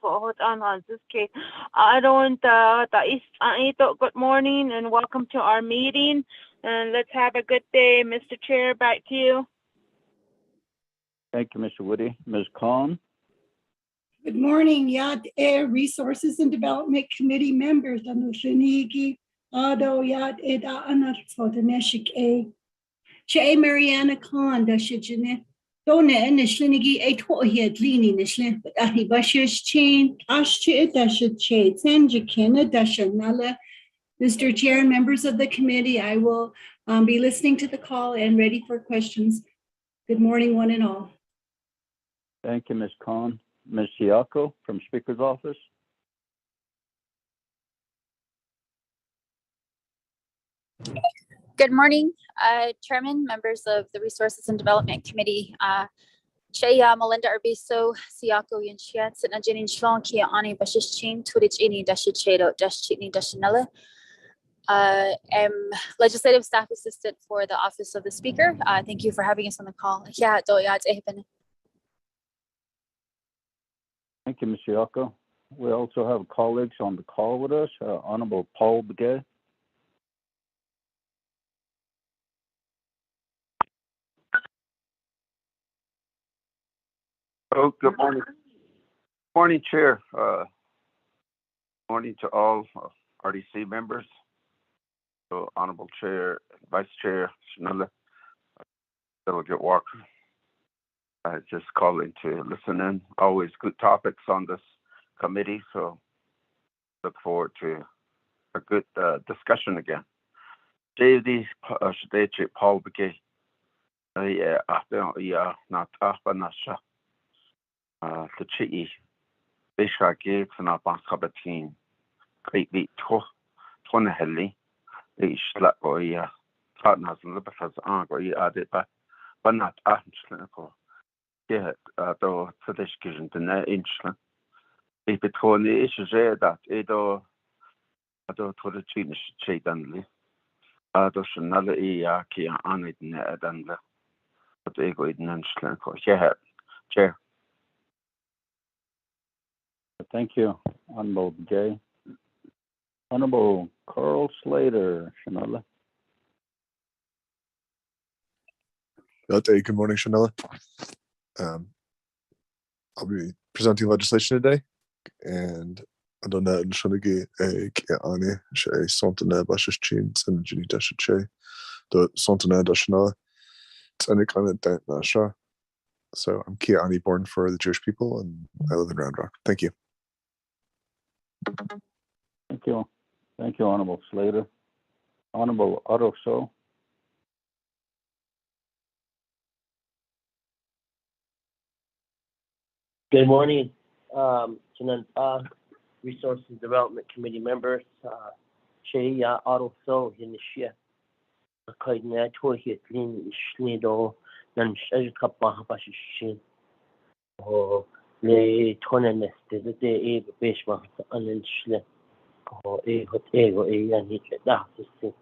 hold on this case. I don't good morning and welcome to our meeting. And let's have a good day, Mr. Chair. Back to you. Thank you, Mr. Woody. Ms. Khan. Good morning, Yad Air Resources and Development Committee members. Anushanigi, Ado Yad Eda Anat Fotaneshik A. Che Mariana Khan, Dashijane. Dona and the Shinigi a tohiet leaning the slim, but Ahi Bashir's chain, Ashche Dasha Che, Sanjakina Dasha Nala. Mr. Chair and members of the committee, I will be listening to the call and ready for questions. Good morning, one and all. Thank you, Ms. Khan. Ms. Siako from Speaker's Office. Good morning, Chairman, members of the Resources and Development Committee. Cheya Melinda Arbiso, Siako Yanchiat, Sitna Jinin Shlon Kia Ani Bashish Chin, Twitch Ini Dashichedo, Dashitni Dashinella. I'm Legislative Staff Assistant for the Office of the Speaker. Thank you for having us on the call. Thank you, Ms. Siako. We also have colleagues on the call with us, Honorable Paul Begay. Oh, good morning. Morning, Chair. Morning to all RDC members. So, Honorable Chair, Vice Chair Shanella, Delegate Walker. I just calling to listen in. Always good topics on this committee, so look forward to a good discussion again. JD Paul Begay. Not Afanasha. The Chi Bisha gigs and our Bankabatin. Greatly Twanaheli. The Shlapoya partners and Libertas Angry added by not Anchlinical. Yeah, though tradition to net inchland. If it on the issue that Edo to the Chinish Chadanly. Ado Shanala Iaki and Anid Nedanla. But ego in Anchlinco. Yeah, Chair. Thank you, Honorable Begay. Honorable Carl Slater, Shanella. Good morning, Shanella. I'll be presenting legislation today, and I don't know Shanagi Ani Sontana Bashichin and Junita Shache, the Sontana Dashanella. It's any kind of dent Nasha. So I'm Kia Ani, born for the Jewish people, and I live in Round Rock. Thank you. Thank you. Thank you, Honorable Slater. Honorable Otto So. Good morning, Resources and Development Committee members. Che Otto So in the ship. Kaidna Tohit Lin Schnido, Nan Shazkapa Bashishin. Oh, Le Tonanes, the day a Bishma, and Schlep. Oh, a hot ego, a and he that to see.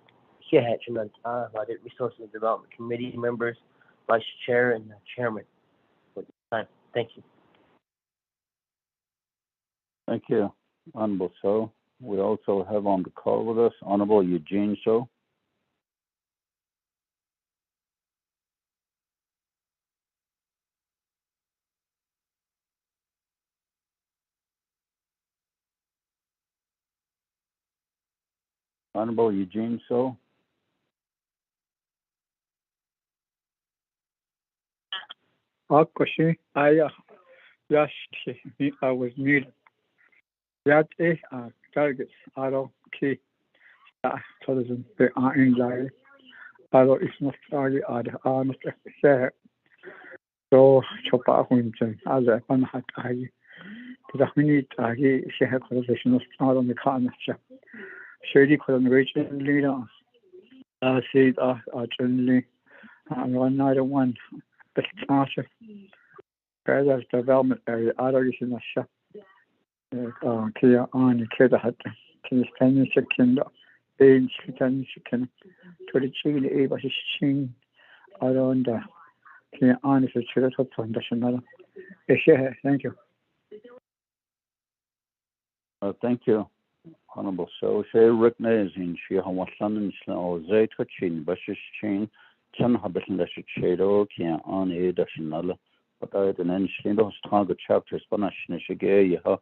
Here, Hatchman, the Resources and Development Committee members, Vice Chair, and Chairman for this time. Thank you. Thank you, Honorable So. We also have on the call with us Honorable Eugene So. Honorable Eugene So. Akashi, I was muted. That is targets. Aro key tourism. They are in July. Aro is not target. Are not share. So chopa hunting as a panhat agi. The minute agi share conversation of on the carnage. Shady collaboration leader. Said generally. And one night one. The Tasha. There's development area. Aro is in a shop. Kia on Keda had to stand chicken, age chicken, to the chili, Eva his chin around the Kia on is a children of foundation. Thank you. Thank you, Honorable So. She recognizes in she Hawasan and Slow Zaytwachin, Bashishin, Chan Habitan Lashado, Kian on a Dashinala, but I didn't Shindo Straga chapter Spanish Nishige, Yaha,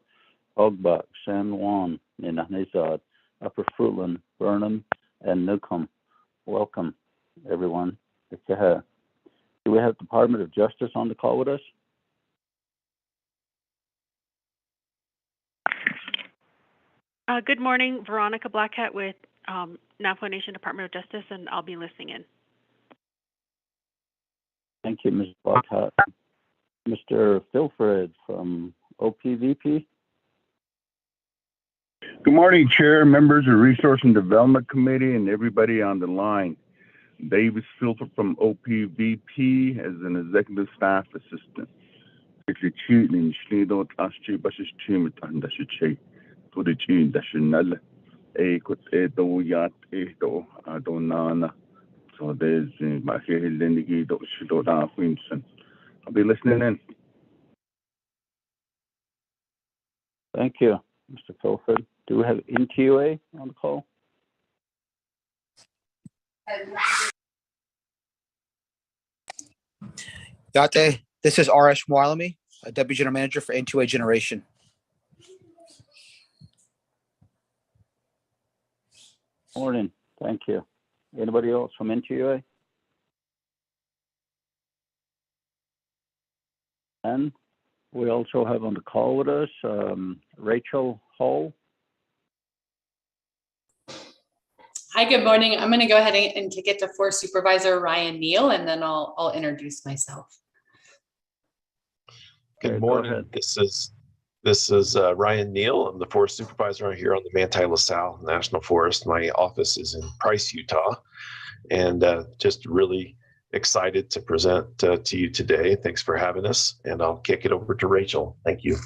Ogba, San Juan, Ninahizad, Upper Fruitland, Burnham, and Newcomb. Welcome, everyone. Do we have Department of Justice on the call with us? Good morning, Veronica Blackhat with Navajo Nation Department of Justice, and I'll be listening in. Thank you, Ms. Blackhat. Mr. Filfred from OPVP. Good morning, Chair, members of the Resource and Development Committee, and everybody on the line. Davis Filford from OPVP as an Executive Staff Assistant. So there's my I'll be listening in. Thank you, Mr. Filford. Do we have Intua on the call? Yate, this is R.S. Mwalami, a Deputy General Manager for Intuit Generation. Morning. Thank you. Anybody else from Intua? And we also have on the call with us Rachel Hall. Hi, good morning. I'm going to go ahead and kick it to Forest Supervisor Ryan Neal, and then I'll introduce myself. Good morning. This is Ryan Neal. I'm the Forest Supervisor here on the Manti Lasalle National Forest. My office is in Price, Utah, and just really excited to present to you today. Thanks for having us, and I'll kick it over to Rachel. Thank you.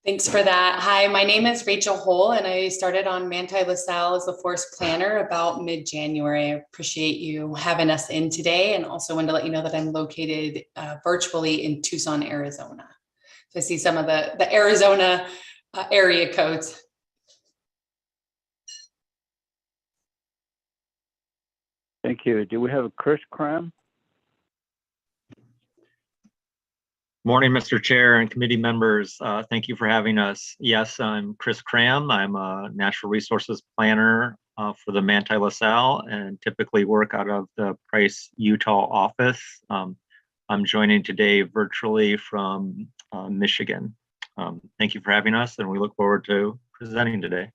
Thanks for that. Hi, my name is Rachel Hull, and I started on Manti Lasalle as a forest planner about mid-January. I appreciate you having us in today, and also wanted to let you know that I'm located virtually in Tucson, Arizona. So I see some of the Arizona area codes. Thank you. Do we have Chris Cram? Morning, Mr. Chair and committee members. Thank you for having us. Yes, I'm Chris Cram. I'm a natural resources planner for the Manti LaSalle and typically work out of the Price, Utah office. I'm joining today virtually from Michigan. Thank you for having us, and we look forward to presenting today.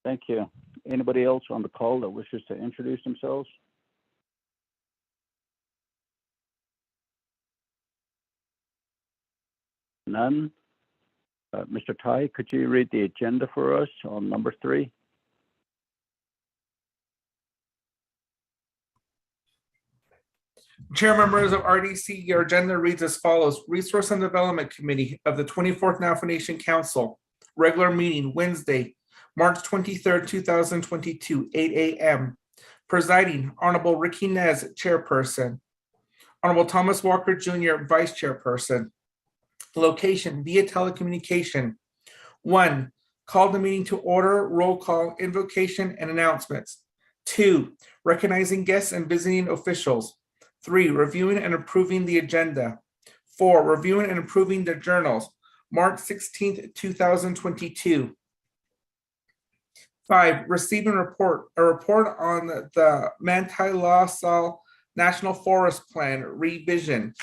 Thank you. Anybody else on the call that wishes to introduce themselves? None. Mr. Tai, could you read the agenda for us on number 3? Chair, members of RDC, your agenda reads as follows. Resource and Development Committee of the 24th Navajo Nation Council, regular meeting Wednesday, March 23rd, 2022, 8 a.m. Presiding, Honorable Ricky Nez, Chairperson. Honorable Thomas Walker Jr., Vice Chairperson. Location via telecommunication. 1, call the meeting to order, roll call, invocation, and announcements. 2, recognizing guests and visiting officials. 3, reviewing and approving the agenda. 4, reviewing and approving the journals, March 16th, 2022. 5, receiving a report on the Manti LaSalle National Forest Plan revision.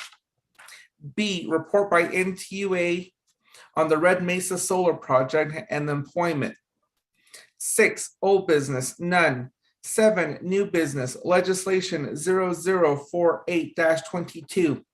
B, report by NTUA on the Red Mesa Solar Project and employment. 6, old business, none. 7, new business, legislation 0048-22.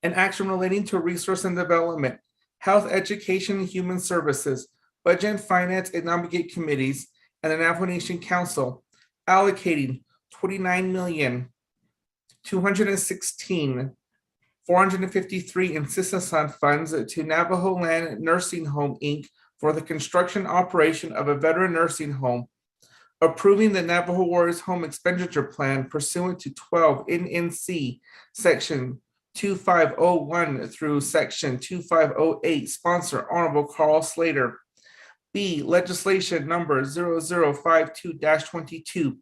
An action relating to resource and development, health, education, and human services, budget and finance and navigate committees, and the Navajo Nation Council allocating $29,216,453 in Assistance funds to Navajo Land Nursing Home, Inc. for the construction operation of a veteran nursing home, approving the Navajo Warriors Home Expenditure Plan pursuant to 12 NNC Section 2501 through section 2508, sponsor Honorable Carl Slater. B, legislation number 0052-22,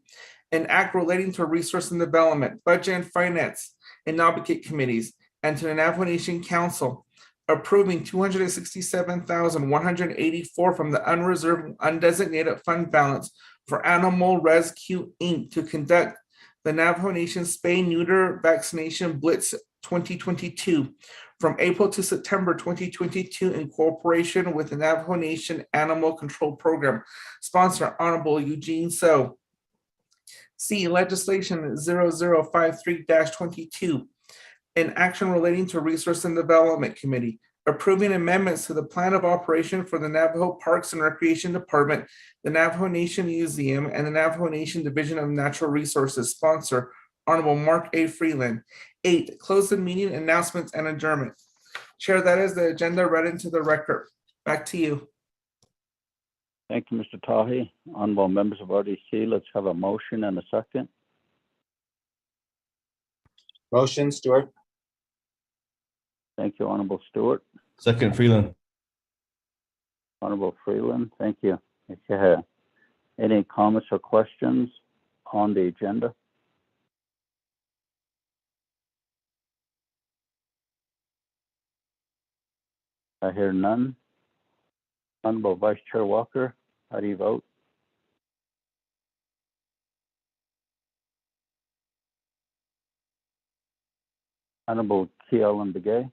an act relating to resource and development, budget and finance, and advocate committees, and to the Navajo Nation Council, approving $267,184 from the unreserved undesignated fund balance for Animal Rescue Inc. to conduct the Navajo Nation Spay-Neuter Vaccination Blitz 2022 from April to September 2022 in cooperation with the Navajo Nation Animal Control Program. Sponsor Honorable Eugene So. C, legislation 0053-22, an action relating to Resource and Development Committee, approving amendments to the plan of operation for the Navajo Parks and Recreation Department, the Navajo Nation Museum, and the Navajo Nation Division of Natural Resources. Sponsor Honorable Mark A. Freeland. 8, close the meeting, announcements, and adjournment. Chair, that is the agenda read into the record. Back to you. Thank you, Mr. Tahi. Honorable members of RDC, let's have a motion and a second. Motion, Stewart. Thank you, Honorable Stewart. Second, Freeland. Honorable Freeland, thank you. Okay. Any comments or questions on the agenda? I hear none. Honorable Vice Chair Walker, how do you vote? Honorable Keelan Begay.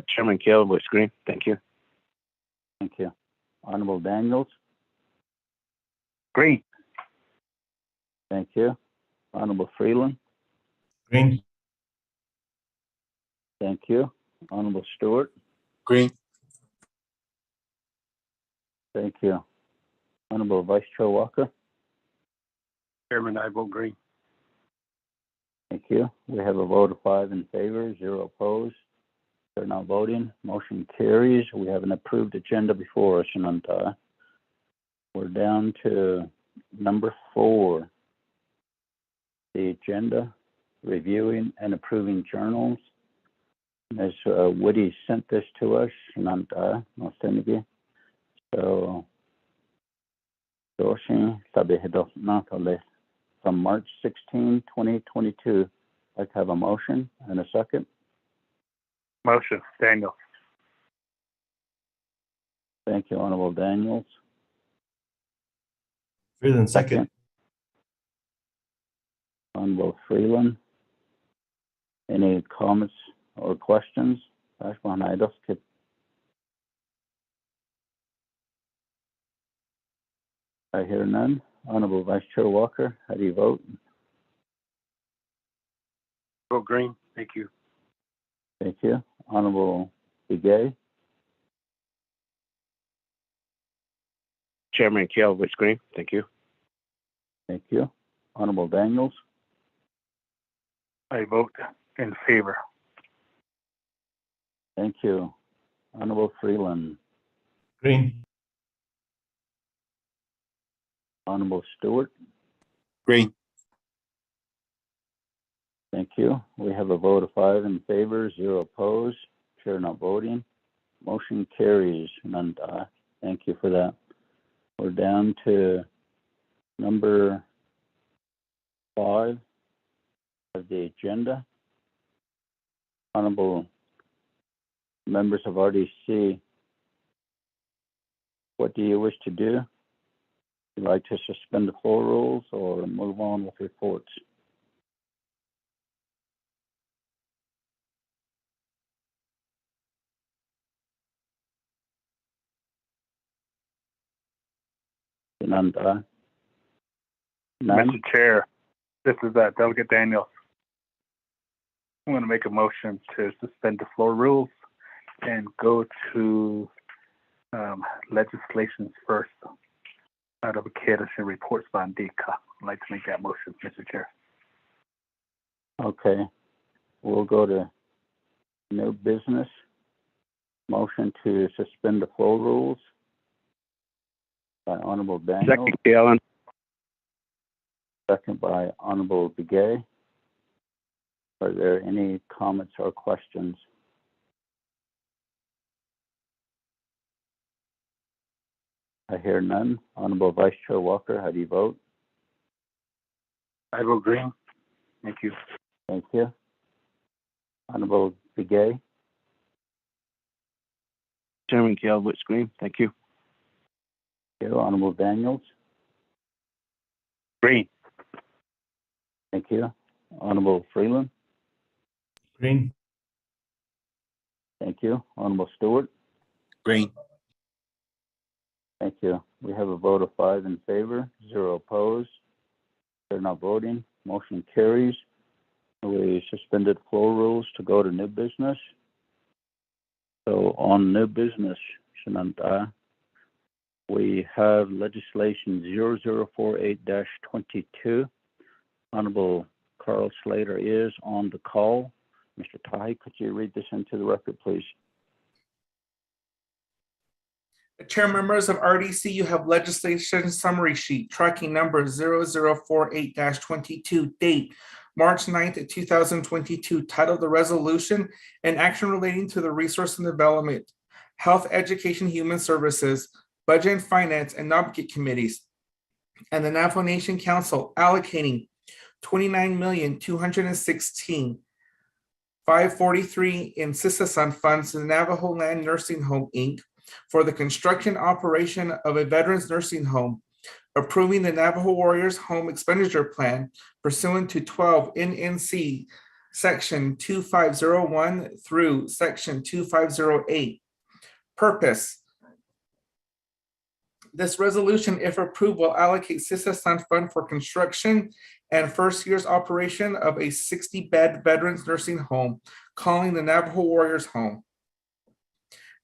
Chairman Kale, voice green. Thank you. Thank you. Honorable Daniels. Green. Thank you. Honorable Freeland. Green. Thank you. Honorable Stewart. Green. Thank you. Honorable Vice Chair Walker. Chairman, I vote green. Thank you. We have a vote of 5 in favor, 0 opposed. They're now voting. Motion carries. We have an approved agenda before us in Ntua. We're down to number 4. The agenda, reviewing and approving journals. Ms. Woody sent this to us, Nanta, Nostenigi. So, Doshi, Tabihidof Natale, from March 16, 2022. I'd like to have a motion and a second. Motion, Daniel. Thank you, Honorable Daniels. Freeland, second. Honorable Freeland. Any comments or questions? I hear none. Honorable Vice Chair Walker, how do you vote? Vote green. Thank you. Thank you. Honorable Begay. Chairman Kale, voice green. Thank you. Thank you. Honorable Daniels. I vote in favor. Thank you. Honorable Freeland. Green. Honorable Stewart. Green. Thank you. We have a vote of 5 in favor, 0 opposed. Chair not voting. Motion carries. None. Thank you for that. We're down to number 5 of the agenda. Honorable members of RDC, what do you wish to do? Would you like to suspend the floor rules or move on with reports? None. Mr. Chair, this is Delegate Daniels. I'm going to make a motion to suspend the floor rules and go to legislations first. Out of a cadence and reports by Ndika. I'd like to make that motion, Mr. Chair. Okay. We'll go to new business. Motion to suspend the floor rules by Honorable Daniel. Second, Galen. Second by Honorable Begay. Are there any comments or questions? I hear none. Honorable Vice Chair Walker, how do you vote? I vote green. Thank you. Thank you. Honorable Begay? Chairman Gale votes green. Thank you. Thank you. Honorable Daniels? Green. Thank you. Honorable Freeland? Green. Thank you. Honorable Stewart? Green. Thank you. We have a vote of 5 in favor, 0 opposed. They're not voting. Motion carries. We suspended floor rules to go to new business. So on new business, Shananta, we have legislation 0048-22. Honorable Carl Slater is on the call. Mr. Tahi, could you read this into the record, please? Chair, members of RDC, you have legislation summary sheet tracking number 0048-22, date March 9th, 2022, titled the resolution and action relating to the resource and development, health, education, human services, budget and finance, and non-budget committees, and the Navajo Nation Council allocating $29,216,543 in Sisasan funds to the Navajo Land Nursing Home, Inc. for the construction operation of a veterans nursing home, approving the Navajo Warriors Home Expenditure Plan pursuant to 12 NNC Section 2501 through Section 2508. Purpose. This resolution, if approved, will allocate Sisasan Fund for construction and first year's operation of a 60-bed veterans nursing home, calling the Navajo Warriors Home,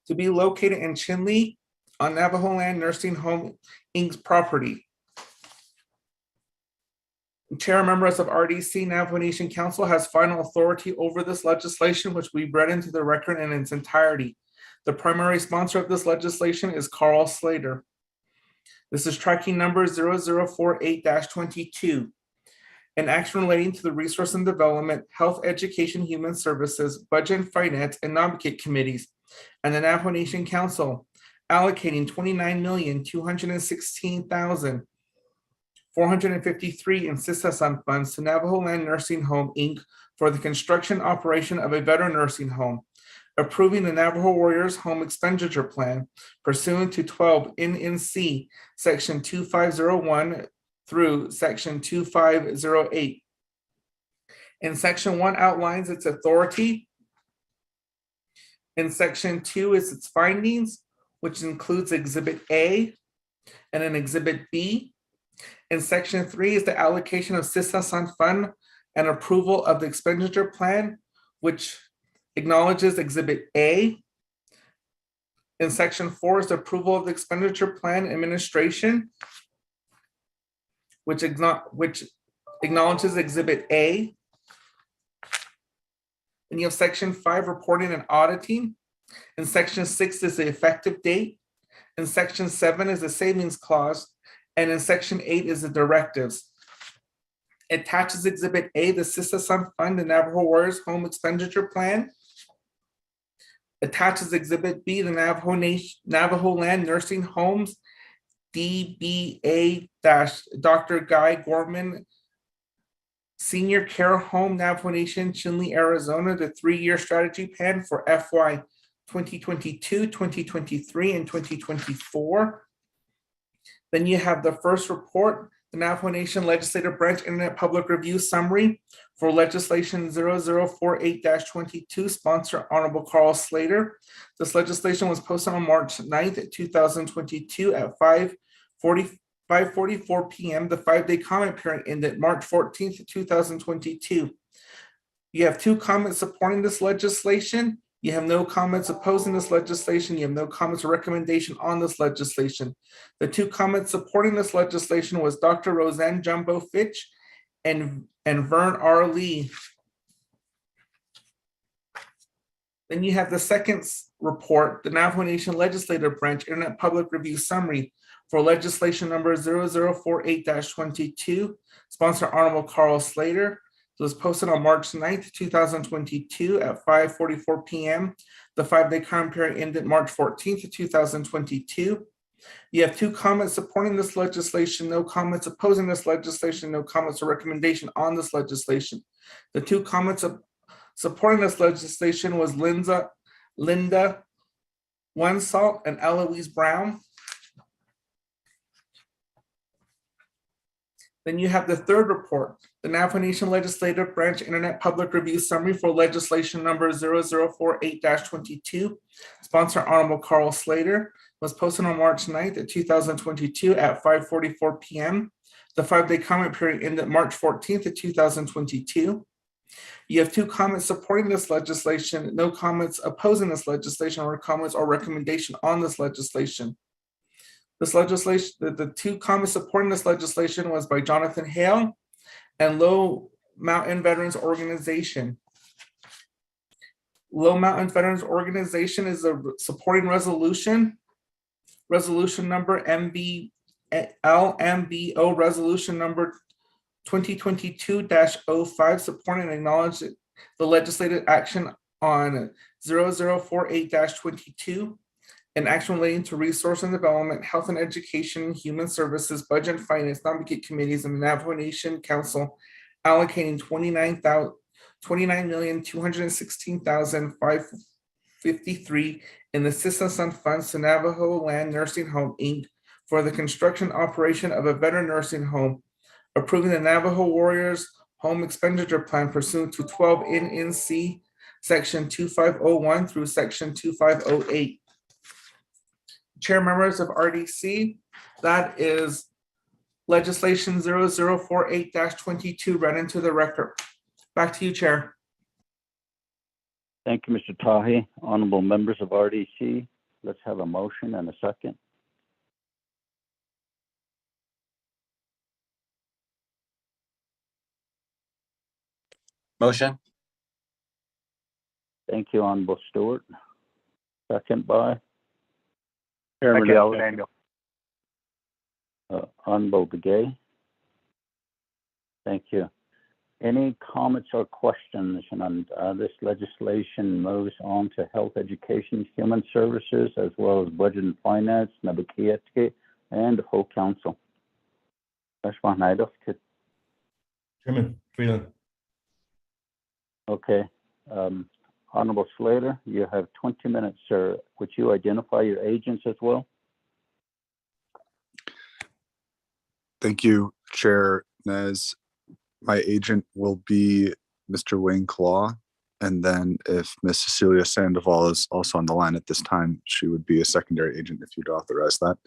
to be located in Chinle on Navajo Land Nursing Home, Inc.'s property. Chair, members of RDC, Navajo Nation Council has final authority over this legislation, which we read into the record in its entirety. The primary sponsor of this legislation is Carl Slater. This is tracking number 0048-22. An action relating to the resource and development, health, education, human services, budget and finance, and non-budget committees, and the Navajo Nation Council allocating $29,216,453 in Sisasan funds to Navajo Land Nursing Home, Inc. for the construction operation of a veteran nursing home, approving the Navajo Warriors Home Expenditure Plan pursuant to 12 NNC Section 2501 through Section 2508. In Section 1 outlines its authority. In Section 2 is its findings, which includes Exhibit A and an Exhibit B. In Section 3 is the allocation of Sisasan Fund and approval of the expenditure plan, which acknowledges Exhibit A. In Section 4 is the approval of the expenditure plan administration, which acknowledges Exhibit A. And you have Section 5, reporting and auditing. And Section 6 is the effective date. And Section 7 is the savings clause. And in Section 8 is the directives. It attaches Exhibit A, the Sisasan Fund, the Navajo Warriors Home Expenditure Plan. Attaches Exhibit B, the Navajo Land Nursing Homes, DBA-Dr. Guy Gorman Senior Care Home, Navajo Nation, Chinle, Arizona, the 3-year strategy plan for FY 2022, 2023, and 2024. Then you have the first report, the Navajo Nation Legislative Branch Internet Public Review Summary for legislation 0048-22, sponsor Honorable Carl Slater. This legislation was posted on March 9th, 2022 at 5:44 p.m. The 5-day comment period ended March 14th, 2022. You have 2 comments supporting this legislation. You have no comments opposing this legislation. You have no comments or recommendation on this legislation. The 2 comments supporting this legislation was Dr. Roseanne Jumbo Fitch and Vern R. Lee. Then you have the second report, the Navajo Nation Legislative Branch Internet Public Review Summary for legislation number 0048-22, sponsor Honorable Carl Slater. It was posted on March 9th, 2022 at 5:44 p.m. The 5-day comment period ended March 14th, 2022. You have 2 comments supporting this legislation, no comments opposing this legislation, no comments or recommendation on this legislation. The 2 comments supporting this legislation was Linda Wensalt and Eloise Brown. Then you have the 3rd report, the Navajo Nation Legislative Branch Internet Public Review Summary for legislation number 0048-22. Sponsor Honorable Carl Slater, was posted on March 9th, 2022 at 5:44 p.m. The 5-day comment period ended March 14th, 2022. You have 2 comments supporting this legislation, no comments opposing this legislation, or comments or recommendation on this legislation. This legislation, the 2 comments supporting this legislation was by Jonathan Hale and Low Mountain Veterans Organization. Low Mountain Veterans Organization is a supporting resolution number LMBO, resolution number 2022-05, supporting and acknowledging the legislative action on 0048-22, an action relating to resource and development, health and education, human services, budget and finance, non-budget committees, and the Navajo Nation Council allocating $29,216,553 in the Assistance on Funds to Navajo Land Nursing Home, Inc. for the construction operation of a veteran nursing home, approving the Navajo Warriors Home Expenditure Plan pursuant to 12 NNC Section 2501 through Section 2508. Chair, members of RDC, that is legislation 0048-22 read into the record. Back to you, Chair. Thank you, Mr. Tahi. Honorable members of RDC, let's have a motion and a second. Motion. Thank you, Honorable Stewart. Second by Chairman Second. Daniel. Honorable Begay. Thank you. Any comments or questions on this legislation moves on to health, education, human services, as well as budget and finance, Nabakietke, and the whole council? Chairman Freeland. Okay. Honorable Slater, you have 20 minutes, sir. Would you identify your agents as well? Thank you, Chair Nez. My agent will be Mr. Wayne Claw, and then if Ms. Cecilia Sandoval is also on the line at this time, she would be a secondary agent if you'd authorize that.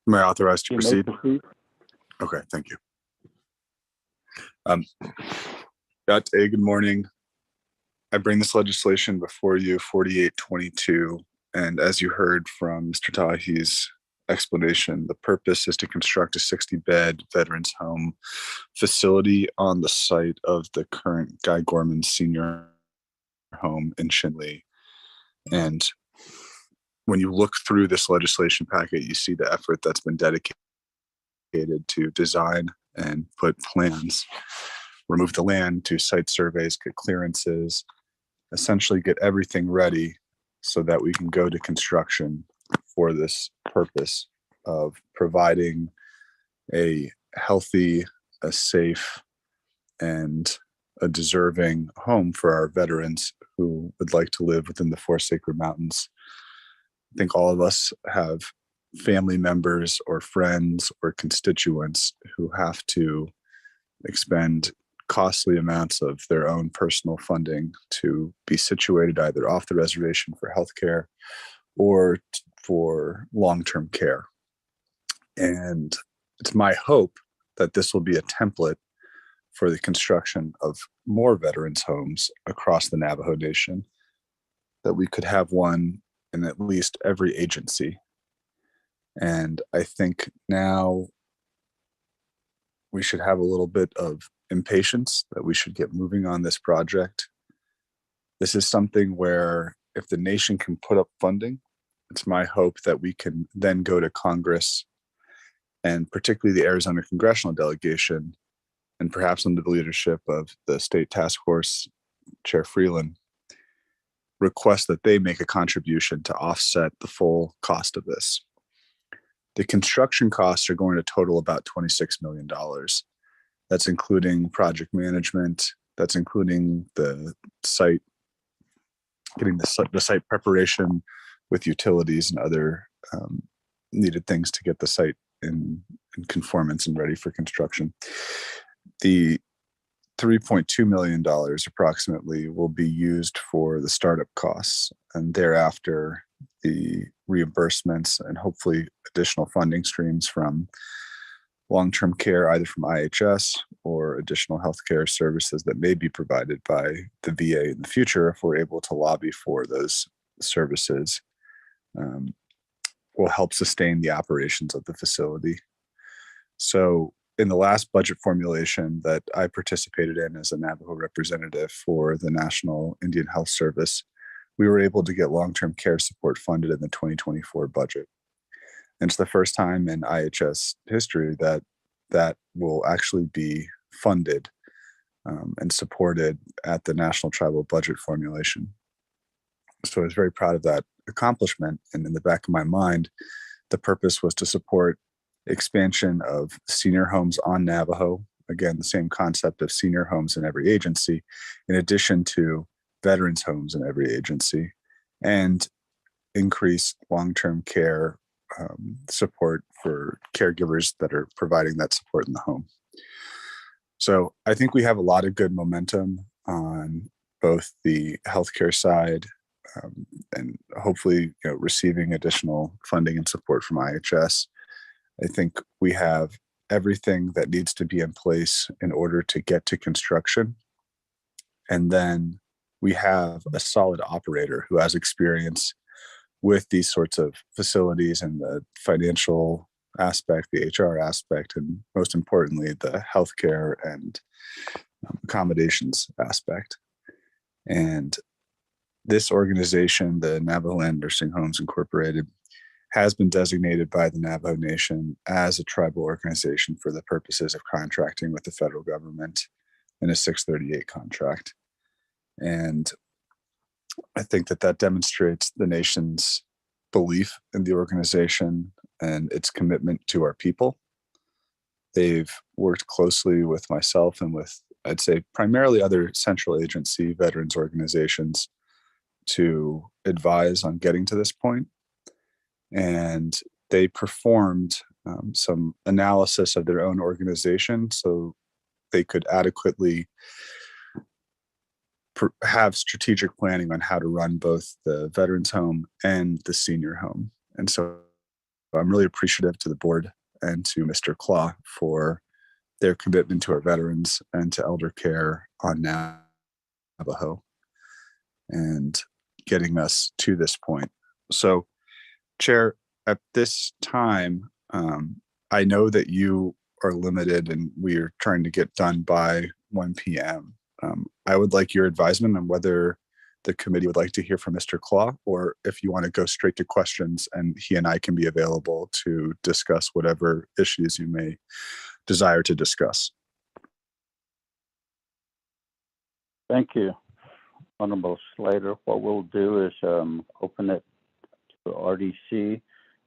Am I authorized to proceed? Okay, thank you. Good morning. I bring this legislation before you, 4822, and as you heard from Mr. Tahi's explanation, the purpose is to construct a 60-bed veterans home facility on the site of the current Guy Gorman Senior Home in Shinley. And when you look through this legislation packet, you see the effort that's been dedicated to design and put plans, remove the land, to site surveys, get clearances, essentially get everything ready so that we can go to construction for this purpose of providing a healthy, a safe, and a deserving home for our veterans who would like to live within the Four Sacred Mountains. I think all of us have family members or friends or constituents who have to expend costly amounts of their own personal funding to be situated either off the reservation for healthcare or for long-term care. And it's my hope that this will be a template for the construction of more veterans homes across the Navajo Nation, that we could have one in at least every agency. And I think now we should have a little bit of impatience, that we should get moving on this project. This is something where if the nation can put up funding, it's my hope that we can then go to Congress and particularly the Arizona congressional delegation, and perhaps under the leadership of the state task force Chair Freeland, request that they make a contribution to offset the full cost of this. The construction costs are going to total about $26 million. That's including project management, that's including the site, getting the site preparation with utilities and other needed things to get the site in conformance and ready for construction. The $3.2 million approximately will be used for the startup costs, and thereafter the reimbursements and hopefully additional funding streams from long-term care, either from IHS or additional healthcare services that may be provided by the VA in the future if we're able to lobby for those services, will help sustain the operations of the facility. So in the last budget formulation that I participated in as a Navajo representative for the National Indian Health Service, we were able to get long-term care support funded in the 2024 budget. And it's the first time in IHS history that that will actually be funded and supported at the National Tribal Budget formulation. So I was very proud of that accomplishment. And in the back of my mind, the purpose was to support expansion of senior homes on Navajo. Again, the same concept of senior homes in every agency, in addition to veterans homes in every agency, and increase long-term care support for caregivers that are providing that support in the home. So I think we have a lot of good momentum on both the healthcare side and hopefully receiving additional funding and support from IHS. I think we have everything that needs to be in place in order to get to construction. And then we have a solid operator who has experience with these sorts of facilities and the financial aspect, the HR aspect, and most importantly, the healthcare and accommodations aspect. And this organization, the Navajo Land Nursing Homes Incorporated, has been designated by the Navajo Nation as a tribal organization for the purposes of contracting with the federal government in a 638 contract. And I think that that demonstrates the nation's belief in the organization and its commitment to our people. They've worked closely with myself and with, I'd say, primarily other central agency veterans organizations to advise on getting to this point. And they performed some analysis of their own organization so they could adequately have strategic planning on how to run both the veterans home and the senior home. And so I'm really appreciative to the board and to Mr. Claw for their commitment to our veterans and to elder care on Navajo and getting us to this point. So, Chair, at this time, I know that you are limited and we are trying to get done by 1 p.m. I would like your advisement on whether the committee would like to hear from Mr. Claw, or if you want to go straight to questions and he and I can be available to discuss whatever issues you may desire to discuss. Thank you, Honorable Slater. What we'll do is open it to RDC,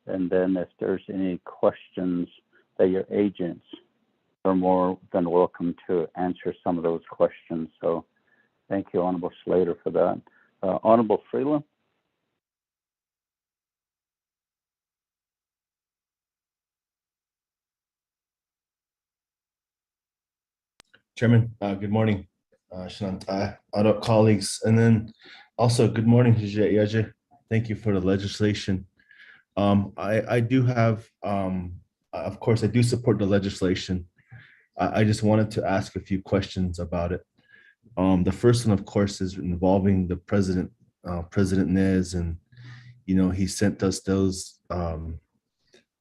and then if there's any questions that your agents are more than welcome to answer some of those questions. So thank you, Honorable Slater, for that. Honorable Freeland? Chairman, good morning, other colleagues, and then also good morning, Yaje. Thank you for the legislation. I do have, of course, I do support the legislation. I just wanted to ask a few questions about it. The first one, of course, is involving the president, President Nez, and he sent us those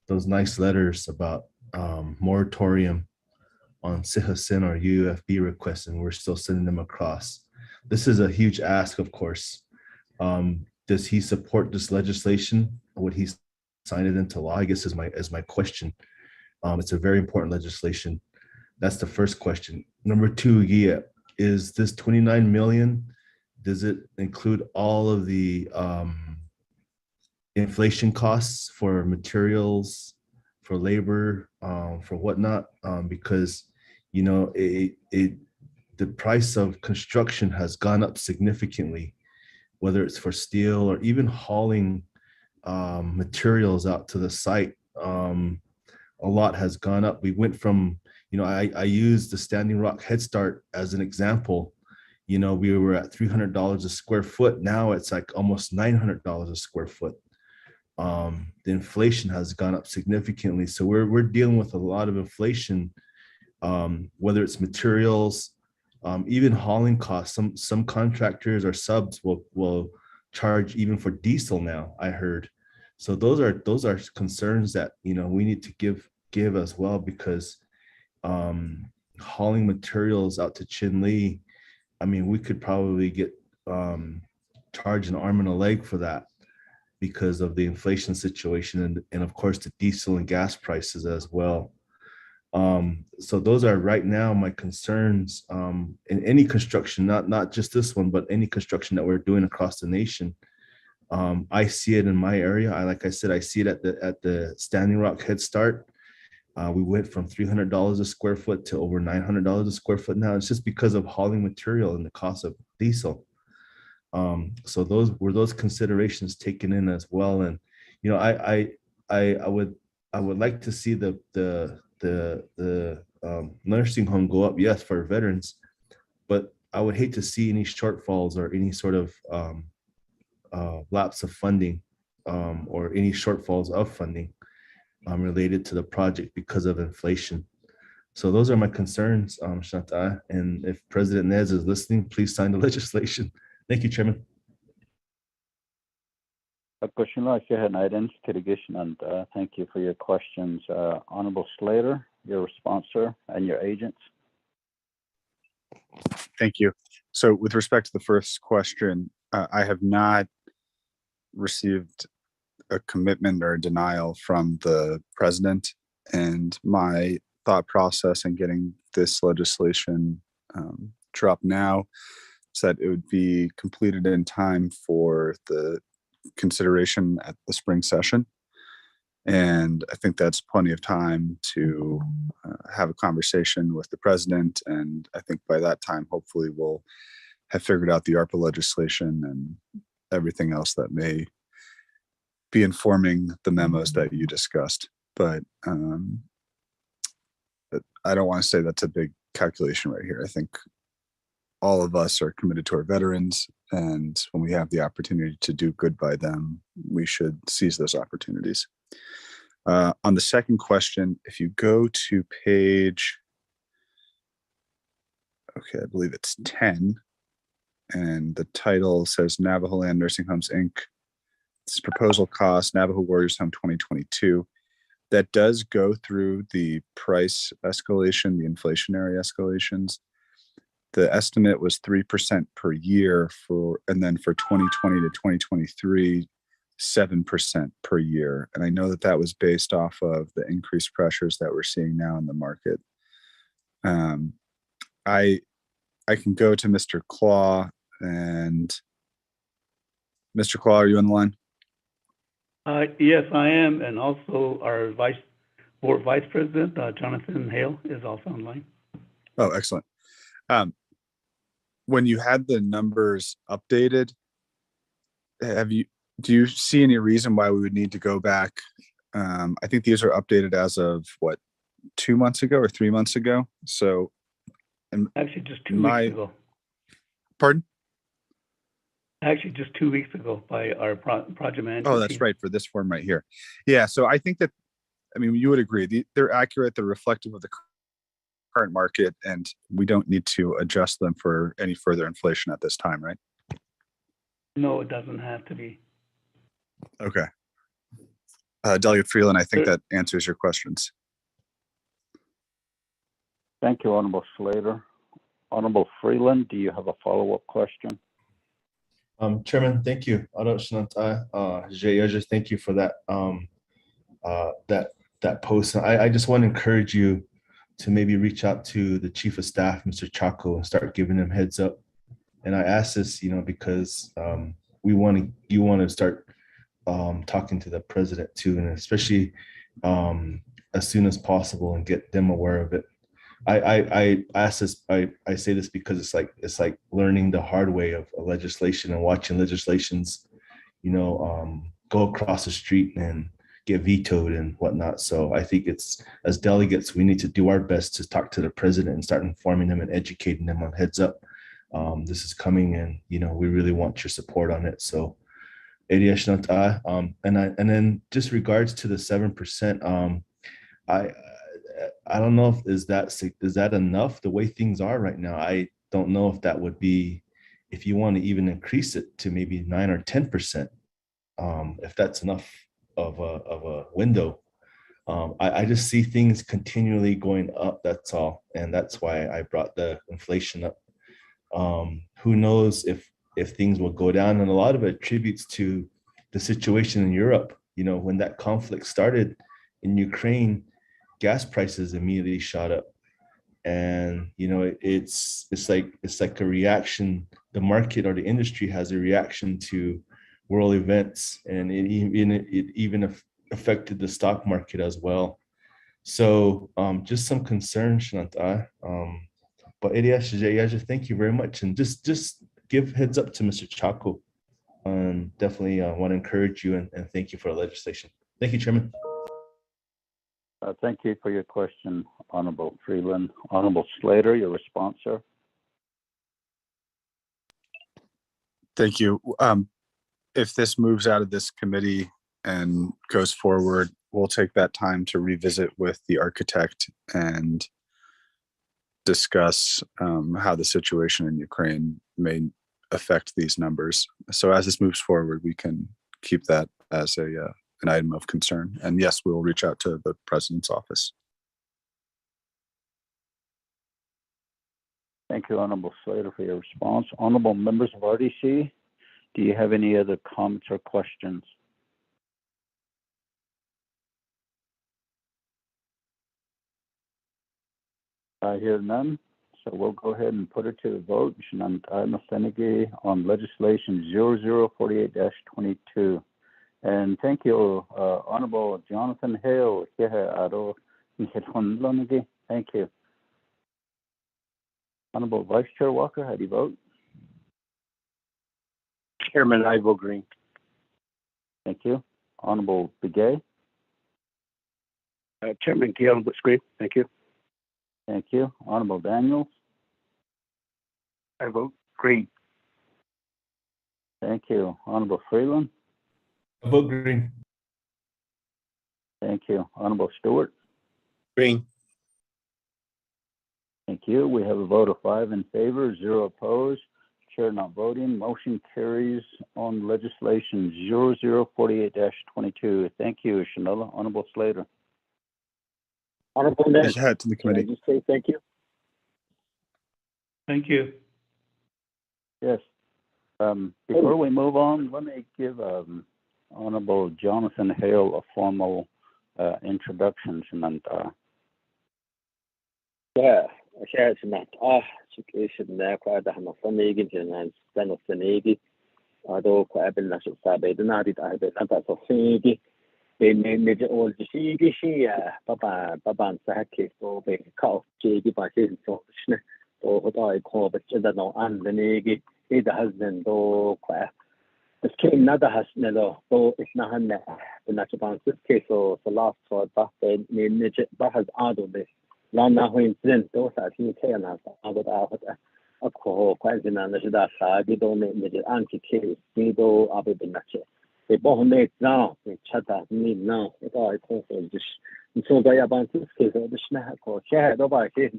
nice letters about moratorium on Sihasin or UFB requests, and we're still sending them across. This is a huge ask, of course. Does he support this legislation? Would he sign it into law? I guess is my question. It's a very important legislation. That's the first question. Number two, yeah, is this 29 million, does it include all of the inflation costs for materials, for labor, for whatnot? Because, you know, the price of construction has gone up significantly, whether it's for steel or even hauling materials out to the site. A lot has gone up. We went from, you know, I used the Standing Rock Head Start as an example. You know, we were at $300 a square foot. Now it's like almost $900 a square foot. The inflation has gone up significantly. So we're dealing with a lot of inflation, whether it's materials, even hauling costs. Some contractors or subs will charge even for diesel now, I heard. So those are concerns that, you know, we need to give as well, because hauling materials out to Chinle, I mean, we could probably get charged an arm and a leg for that because of the inflation situation and of course the diesel and gas prices as well. So those are right now my concerns in any construction, not just this one, but any construction that we're doing across the nation. I see it in my area. Like I said, I see it at the Standing Rock Head Start. We went from $300 a square foot to over $900 a square foot now. It's just because of hauling material and the cost of diesel. So those considerations taken in as well. And, you know, I would like to see the nursing home go up, yes, for veterans, but I would hate to see any shortfalls or any sort of lapse of funding or any shortfalls of funding related to the project because of inflation. So those are my concerns, Shanta. And if President Nez is listening, please sign the legislation. Thank you, Chairman. And thank you for your questions. Honorable Slater, your response, sir, and your agents. Thank you. So with respect to the first question, I have not received a commitment or a denial from the president, and my thought process in getting this legislation dropped now is that it would be completed in time for the consideration at the spring session. And I think that's plenty of time to have a conversation with the president. And I think by that time, hopefully we'll have figured out the ARPA legislation and everything else that may be informing the memos that you discussed. But I don't want to say that's a big calculation right here. I think all of us are committed to our veterans, and when we have the opportunity to do good by them, we should seize those opportunities. On the second question, if you go to page, okay, I believe it's 10, and the title says Navajo Land Nursing Homes, Inc. This proposal cost, Navajo Warriors Home 2022. That does go through the price escalation, the inflationary escalations. The estimate was 3% per year and then for 2020 to 2023, 7% per year. And I know that was based off of the increased pressures that we're seeing now in the market. I can go to Mr. Claw, and Mr. Claw, are you on the line? Yes, I am, and also our board vice president, Jonathan Hale, is also online. Oh, excellent. When you had the numbers updated, do you see any reason why we would need to go back? I think these are updated as of what, 2 months ago or 3 months ago. So, and actually just 2 weeks ago. Pardon? Actually, just 2 weeks ago by our project manager. Oh, that's right, for this form right here. Yeah, so I think that, I mean, you would agree, they're accurate, they're reflective of the current market, and we don't need to adjust them for any further inflation at this time, right? No, it doesn't have to be. Okay. Delegate Freeland, I think that answers your questions. Thank you, Honorable Slater. Honorable Freeland, do you have a follow-up question? Chairman, thank you. Thank you for that that post. I just want to encourage you to maybe reach out to the chief of staff, Mr. Chaco, and start giving him heads up. And I ask this, because you want to start talking to the president too, and especially as soon as possible, and get them aware of it. I ask this. I say this because it's like learning the hard way of legislation and watching legislations, go across the street and get vetoed and whatnot. So I think it's, as delegates, we need to do our best to talk to the president and start informing them and educating them on heads up. This is coming, and we really want your support on it. So, and then just regards to the 7%, I don't know if is that enough the way things are right now. I don't know if that would be, if you want to even increase it to maybe 9 or 10%, if that's enough of a window. I just see things continually going up. That's all, and that's why I brought the inflation up. Who knows if things will go down, and a lot of it attributes to the situation in Europe. When that conflict started in Ukraine, gas prices immediately shot up, and it's like a reaction. The market or the industry has a reaction to world events, and it even affected the stock market as well. So just some concerns, Shananta. But thank you very much, and just give heads up to Mr. Chaco, and definitely want to encourage you and thank you for the legislation. Thank you, Chairman. Thank you for your question, Honorable Freeland. Honorable Slater, your response, sir. Thank you. If this moves out of this committee and goes forward, we'll take that time to revisit with the architect and discuss how the situation in Ukraine may affect these numbers. So as this moves forward, we can keep that as an item of concern. And yes, we will reach out to the president's office. Thank you, Honorable Slater, for your response. Honorable members of RDC, do you have any other comments or questions? I hear none, so we'll go ahead and put it to the vote on legislation 0048-22. And thank you, Honorable Jonathan Hale. Thank you. Honorable Vice Chair Walker, how do you vote? Chairman, I vote green. Thank you. Honorable Begay? Chairman Gale votes green. Thank you. Thank you. Honorable Daniels? I vote green. Thank you. Honorable Freeland? I vote green. Thank you. Honorable Stewart? Green. Thank you. We have a vote of 5 in favor, 0 opposed. Chair not voting. Motion carries on legislation 0048-22. Thank you, Shanella. Honorable Slater. Honorable Ned, head to the committee. Can I just say thank you? Thank you. Yes. Before we move on, let me give Honorable Jonathan Hale a formal introduction. Yeah, situation there quite a hammer for me, and stand of the Navy. Although quite a bit of Sabbath, not it, I have a Figi. They made all the Figi, Papa, Saki, so they call JD by his function, or what I call the children and the Navy, the husband, though quite. The king neither has no, so it's not the natural case, so the last for that, that has added this. Lana incident, those are two tenants. I would have a call question and the side, you don't make the anti case, you do up with the match. They both make now, they chat at me now, it all calls for this. And so they about this case of the snack or share over case.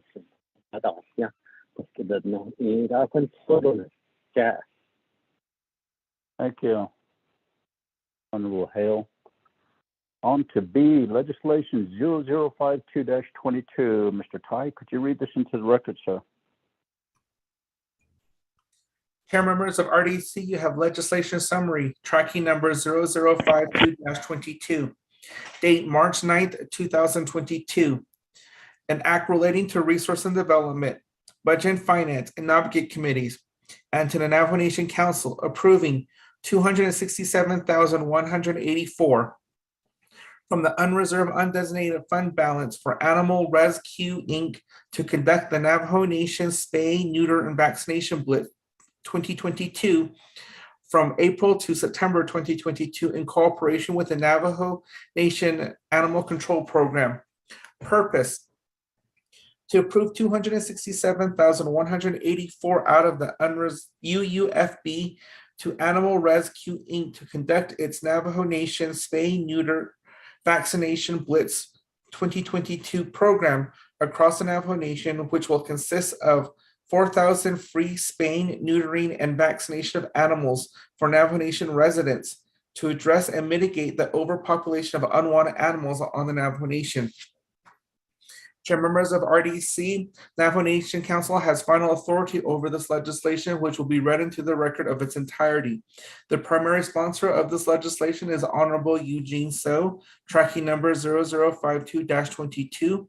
I don't, yeah, but that no, I can follow it. Yeah. Thank you, Honorable Hale. On to B, legislation 0052-22. Mr. Tai, could you read this into the record, sir? Chair members of RDC, you have legislation summary, tracking number 0052-22. date March 9th, 2022. An act relating to resource and development, budget and finance, and advocate committees, and to the Navajo Nation Council approving $267,184 from the unreserved undesignated fund balance for Animal Rescue Inc. to conduct the Navajo Nation Spay, Neuter, and Vaccination Blitz 2022 from April to September 2022 in cooperation with the Navajo Nation Animal Control Program. Purpose: to approve $267,184 out of the UUFB to Animal Rescue Inc. to conduct its Navajo Nation Spay, Neuter, Vaccination Blitz 2022 program across the Navajo Nation, which will consist of 4,000 free spaying, neutering, and vaccination of animals for Navajo Nation residents to address and mitigate the overpopulation of unwanted animals on the Navajo Nation. Chair, members of RDC, Navajo Nation Council has final authority over this legislation, which will be read into the record of its entirety. The primary sponsor of this legislation is Honorable Eugene So, tracking number 0052-22,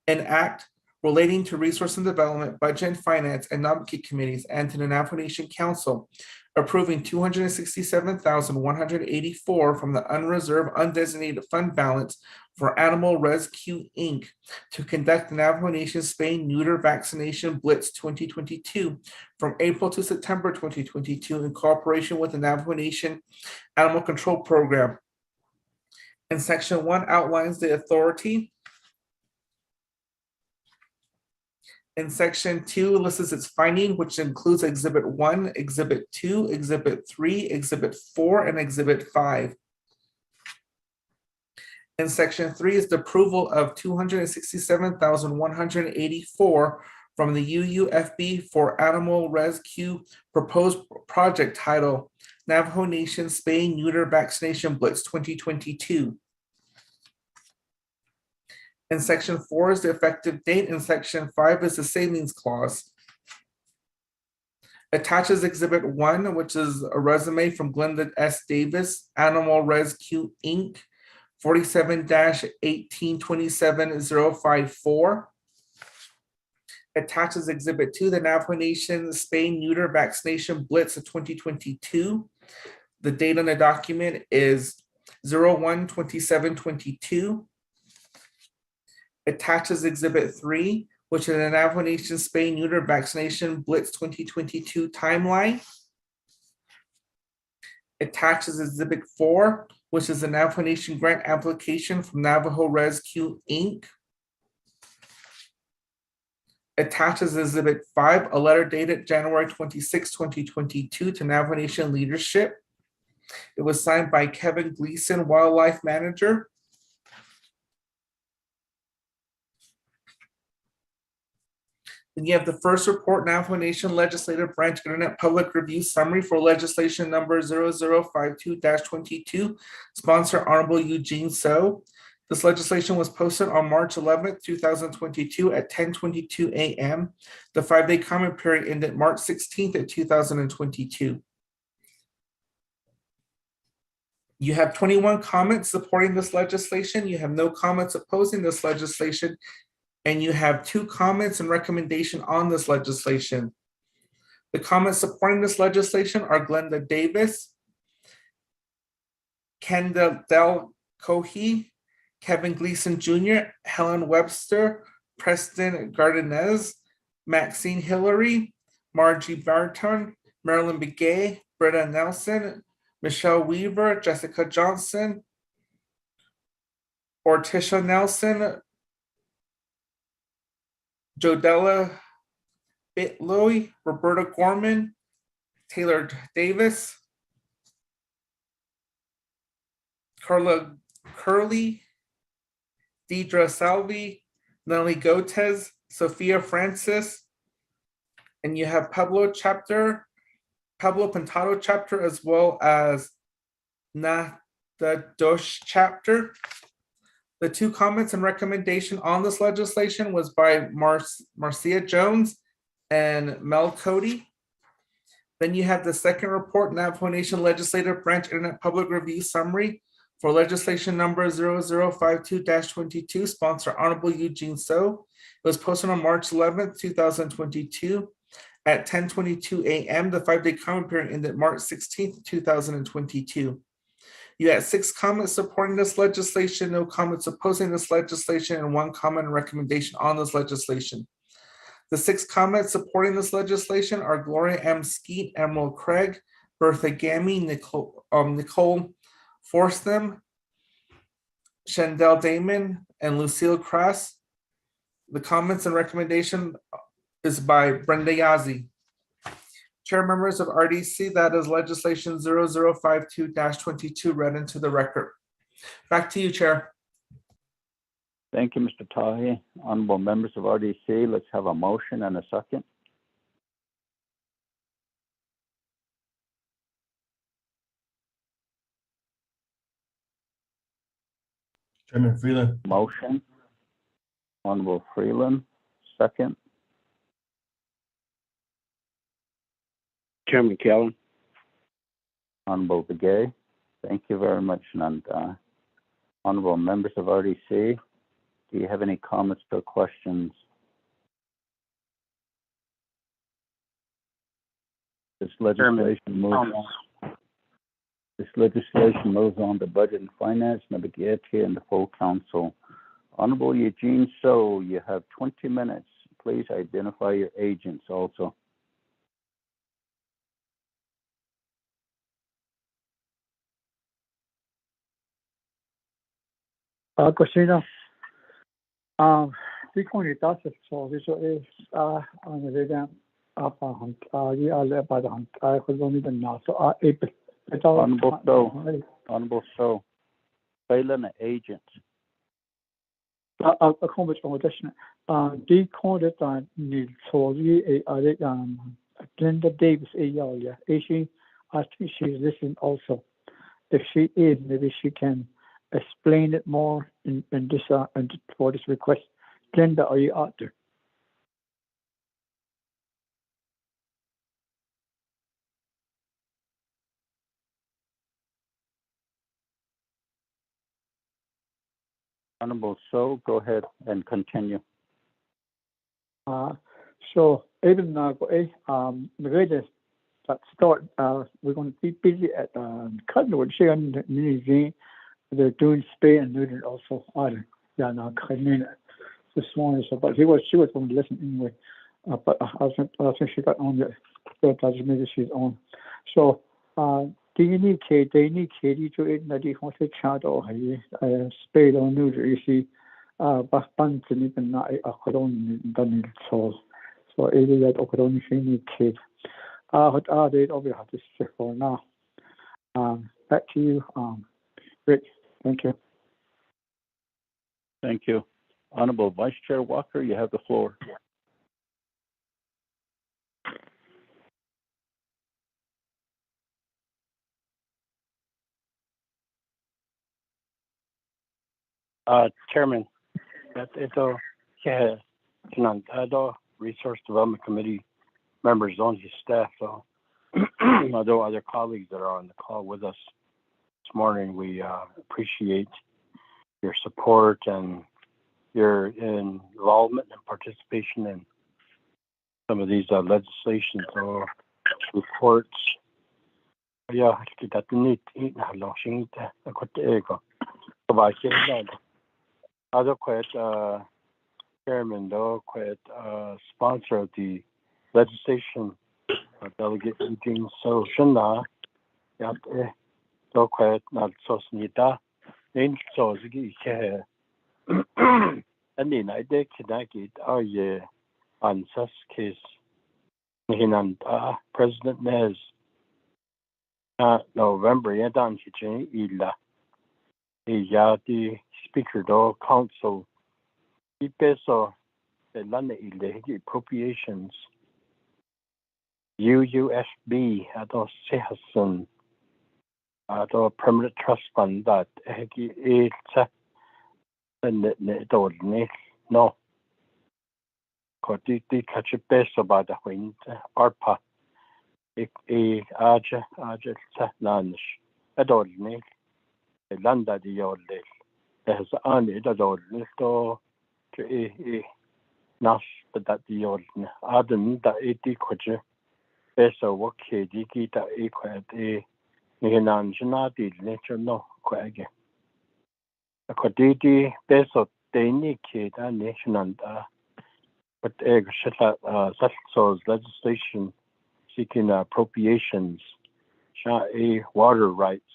an act relating to resource and development, budget and finance, and advocate committees, and to the Navajo Nation Council, approving $267,184 from the unreserved undesignated fund balance for Animal Rescue Inc. to conduct the Navajo Nation Spay Neuter Vaccination Blitz 2022 from April to September 2022 in cooperation with the Navajo Nation Animal Control Program. And Section 1 outlines the authority. And Section 2 lists its finding, which includes Exhibit 1, Exhibit 2, Exhibit 3, Exhibit 4, and Exhibit 5. And Section 3 is the approval of $267,184 from the UUFB for Animal Rescue proposed project title Navajo Nation Spay Neuter Vaccination Blitz 2022. And Section 4 is the effective date, and Section 5 is the savings clause. Attaches Exhibit 1, which is a resume from Glenda S. Davis, Animal Rescue Inc., 47-1827054. Attaches Exhibit 2, the Navajo Nation Spay Neuter Vaccination Blitz of 2022. The date on the document is 01/27/22. Attaches Exhibit 3, which is the Navajo Nation Spay Neuter Vaccination Blitz 2022 timeline. Attaches Exhibit 4, which is the Navajo Nation grant application from Navajo Rescue Inc. Attaches Exhibit 5, a letter dated January 26, 2022 to Navajo Nation leadership. It was signed by Kevin Gleason, Wildlife Manager. Then you have the first report, Navajo Nation Legislative Branch Internet Public Review Summary for legislation number 0052-22, sponsor Honorable Eugene So. This legislation was posted on March 11th, 2022 at 10:22 a.m. The 5-day comment period ended March 16th of 2022. You have 21 comments supporting this legislation. You have no comments opposing this legislation. And you have 2 comments and recommendation on this legislation. The comments supporting this legislation are Glenda Davis, Kendall Del Cohey, Kevin Gleason Jr., Helen Webster, Preston Gardenez, Maxine Hillary, Margie Barton, Marilyn Begay, Britta Nelson, Michelle Weaver, Jessica Johnson, Ortisha Nelson, Jodella Bitloy, Roberta Gorman, Taylor Davis, Carla Curley, Deidre Salvi, Nelly Gotez, Sophia Francis, and you have Pablo Pintado chapter, as well as Nadadosh chapter. The 2 comments and recommendation on this legislation was by Marcia Jones and Mel Cody. Then you have the second report, Navajo Nation Legislative Branch Internet Public Review Summary For legislation number 0052-22, sponsor Honorable Eugene So. It was posted on March 11th, 2022 at 10:22 a.m. The 5-day comment period ended March 16th, 2022. You had 6 comments supporting this legislation, no comments opposing this legislation, and 1 comment and recommendation on this legislation. The 6 comments supporting this legislation are Gloria M. Skeet, Emerald Craig, Bertha Gammy, Nicole Forstham, Shandell Damon, and Lucille Krass. The comments and recommendation is by Brenda Yazzie. Chair members of RDC, that is legislation 0052-22 read into the record. Back to you, Chair. Thank you, Mr. Tahi. Honorable members of RDC, let's have a motion and a second. Chairman Freeland. Motion. Honorable Freeland, second. Chairman Kellen. Honorable Begay. Thank you very much, Nanda. Honorable members of RDC, do you have any comments or questions? This legislation moves on to Budget and Finance, Navigate and the full council. Honorable Eugene So, you have 20 minutes. Please identify your agents also. Christina, vi kunne da så vi så on the day up on you all about on I could only the now so Honorable So, failing an agent. A comment on addition. De called on Neil Sorry Glenda Davis she I think she's listening also. If she is, maybe she can explain it more in this and for this request. Glenda, are you out there? Honorable So, go ahead and continue. So even now, that start. We're going to be busy at Cutlerwood. They're doing spay and neuter also. Yeah, no, this morning. So, but she was going to listen anyway. But I think she got on the maybe she's on. So, do you need Kate? They need Katie to it. That you want to chat or spay or neuter. You see, but bunch and even not a coron done it so. So, it is that Okoroni she need Kate. What are they over have to say for now? Back to you, Rick. Thank you. Thank you. Honorable Vice Chair Walker, you have the floor. Chairman, ito Resource Development Committee members on his staff. So, although other colleagues that are on the call with us this morning, we appreciate your support and your involvement and participation in some of these legislations or reports. Yeah, that need other quite chairman though quite sponsor of the legislation, Delegate Eugene So Shana, quite not so snita, in so and then I did connect it. On such case, President Nez, November, Yadan Kitchen, Ila, the Speaker do Council, peso, the Lana appropriations. UUSB at a citizen at a permanent trust fund that it's no. Could the catch a best about the wind ARPA aja lunch at all landa di yolle has ani da yolle to nas that di yolle aden da eti koje beso wokke di kita kwet ni nan jna di ne chono kwage akodi beso teni ke da national but so legislation seeking appropriations water rights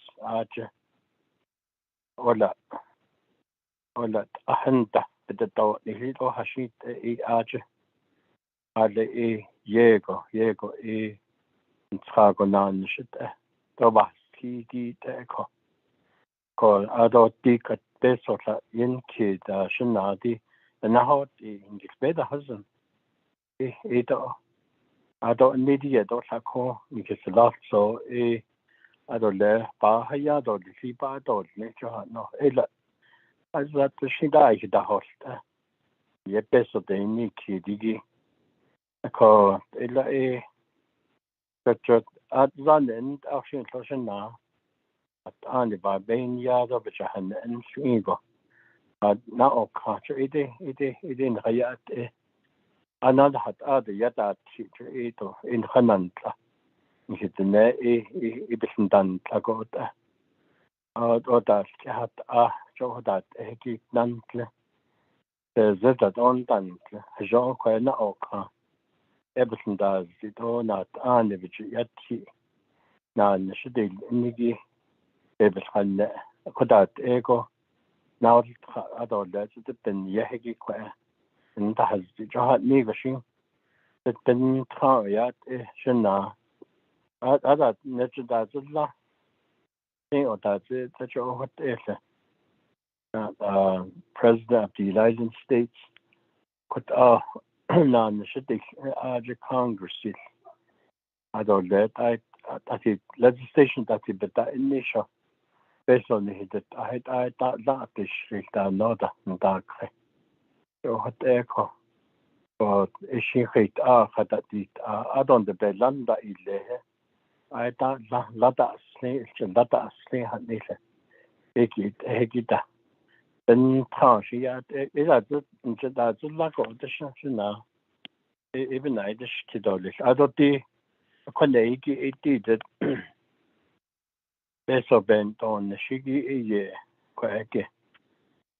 ولا أهنته بدأ نهيدو هشيت آجه على يego نتخاقو نانشت طبعا تيدي تأكو كو أدو ديكت بيسو لا ينكي دا شنادي نهو إنجل بيدا هزن إيدو أدو نيدي يدو لكو نكي سلاسو أدو له باهيا دو لفي بادو نيجو نو إلا أزات شداي كده هولت يبسو ديني كيديجي أكو إلا كتشت أتزان أخشين تلاشنا أتاني بابين يادو بجهن إنشينغو نا أوكاتش إيدي نغيات أنا لحد يدات شيء إن خننتلا نحدنا بسندان تلاقوت أودات كهات جودات هيك نانتلا زدت أون تانتلا جو كنا أوكا بسنداز دونات أنا بيجي ياتي نان شديل إنجي بسخن كدات إيجو ناول أدولة تبن يهجي كوا انتهز جهات ميغشين تبن تخاويات شنا هذا نجد الله إيه ده تجوه إيه President of the United States كنت نان شديك Congress هذا ده تأتي legislation تأتي بدأ النشا based on the I لا تشريك ده نودا نداك جوه إيكو وإشي خيط خدتي أدون دبلان دا إليه I thought lata asli hanile eki da ben tashi ya da zulla ko da shina even I the kidolis adoti konne eki det beso ben ton shigi ye ko eke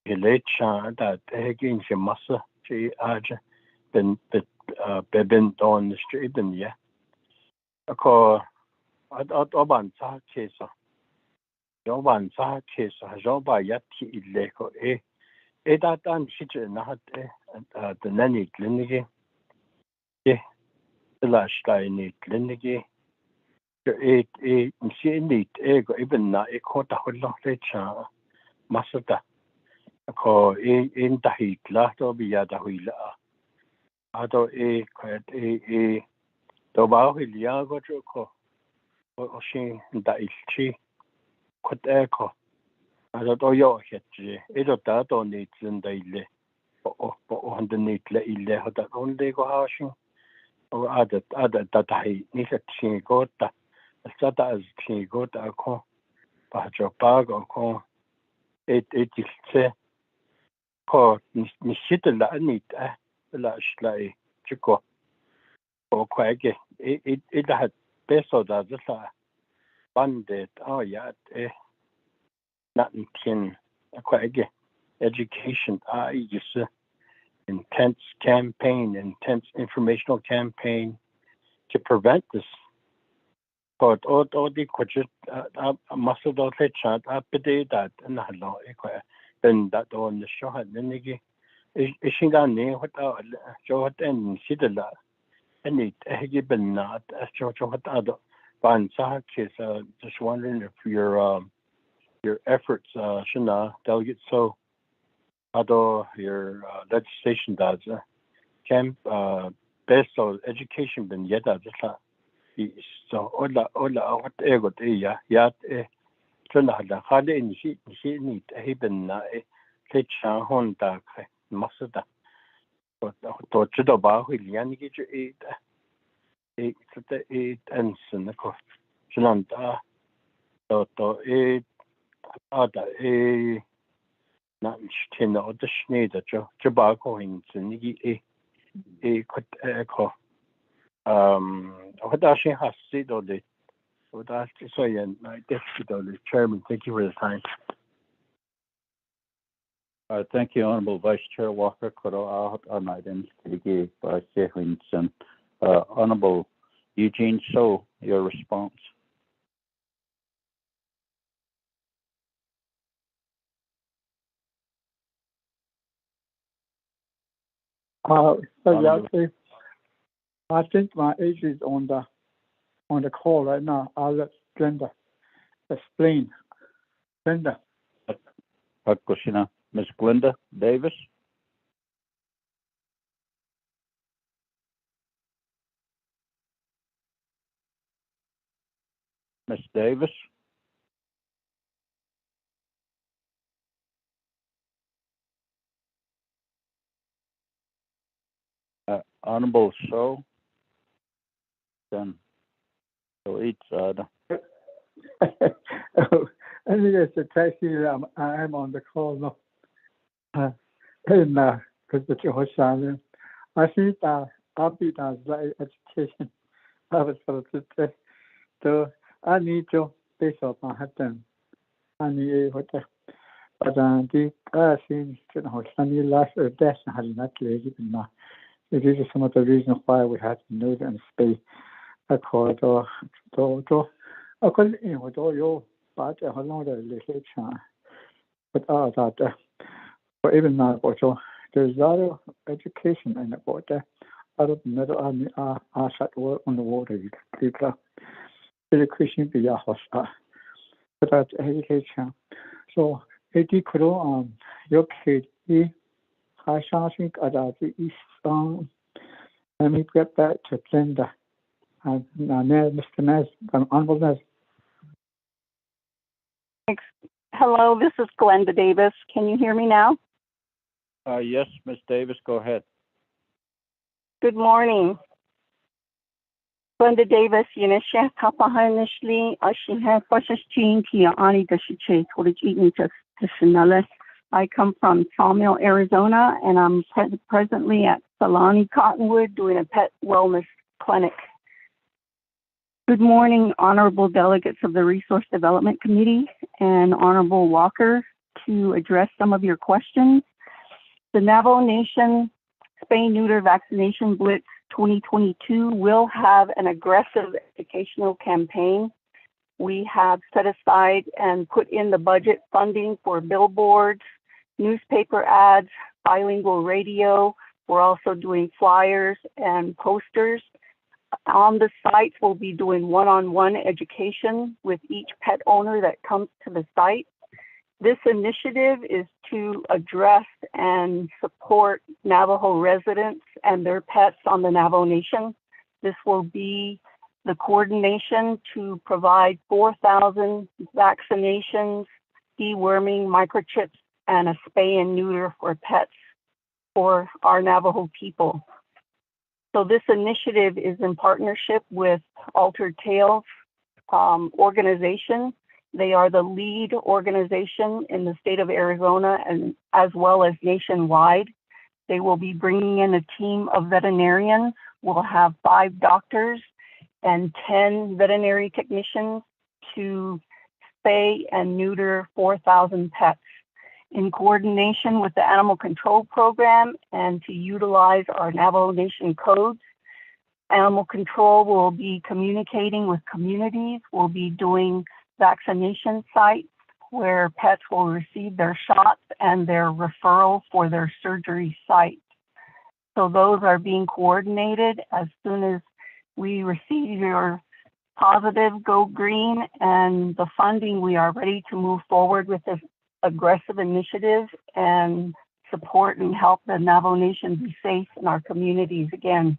elecha da eki in massa chi aja ben ton streben ya ko أطبعاً صح كيسة جواباً صح كيسة جوابا ياتي إليكو دا تان شيء نهاد تناني كلينيكي تلاش لايني كلينيكي نسي نيت كو إبنا كو تحول ليتشا مسدا كو إن تحيت لا تو بيادا هيلا هادو كو تو باو هيليا كو جوكو وشين دايلشي كنت أكو هذا دويو هتجي إذا تاتو نيتزن دايله هند نيتلا إله هذا كونديكو هاشين أو عادة تتحي نيتشين كوتا الساتا أزتشين كوتا أكو بحجو باغ أكو إتيلتse كو نشيت لا نيت لا إشلاي تشكو أو كواجي إذا هت بيسو دا زلا bandit يات nothing كواجي education يس intense informational campaign to prevent this but all the budget muscle don't let chat update that and hello then that on the show had nigi ishin gani what show and sidla and it given not as show what other ban sah is just wondering if your efforts shana delegate so although your legislation does camp based on education been yet so ola what ego ya tuna la khale ni shi ni heben na le cha hon da masda to chido ba hu lian gi ju and sin ko snan da to not tin or the schneider, Jabago in Zenigi, could echo. What does she has said or the what I say, and I deputy the chairman, thank you for the time. Thank you, Honourable Vice Chair Walker. Koro on items to give by Winson. Honourable Eugene So, your response. So actually, I think my agent is on the call right now. I'll let Glenda explain. Glenda. Ms. Glenda Davis. Ms. Davis. Honourable So. Then. So it's I think it's a taxi. I am on the call now. And because the John, I think that I'll be done by education. I was supposed to say, so I need to base up on happen. I need what but the thing, I need last a dash and had not lazy enough. It is some of the reasons why we had to know and stay a corridor. I couldn't with all your but a lot of little chance. But that for even now, there's a lot of education in about that. Out of the middle army are shut work on the water. You can education be a host. But that education. So, it could your kid, I think about the East Song. Let me get back to Glenda. And Mr. Nez, Honorable Nez. Hello, this is Glenda Davis. Can you hear me now? Yes, Ms. Davis, go ahead. Good morning. Glenda Davis, Yenisha Kapahanishli, Ashiha Foshishin, Kia Ani Dashiche, Toriji Tashinale. I come from Sawmill, Arizona, and I'm presently at Salani Cottonwood doing a pet wellness clinic. Good morning, honorable delegates of the Resource Development Committee and Honorable Walker, to address some of your questions. The Navajo Nation Spay-Neuter Vaccination Blitz 2022 will have an aggressive educational campaign. We have set aside and put in the budget funding for billboards, newspaper ads, bilingual radio. We're also doing flyers and posters. On the site, we'll be doing one-on-one education with each pet owner that comes to the site. This initiative is to address and support Navajo residents and their pets on the Navajo Nation. This will be the coordination to provide 4,000 vaccinations, deworming, microchips, and a spay and neuter for pets for our Navajo people. So this initiative is in partnership with Altered Tales organization. They are the lead organization in the state of Arizona and as well as nationwide. They will be bringing in a team of veterinarians. We'll have 5 doctors and 10 veterinary technicians to spay and neuter 4,000 pets in coordination with the Animal Control Program and to utilize our Navajo Nation codes. Animal Control will be communicating with communities. We'll be doing vaccination sites where pets will receive their shots and their referral for their surgery site. So those are being coordinated. As soon as we receive your positive go green and the funding, we are ready to move forward with this aggressive initiative and support and help the Navajo Nation be safe in our communities again.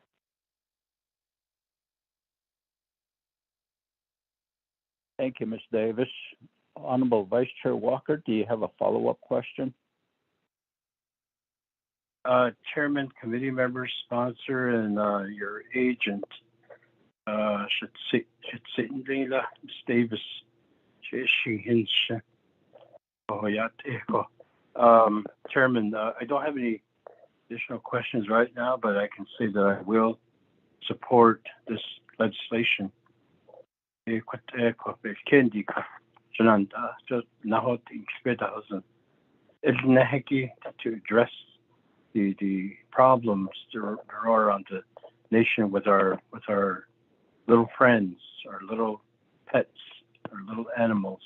Thank you, Ms. Davis. Honorable Vice Chair Walker, do you have a follow-up question? Chairman, committee members, sponsor, and your agent should sit in Ms. Davis. Oh, yeah. Chairman, I don't have any additional questions right now, but I can say that I will support this legislation. To address the problems that are around the nation with our little friends, our little pets, our little animals.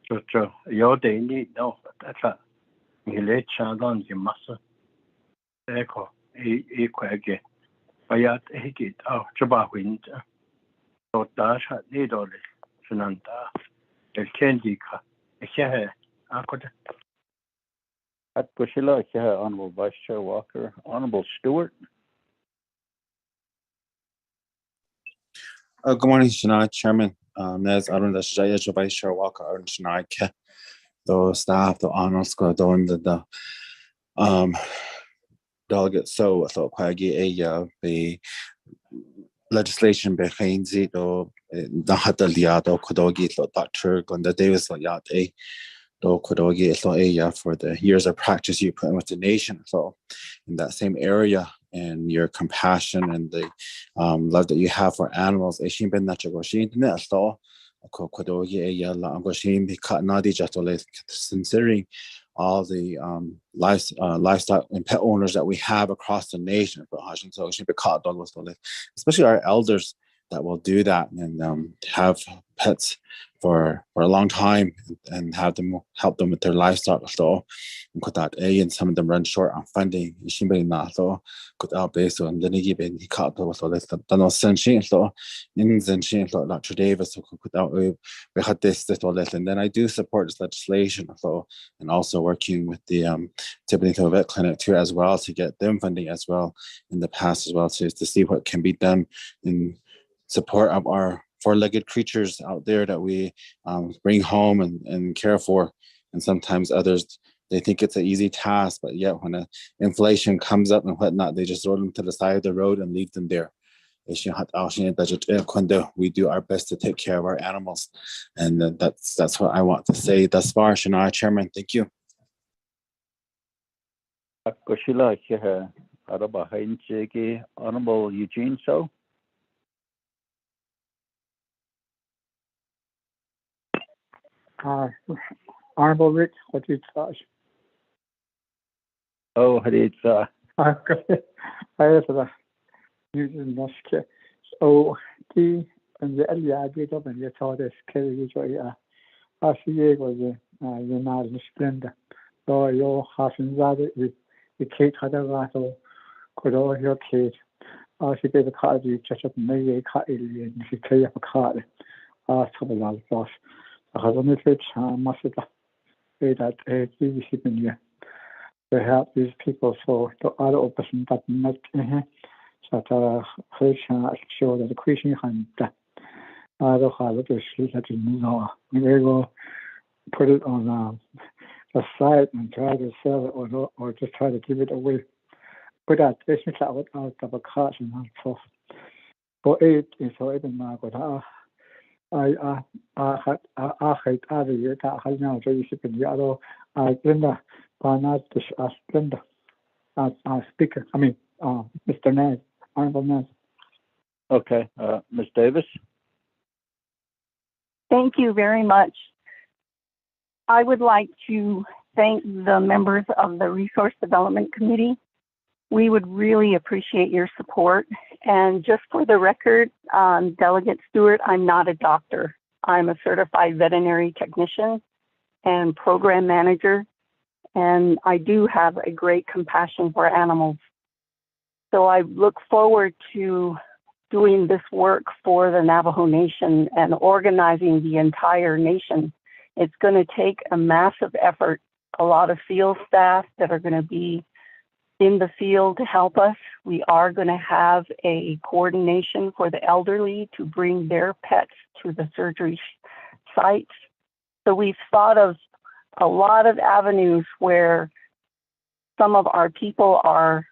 So they need no that's a you challenge you must echo again. Bayat higit chaba wind so dash need all this Shananta el candy ka akota. At Bushila, Honorable Vice Chair Walker, Honorable Stewart. Good morning, Shana Chairman. As Arun the Shaya Vice Chair Walker, Arun Shana, the staff, the honors, the delegate. So quite a legislation behind it, or the Hataliado Kodogi, Dr. Gonda Davis, Yate, do Kodogi, for the years of practice you put in with the nation. So, in that same area, and your compassion and the love that you have for animals, considering all the livestock and pet owners that we have across the nation, especially our elders that will do that and have pets for a long time and have them help them with their livestock. So, and some of them run short on funding. Could out based on the Nigibin, he caught those so let's not send she so in Zen so Dr. Davis so could out we had this and then I do support this legislation so and also working with the Tippington Vet Clinic too as well to get them funding as well in the past as well to see what can be done in support of our four-legged creatures out there that we bring home and care for, and sometimes others they think it's an easy task, but yet when inflation comes up and whatnot, they just throw them to the side of the road and leave them there. We do our best to take care of our animals, and that's what I want to say thus far. Shania Chairman, thank you. Honorable Eugene So. Honorable Rick, what do you charge? Oh, it's I have the using Noske. So the and the Elia did up and you told us carry joy. I see it was a United Splendor. So your half in that the Kate had a rattle, could all your Kate. She gave a card you just up maybe a car alien, she carry up a card. Some of that boss. I have only said, must have that BBC been here to help these people. So the other option that not so that show that the Christian hand. I don't have to see that in now. We will put it on the site and try to sell it or just try to give it away. But that is out of a car and so for it is so even now. I had other year that I now so you should be the other Glenda Barnard Glenda speaker. I mean Mr. Ned, Honorable Ned. Okay, Ms. Davis. Thank you very much. I would like to thank the members of the Resource Development Committee. We would really appreciate your support. And just for the record, Delegate Stewart, I'm not a doctor. I'm a certified veterinary technician and program manager, and I do have a great compassion for animals. So I look forward to doing this work for the Navajo Nation and organizing the entire nation. It's going to take a massive effort, a lot of field staff that are going to be in the field to help us. We are going to have a coordination for the elderly to bring their pets to the surgery sites. So we've thought of a lot of avenues where some of our people are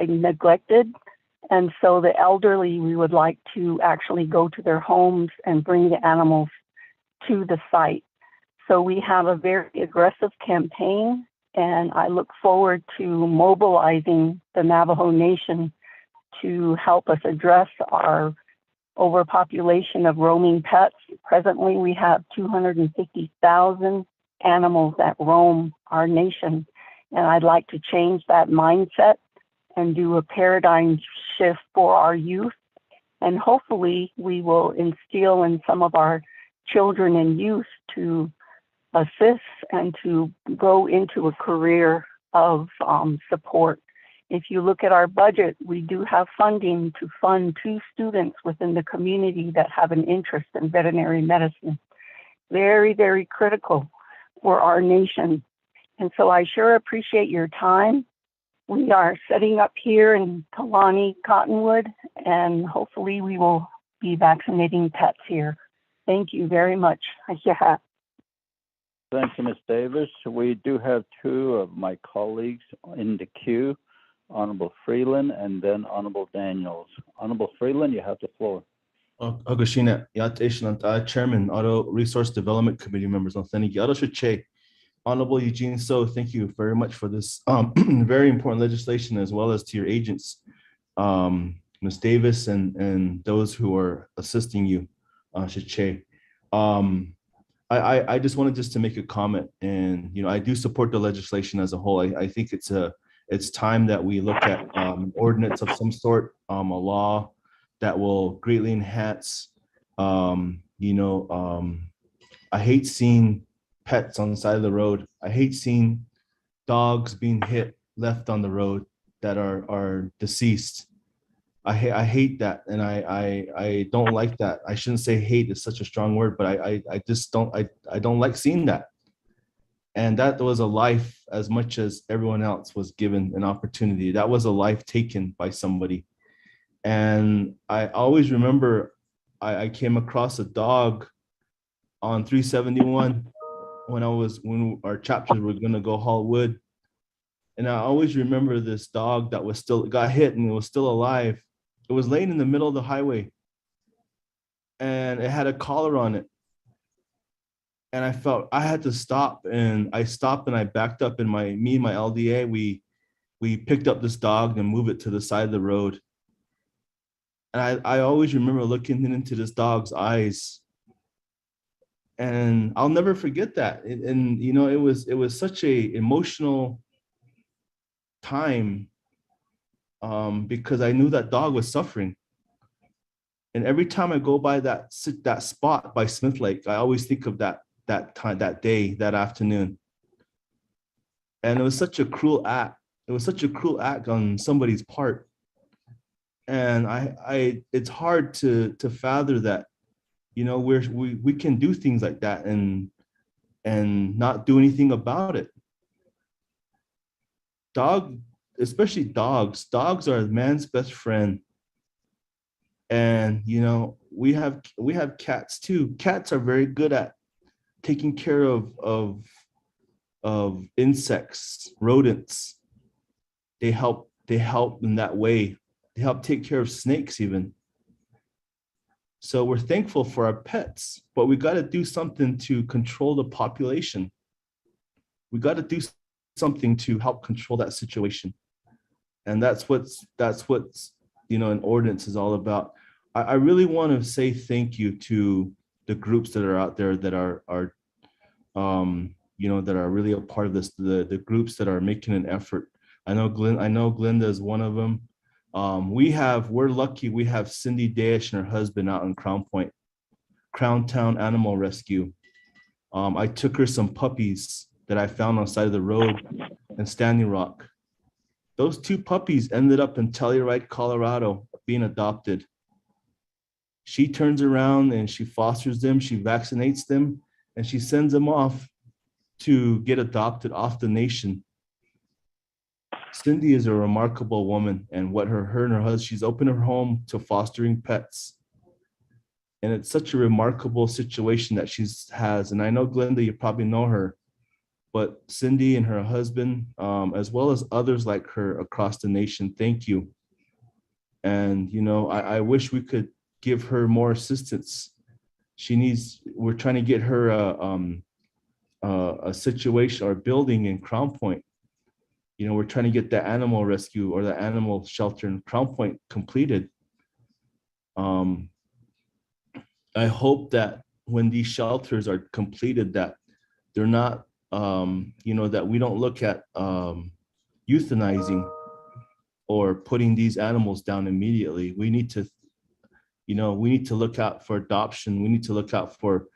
neglected. And so the elderly, we would like to actually go to their homes and bring the animals to the site. so we have a very aggressive campaign, and I look forward to mobilizing the Navajo Nation to help us address our overpopulation of roaming pets. Presently, we have 250,000 animals that roam our nation, and I'd like to change that mindset and do a paradigm shift for our youth. And hopefully we will instill in some of our children and youth to assist and to go into a career of support. If you look at our budget, we do have funding to fund 2 students within the community that have an interest in veterinary medicine. Very, very critical for our nation. And so I sure appreciate your time. We are setting up here in Kalani, Cottonwood, and hopefully we will be vaccinating pets here. Thank you very much. Yeah. Thank you, Ms. Davis. We do have 2 of my colleagues in the queue, Honorable Freeland and then Honorable Daniels. Honorable Freeland, you have the floor. Augustina, Chairman, Auto Resource Development Committee members, Honorable Eugene So, thank you very much for this very important legislation, as well as to your agents, Ms. Davis and those who are assisting you, Shiche. I just wanted to make a comment, and I do support the legislation as a whole. I think it's time that we look at ordinance of some sort, a law that will greatly enhance. I hate seeing pets on the side of the road. I hate seeing dogs being hit, left on the road that are deceased. I hate that, and I don't like that. I shouldn't say hate is such a strong word, but I just don't like seeing that. And that was a life as much as everyone else was given an opportunity. That was a life taken by somebody. And I always remember I came across a dog on 371 when our chapters were gonna go haul wood. And I always remember this dog that got hit and was still alive. It was laying in the middle of the highway, and it had a collar on it. And I felt I had to stop, and I stopped and I backed up, and me and my LDA, we picked up this dog and moved it to the side of the road. And I always remember looking into this dog's eyes, and I'll never forget that. And it was such a emotional time, because I knew that dog was suffering. And every time I go by that spot by Smith Lake, I always think of that time, that day, that afternoon. And it was such a cruel act. It was such a cruel act on somebody's part. And it's hard to fathom that, we can do things like that and not do anything about it. Especially dogs are man's best friend. And we have cats too. Cats are very good at taking care of insects, rodents. They help in that way. They help take care of snakes even. So we're thankful for our pets, but we got to do something to control the population. We got to do something to help control that situation. And that's what's an ordinance is all about. I really want to say thank you to the groups that are out there that are that are really a part of this, the groups that are making an effort. I know Glenda is one of them. We're lucky we have Cindy Dash and her husband out in Crown Point, Crown Town Animal Rescue. I took her some puppies that I found on the side of the road in Standing Rock. Those 2 puppies ended up in Telluride, Colorado, being adopted. She turns around and she fosters them, she vaccinates them, and she sends them off to get adopted off the nation. Cindy is a remarkable woman, and what her and her husband, she's opened her home to fostering pets. And it's such a remarkable situation that she has. And I know Glenda, you probably know her, but Cindy and her husband, as well as others like her across the nation, thank you. And, I wish we could give her more assistance. We're trying to get her a situation or building in Crown Point. You know, we're trying to get the animal rescue or the animal shelter in Crown Point completed. I hope that when these shelters are completed, that they're not, you know, that we don't look at euthanizing or putting these animals down immediately. We need to, you know, we need to look out for adoption. We need to look out for,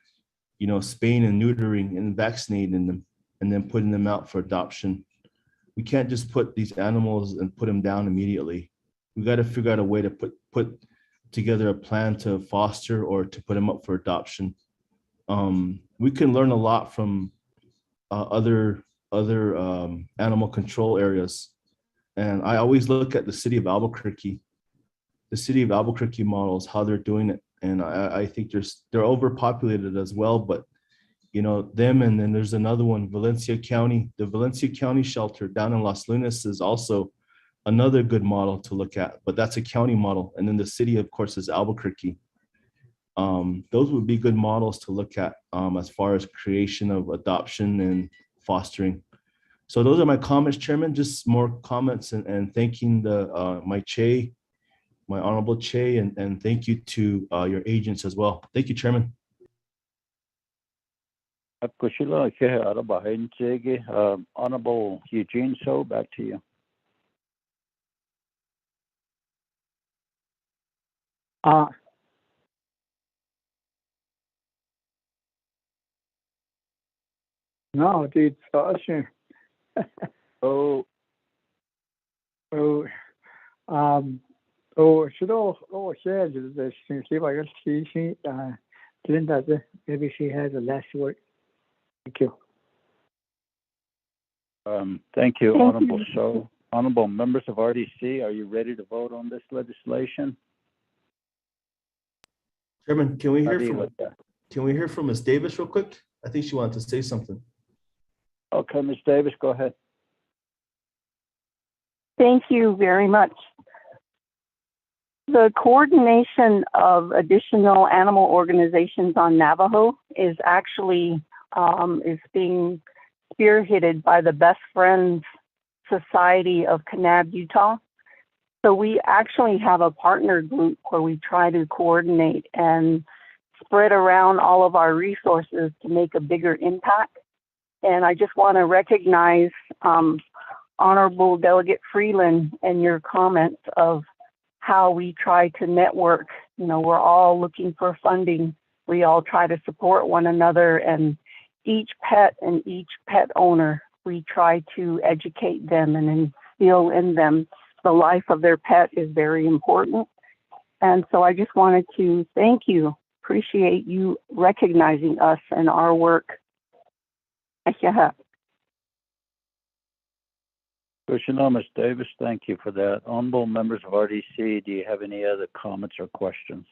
you know, spaying and neutering and vaccinating them and then putting them out for adoption. We can't just put these animals and put them down immediately. We got to figure out a way to put together a plan to foster or to put them up for adoption. We can learn a lot from other animal control areas. And I always look at the city of Albuquerque models, how they're doing it. And I think they're overpopulated as well, but you know, them, and then there's another one, Valencia County. The Valencia County shelter down in Las Lunas is also another good model to look at, but that's a county model. And then the city, of course, is Albuquerque. Those would be good models to look at as far as creation of adoption and fostering. So those are my comments, Chairman. Just more comments and thanking my honorable Che, and thank you to your agents as well. Thank you, Chairman. Honorable Eugene So, back to you. No, dude, should share the see I guess she Linda, maybe she has the last word. Thank you. Thank you, Honorable So. Honorable members of RDC, are you ready to vote on this legislation? Chairman, can we hear from Ms. Davis real quick? I think she wanted to say something. Okay, Ms. Davis, go ahead. Thank you very much. The coordination of additional animal organizations on Navajo is actually is being spearheaded by the Best Friends Society of Kanab, Utah. So we actually have a partner group where we try to coordinate and spread around all of our resources to make a bigger impact. And I just want to recognize Honorable Delegate Freeland and your comments of how we try to network. You know, we're all looking for funding. We all try to support one another, and each pet and each pet owner, we try to educate them and instill in them the life of their pet is very important. And so I just wanted to thank you, appreciate you recognizing us and our work. Ms. Davis, thank you for that. Honorable members of RDC, do you have any other comments or questions?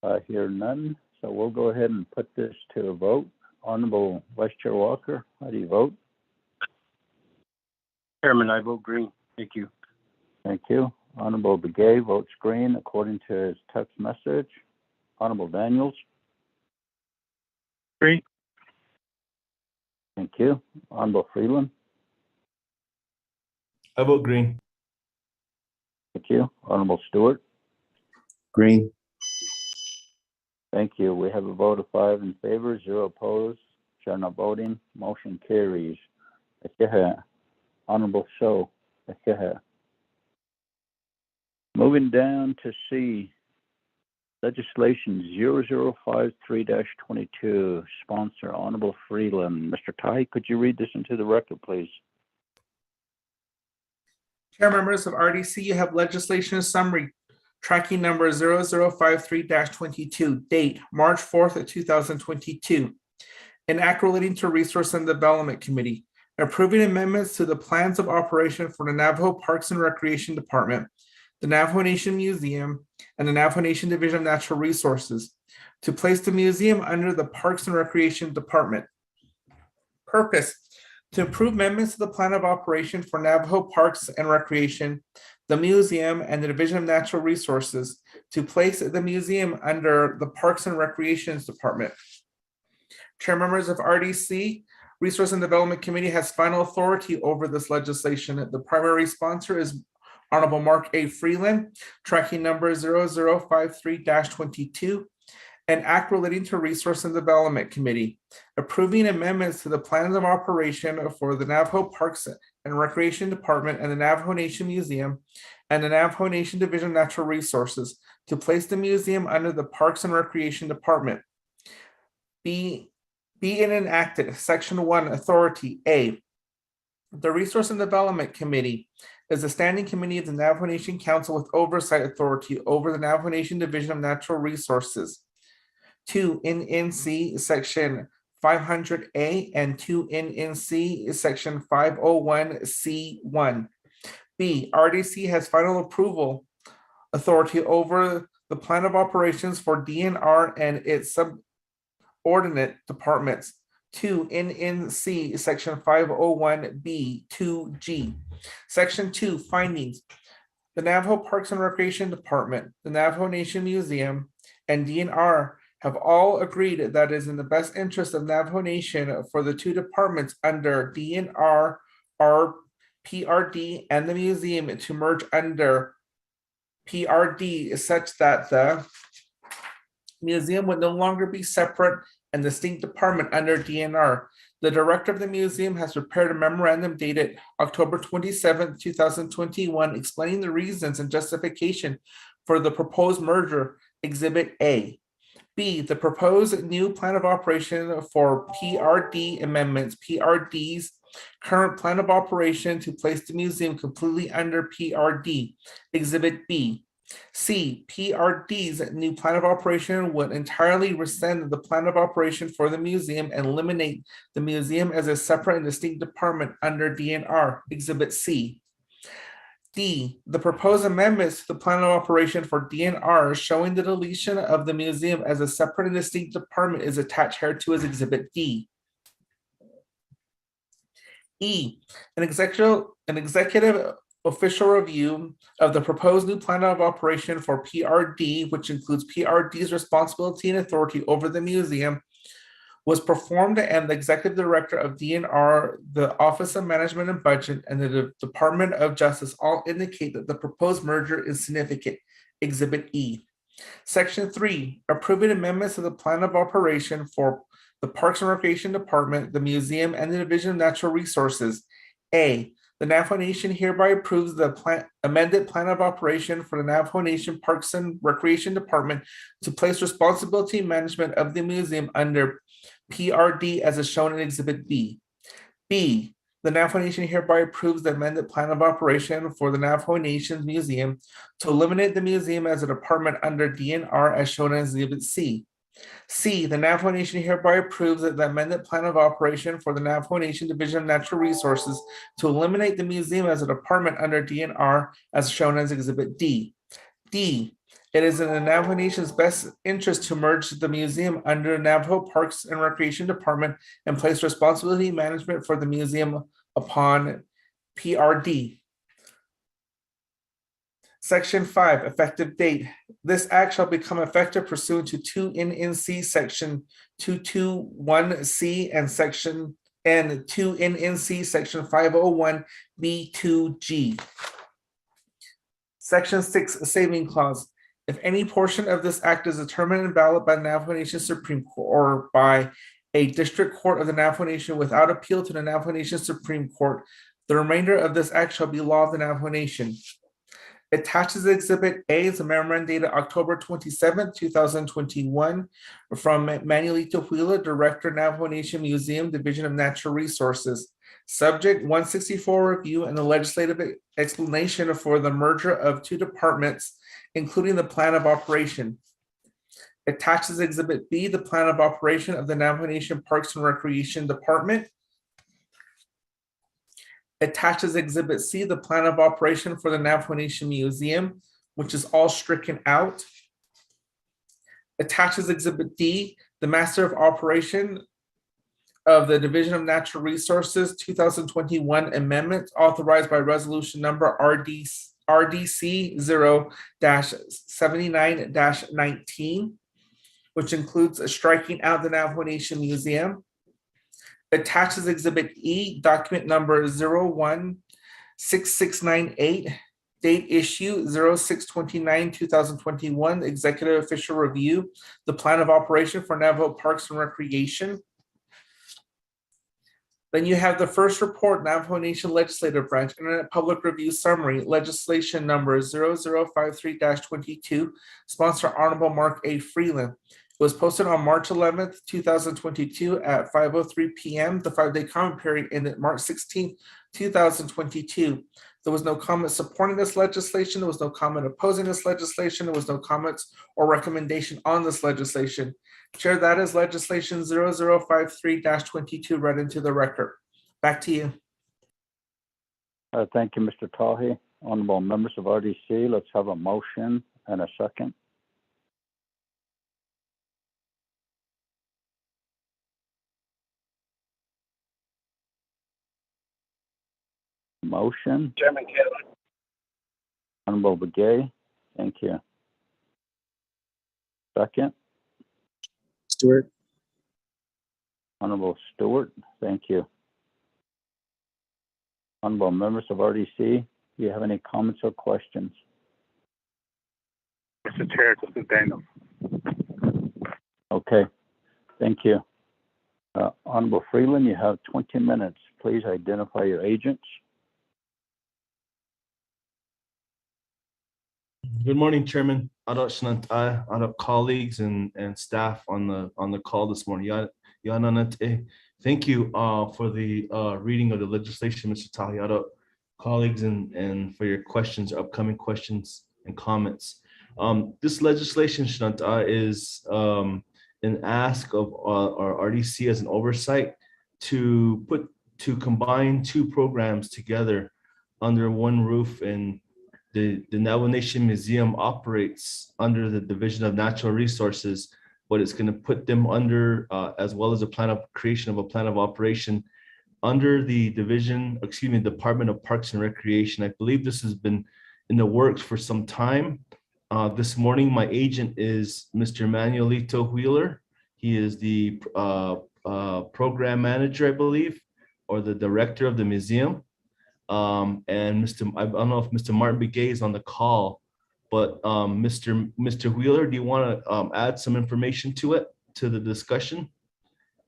I hear none, so we'll go ahead and put this to a vote. Honorable Vice Chair Walker, how do you vote? Chairman, I vote green. Thank you. Thank you. Honorable Begay votes green according to his text message. Honorable Daniels? Green. Thank you. Honorable Freeland? I vote green. Thank you. Honorable Stewart? Green. Thank you. We have a vote of 5 in favor, 0 opposed, Chair not voting. Motion carries. Honorable So. Moving down to C, legislation 0053-22, sponsor Honorable Freeland. Mr. Tai, could you read this into the record, please? Chair, members of RDC, you have legislation summary, tracking number 0053-22, date March 4th of 2022. An act relating to Resource and Development Committee, approving amendments to the plans of operation for the Navajo Parks and Recreation Department, the Navajo Nation Museum, and the Navajo Nation Division of Natural Resources to place the museum under the Parks and Recreation Department. Purpose: To approve amendments to the plan of operation for Navajo Parks and Recreation, the museum, and the Division of Natural Resources to place the museum under the Parks and Recreations Department. Chair members of RDC, Resource and Development Committee has final authority over this legislation. The primary sponsor is Honorable Mark A. Freeland, tracking number 0053-22, an act relating to Resource and Development Committee, approving amendments to the plans of operation for the Navajo Parks and Recreation Department and the Navajo Nation Museum and the Navajo Nation Division of Natural Resources to place the museum under the Parks and Recreation Department. Be it enacted, Section 1, Authority. A, the Resource and Development Committee is a standing committee of the Navajo Nation Council with oversight authority over the Navajo Nation Division of Natural Resources. 2 NNC Section 500A and 2 NNC Section 501C1. B, RDC has final approval authority over the plan of operations for DNR and its subordinate departments. 2 NNC Section 501B2G. Section 2 Findings. The Navajo Parks and Recreation Department, the Navajo Nation Museum, and DNR have all agreed that it is in the best interest of Navajo Nation for the two departments under DNR, PRD, and the museum to merge under PRD such that the museum would no longer be separate and distinct department under DNR. The director of the museum has prepared a memorandum dated October 27, 2021, explaining the reasons and justification for the proposed merger, Exhibit A. B, the proposed new plan of operation for PRD amendments, PRD's current plan of operation to place the museum completely under PRD, Exhibit B. C, PRD's new plan of operation would entirely rescind the plan of operation for the museum and eliminate the museum as a separate and distinct department under DNR, Exhibit C. D, the proposed amendments to the plan of operation for DNR showing the deletion of the museum as a separate and distinct department is attached hereto as Exhibit D. E, an executive official review of the proposed new plan of operation for PRD, which includes PRD's responsibility and authority over the museum, was performed, and the executive director of DNR, the Office of Management and Budget, and the Department of Justice all indicate that the proposed merger is significant, Exhibit E. Section 3, approving amendments to the plan of operation for the Parks and Recreation Department, the museum, and the Division of Natural Resources. A, the Navajo Nation hereby approves the amended plan of operation for the Navajo Nation Parks and Recreation Department to place responsibility and management of the museum under PRD as is shown in Exhibit B. B, the Navajo Nation hereby approves the amended plan of operation for the Navajo Nation's Museum to eliminate the museum as a department under DNR as shown in Exhibit C. C, the Navajo Nation hereby approves the amended plan of operation for the Navajo Nation Division of Natural Resources to eliminate the museum as a department under DNR as shown as Exhibit D. D, it is in the Navajo Nation's best interest to merge the museum under Navajo Parks and Recreation Department and place responsibility management for the museum upon PRD. Section 5, effective date. This act shall become effective pursuant to 2 NNC Section 221C and 2 NNC Section 501B2G. Section 6, saving clause. If any portion of this act is determined invalid by the Navajo Nation Supreme Court or by a district court of the Navajo Nation without appeal to the Navajo Nation Supreme Court, the remainder of this act shall be law of the Navajo Nation. Attaches Exhibit A is a memorandum dated October 27, 2021 from Manuelito Huila, Director, Navajo Nation Museum, Division of Natural Resources. Subject 164 review and the legislative explanation for the merger of two departments, including the plan of operation. Attaches Exhibit B, the plan of operation of the Navajo Nation Parks and Recreation Department. Attaches Exhibit C, the plan of operation for the Navajo Nation Museum, which is all stricken out. Attaches Exhibit D, the master of operation of the Division of Natural Resources 2021 amendment authorized by resolution number RDC 0-79-19, which includes striking out the Navajo Nation Museum. Attaches Exhibit E, document number 016698, date issue 06/29/2021, executive official review, the plan of operation for Navajo Parks and Recreation. Then you have the first report, Navajo Nation Legislative Branch, Internet Public Review Summary, legislation number 0053-22, sponsor Honorable Mark A. Freeland. It was posted on March 11th, 2022 at 5:03 p.m. The 5-day comment period ended March 16th, 2022. There was no comment supporting this legislation. There was no comment opposing this legislation. There was no comments or recommendation on this legislation. Chair, that is legislation 0053-22 read into the record. Back to you. Thank you, Mr. Tahi. Honorable members of RDC, let's have a motion and a second. Motion. Chairman Taylor. Honorable Begay, thank you. Second. Stewart. Honorable Stewart, thank you. Honorable members of RDC, do you have any comments or questions? Mr. Chair, this is Daniel. Okay, thank you. Honorable Freeland, you have 20 minutes. Please identify your agents. Good morning, Chairman, other colleagues and staff on the call this morning. Thank you for the reading of the legislation, Mr. Tahi, colleagues, and for your questions, upcoming questions and comments. This legislation, is an ask of our RDC as an oversight to combine two programs together under one roof. And the Navajo Nation Museum operates under the Division of Natural Resources, but it's going to put them under, as well as a plan of creation of a plan of operation under the Department of Parks and Recreation. I believe this has been in the works for some time. This morning, my agent is Mr. Manuelito Wheeler. He is the program manager, I believe, or the director of the museum. And I don't know if Mr. Martin Begay is on the call, but Mr. Wheeler, do you want to add some information to the discussion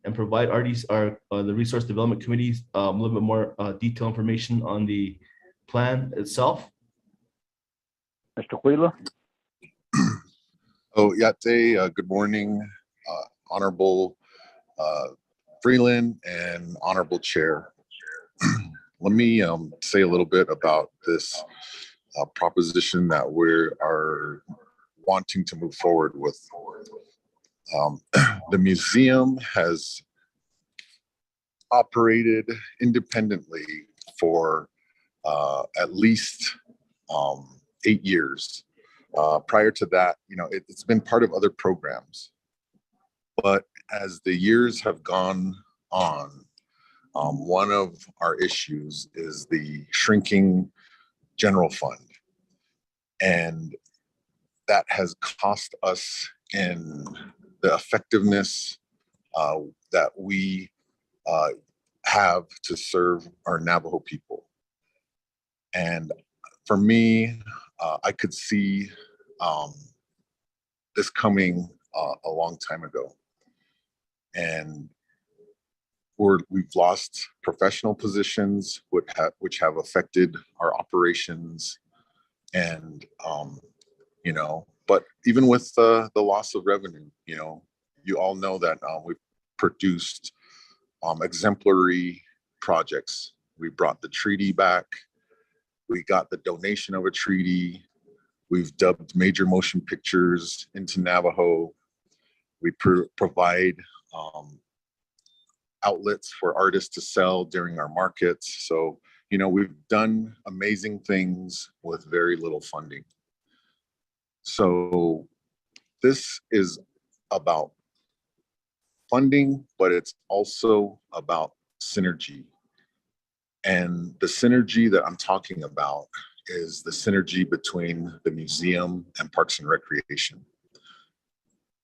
and provide the Resource Development Committee a little bit more detailed information on the plan itself? Mr. Wheeler? Good morning, Honorable Freeland and Honorable Chair. Let me say a little bit about this proposition that we are wanting to move forward with. The museum has operated independently for at least 8 years. Prior to that, it's been part of other programs. But as the years have gone on, one of our issues is the shrinking general fund. And that has cost us in the effectiveness that we have to serve our Navajo people. And for me, I could see this coming a long time ago. And we've lost professional positions which have affected our operations, and but even with the loss of revenue, you all know that we've produced exemplary projects. We brought the treaty back. We got the donation of a treaty. We've dubbed major motion pictures into Navajo. We provide outlets for artists to sell during our markets. So, we've done amazing things with very little funding. So this is about funding, but it's also about synergy. And the synergy that I'm talking about is the synergy between the museum and Parks and Recreation.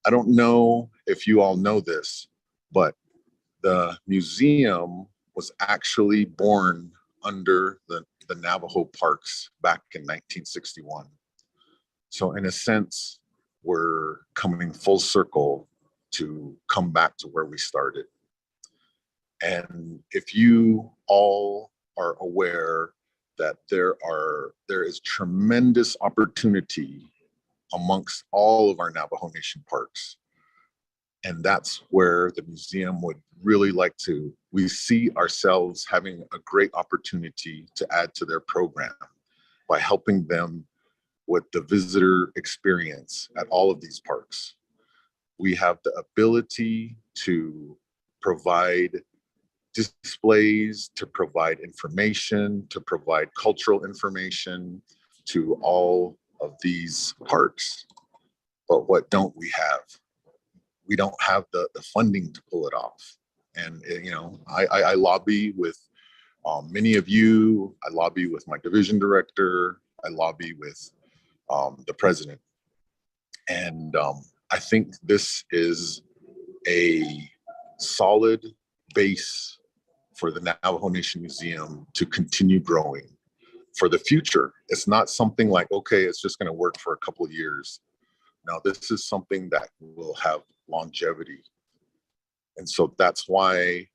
I don't know if you all know this, but the museum was actually born under the Navajo Parks back in 1961. So in a sense, we're coming full circle to come back to where we started. And if you all are aware that there is tremendous opportunity amongst all of our Navajo Nation parks. And that's where the museum would really like to, we see ourselves having a great opportunity to add to their program by helping them with the visitor experience at all of these parks. We have the ability to provide displays, to provide information, to provide cultural information to all of these parks. But what don't we have? We don't have the funding to pull it off. And you know, I lobby with many of you. I lobby with my division director. I lobby with the president. And I think this is a solid base for the Navajo Nation Museum to continue growing for the future. It's not something like, okay, it's just going to work for a couple of years. No, this is something that will have longevity. And so that's why,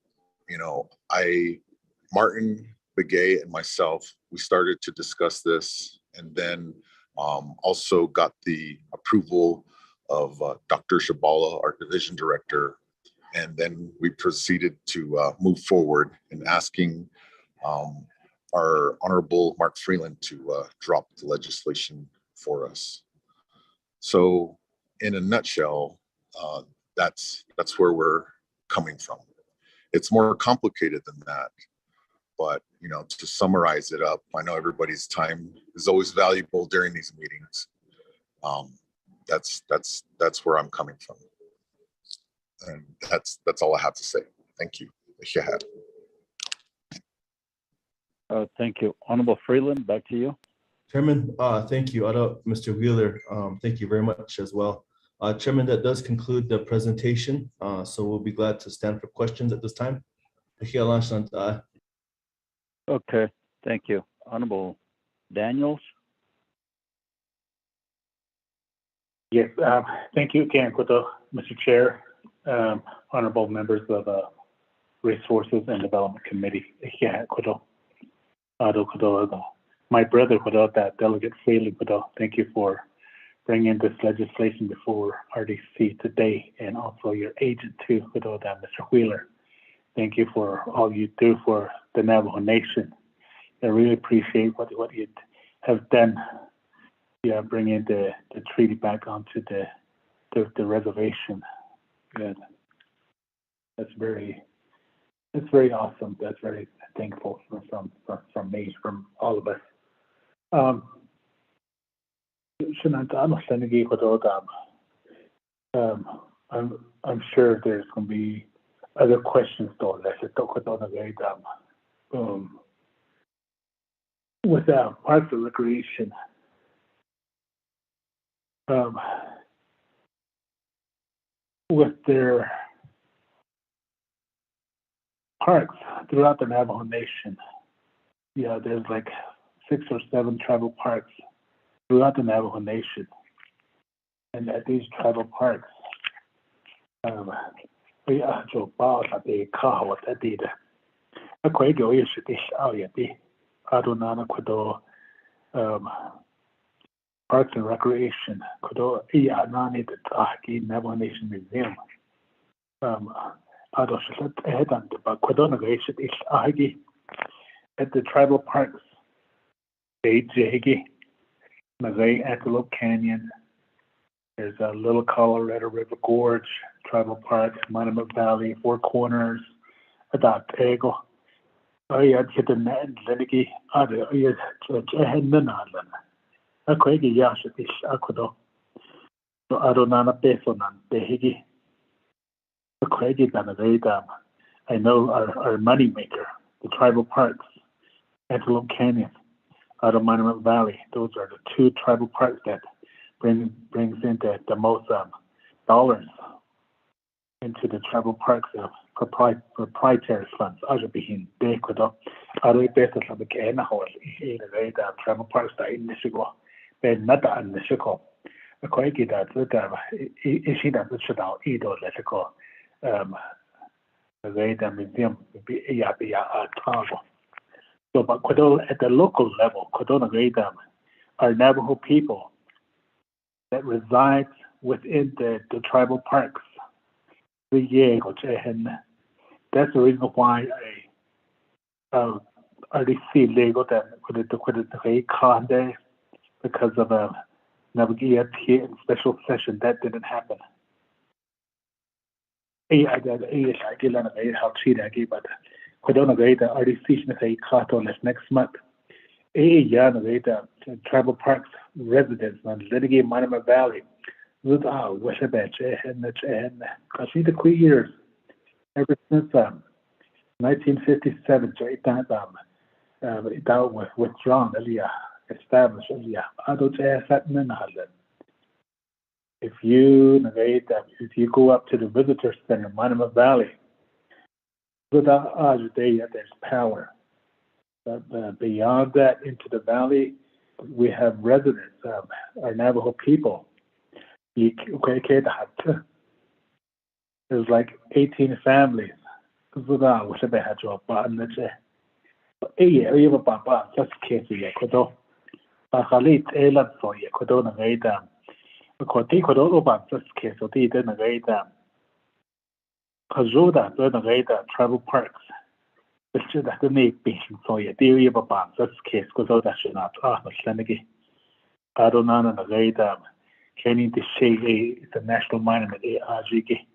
you know, Martin Begay and myself, we started to discuss this, and then also got the approval of Dr. Shabala, our division director. And then we proceeded to move forward in asking our Honorable Mark Freeland to drop the legislation for us. So in a nutshell, that's where we're coming from. It's more complicated than that, but you know, to summarize it up, I know everybody's time is always valuable during these meetings. That's where I'm coming from. And that's all I have to say. Thank you. Thank you. Honorable Freeland, back to you. Chairman, thank you. Mr. Wheeler, thank you very much as well. Chairman, that does conclude the presentation. So we'll be glad to stand for questions at this time. Okay, thank you. Honorable Daniels. Yes, thank you again, Mr. Chair, honorable members of the Resources and Development Committee. My brother, that Delegate Freeland, thank you for bringing this legislation before RDC today, and also your agent too, Mr. Wheeler. Thank you for all you do for the Navajo Nation. I really appreciate what you have done. Yeah, bringing the treaty back onto the reservation. Good. That's very awesome. That's very thankful from me, from all of us. I'm sure there's going to be other questions though. With Parks and Recreation, with their parks throughout the Navajo Nation, yeah, there's like 6 or 7 tribal parks throughout the Navajo Nation, and at these tribal parks, we are so proud of the car that did. A quite go is this out yet. Adonana Kudo Parks and Recreation Kudo Nani the Taki Navajo Nation Museum. Adoshat Edan the Kudona is Agi at the tribal parks. Jagi, Mazay Antelope Canyon. There's a Little Colorado River Gorge, Tribal Park, Monument Valley, Four Corners, Adaptego. Oh, yeah, get the net and Lenigi. Other, yes, Nanan. A quaggy yash at this Akudo. So Adonana Besonan, Behigi. Craig and I know our money maker, the tribal parks, Antelope Canyon, out of Monument Valley. Those are the two tribal parks that brings in the most dollars into the tribal parks proprietary funds. I should be in Decodo. I don't bet that the Gana Hall in the tribal parks that in Michigan. Ben Nata and Michigan. A quite that is she that should out either Letico. The museum be Tago. So, but at the local level, Kodona are Navajo people that reside within the tribal parks. That's the reason why I RDC legal that the Conde because of a Navajo special session that didn't happen. I did learn how to I gave but Kodona RDC next month. Tribal parks residents on Litigate Monument Valley. Without Weshabach and I see the queer years ever since 1957 to 8 times that was withdrawn earlier, established earlier. I don't say if you go up to the visitor center, Monument Valley, without there's power. But beyond that, into the valley, we have residents, our Navajo people. There's like 18 families. Tribal parks. Which is the make being so yeah, theory of a bomb, that's case goes out that should not I don't know the radar. Can the shade it's a national monument ARGG.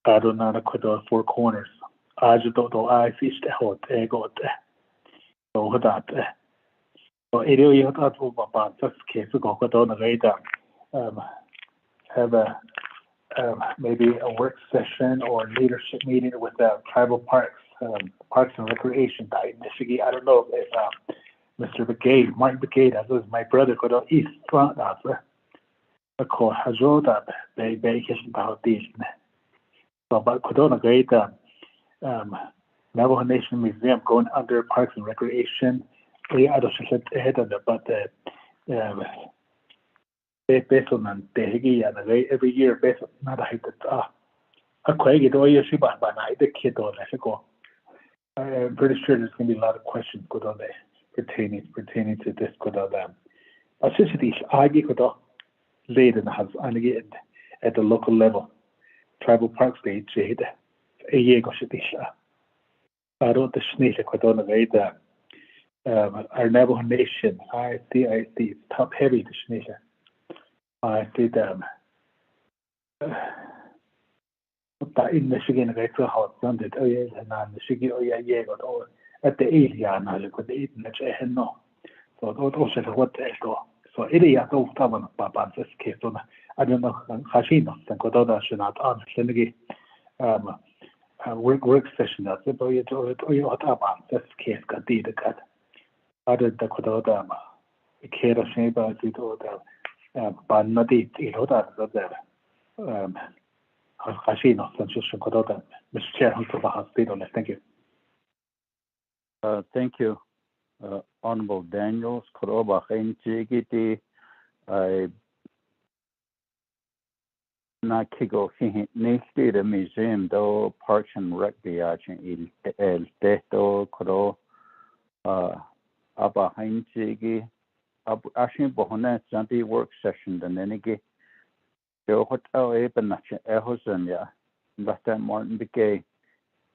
I don't know the four corners. I just don't know I fish the hot egg out there. So that so it is not over bomb, that's case to go down the radar. Have a maybe a work session or leadership meeting with the tribal parks. Parks and Recreation in Michigan. I don't know if Mr. Brigade, Martin Brigade, as was my brother, could East Front after. Of course, has rolled up the vacation about this. So, but Kodona Great Navajo Nation Museum going under Parks and Recreation. We are just ahead of it, but based on the every year, based on not a quite get all your ship, but I the kid or let's go. I'm pretty sure there's going to be a lot of questions good on there pertaining to this good on them. I just these argue could later has again at the local level. Tribal parks they jade a year go should be I don't the snake could on the way that our Navajo Nation I see top heavy the snake. I see them but in Michigan, I feel how it's done. Oh, yes, and Michigan, oh, yeah, but at the area, and I look at the internet, and no. So, also, what they go. So, it is all stubborn, but this case, I don't know, Hashino, and Kododa should not understand work session. That's it, but you about this case, got the cut. Other the Kododa, the care of Shaba, but not it, that. Mr. Chair, thank you. Thank you, Honorable Daniels. Koroba Henjigiti, I not kigo next the museum do Parks and Recreation el teto koro Abba Henjigi actually bohone Sunday work session the nenegi. The hotel even not Ehosen, yeah, but that Martin Begay,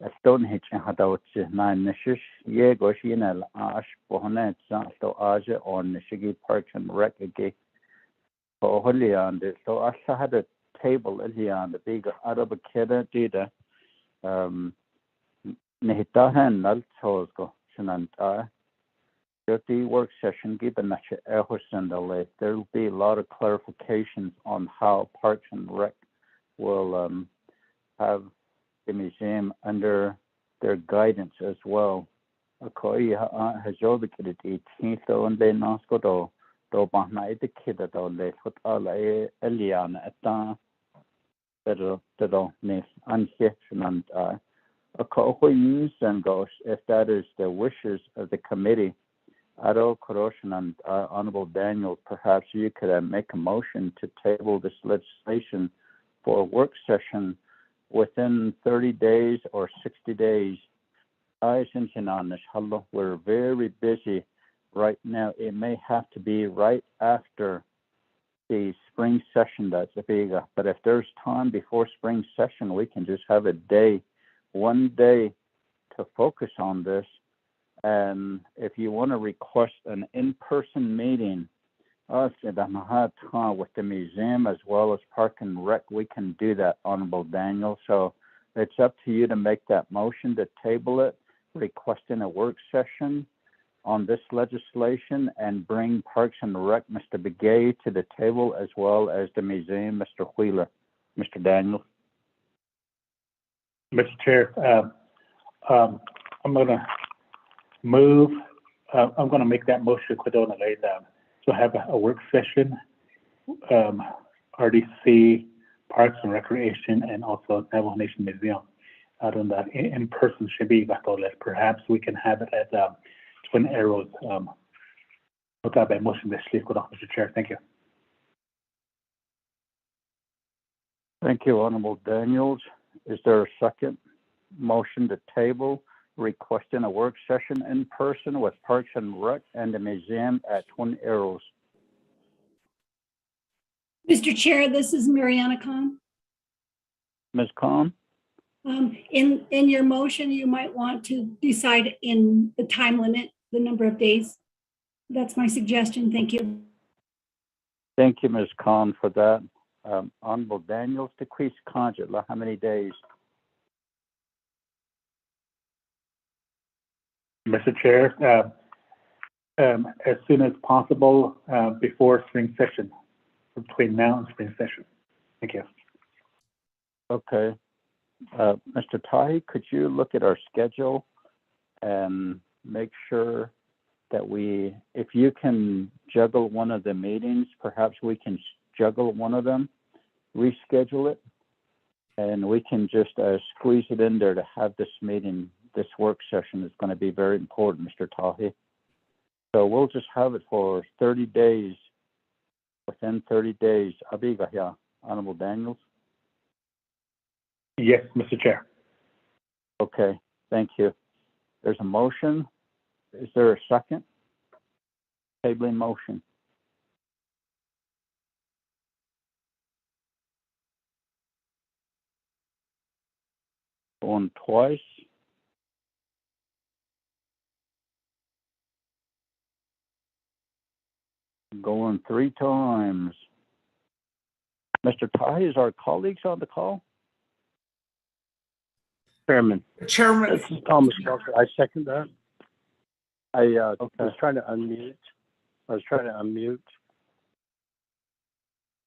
a Stonehenge and Hadouch, 9 Nishish, ye Goshin, Ash, Bohonet, so Aja or Nishigi Park and Rec again. For Holy on this, so I had a table here on the big Arab Keda data. Nehitahan Naltosko, Shananta. The work session given that there will be a lot of clarifications on how Parks and Rec will have the museum under their guidance as well. Akoi hajob kid it tito and they naskodo do bahna it kid do le foot ala elian ata pero ne unhitched a coins and goes if that is the wishes of the committee. Ado Koroshan and Honorable Daniel, perhaps you could make a motion to table this legislation for a work session within 30 days or 60 days. We're very busy right now. It may have to be right after the spring session, that's a big, but if there's time before spring session, we can just have one day to focus on this. And if you want to request an in-person meeting with the museum as well as Park and Rec, we can do that, Honorable Daniel. So it's up to you to make that motion to table it, requesting a work session on this legislation, and bring Parks and Rec, Mr. Begay, to the table, as well as the museum, Mr. Wheeler. Mr. Daniel. Mr. Chair, I'm going to move. I'm going to make that motion to have a work session, RDC, Parks and Recreation, and also Navajo Nation Museum. Out on that in person should be perhaps we can have it at Twin Arrows. Without that motion, Mr. Chair. Thank you. Thank you, Honorable Daniels. Is there a second motion to table requesting a work session in person with Parks and Rec and the museum at Twin Arrows? Mr. Chair, this is Mariana Khan. Ms. Khan? In your motion, you might want to decide in the time limit, the number of days. That's my suggestion. Thank you. Thank you, Ms. Khan, for that. Honorable Daniels, decrease conjure, how many days? Mr. Chair, as soon as possible before spring session, between now and spring session. Thank you. Okay. Mr. Tahi, could you look at our schedule and make sure that if you can juggle one of the meetings, perhaps we can juggle one of them, reschedule it, and we can just squeeze it in there to have this meeting. This work session is going to be very important, Mr. Tahi. So we'll just have it for 30 days, within 30 days. Abiga, Honorable Daniels? Yes, Mr. Chair. Okay, thank you. There's a motion. Is there a second? Tabling motion. Going twice. Going 3 times. Mr. Tahi, is our colleagues on the call? Chairman. Chairman. This is Thomas Walker. I second that. I was trying to unmute.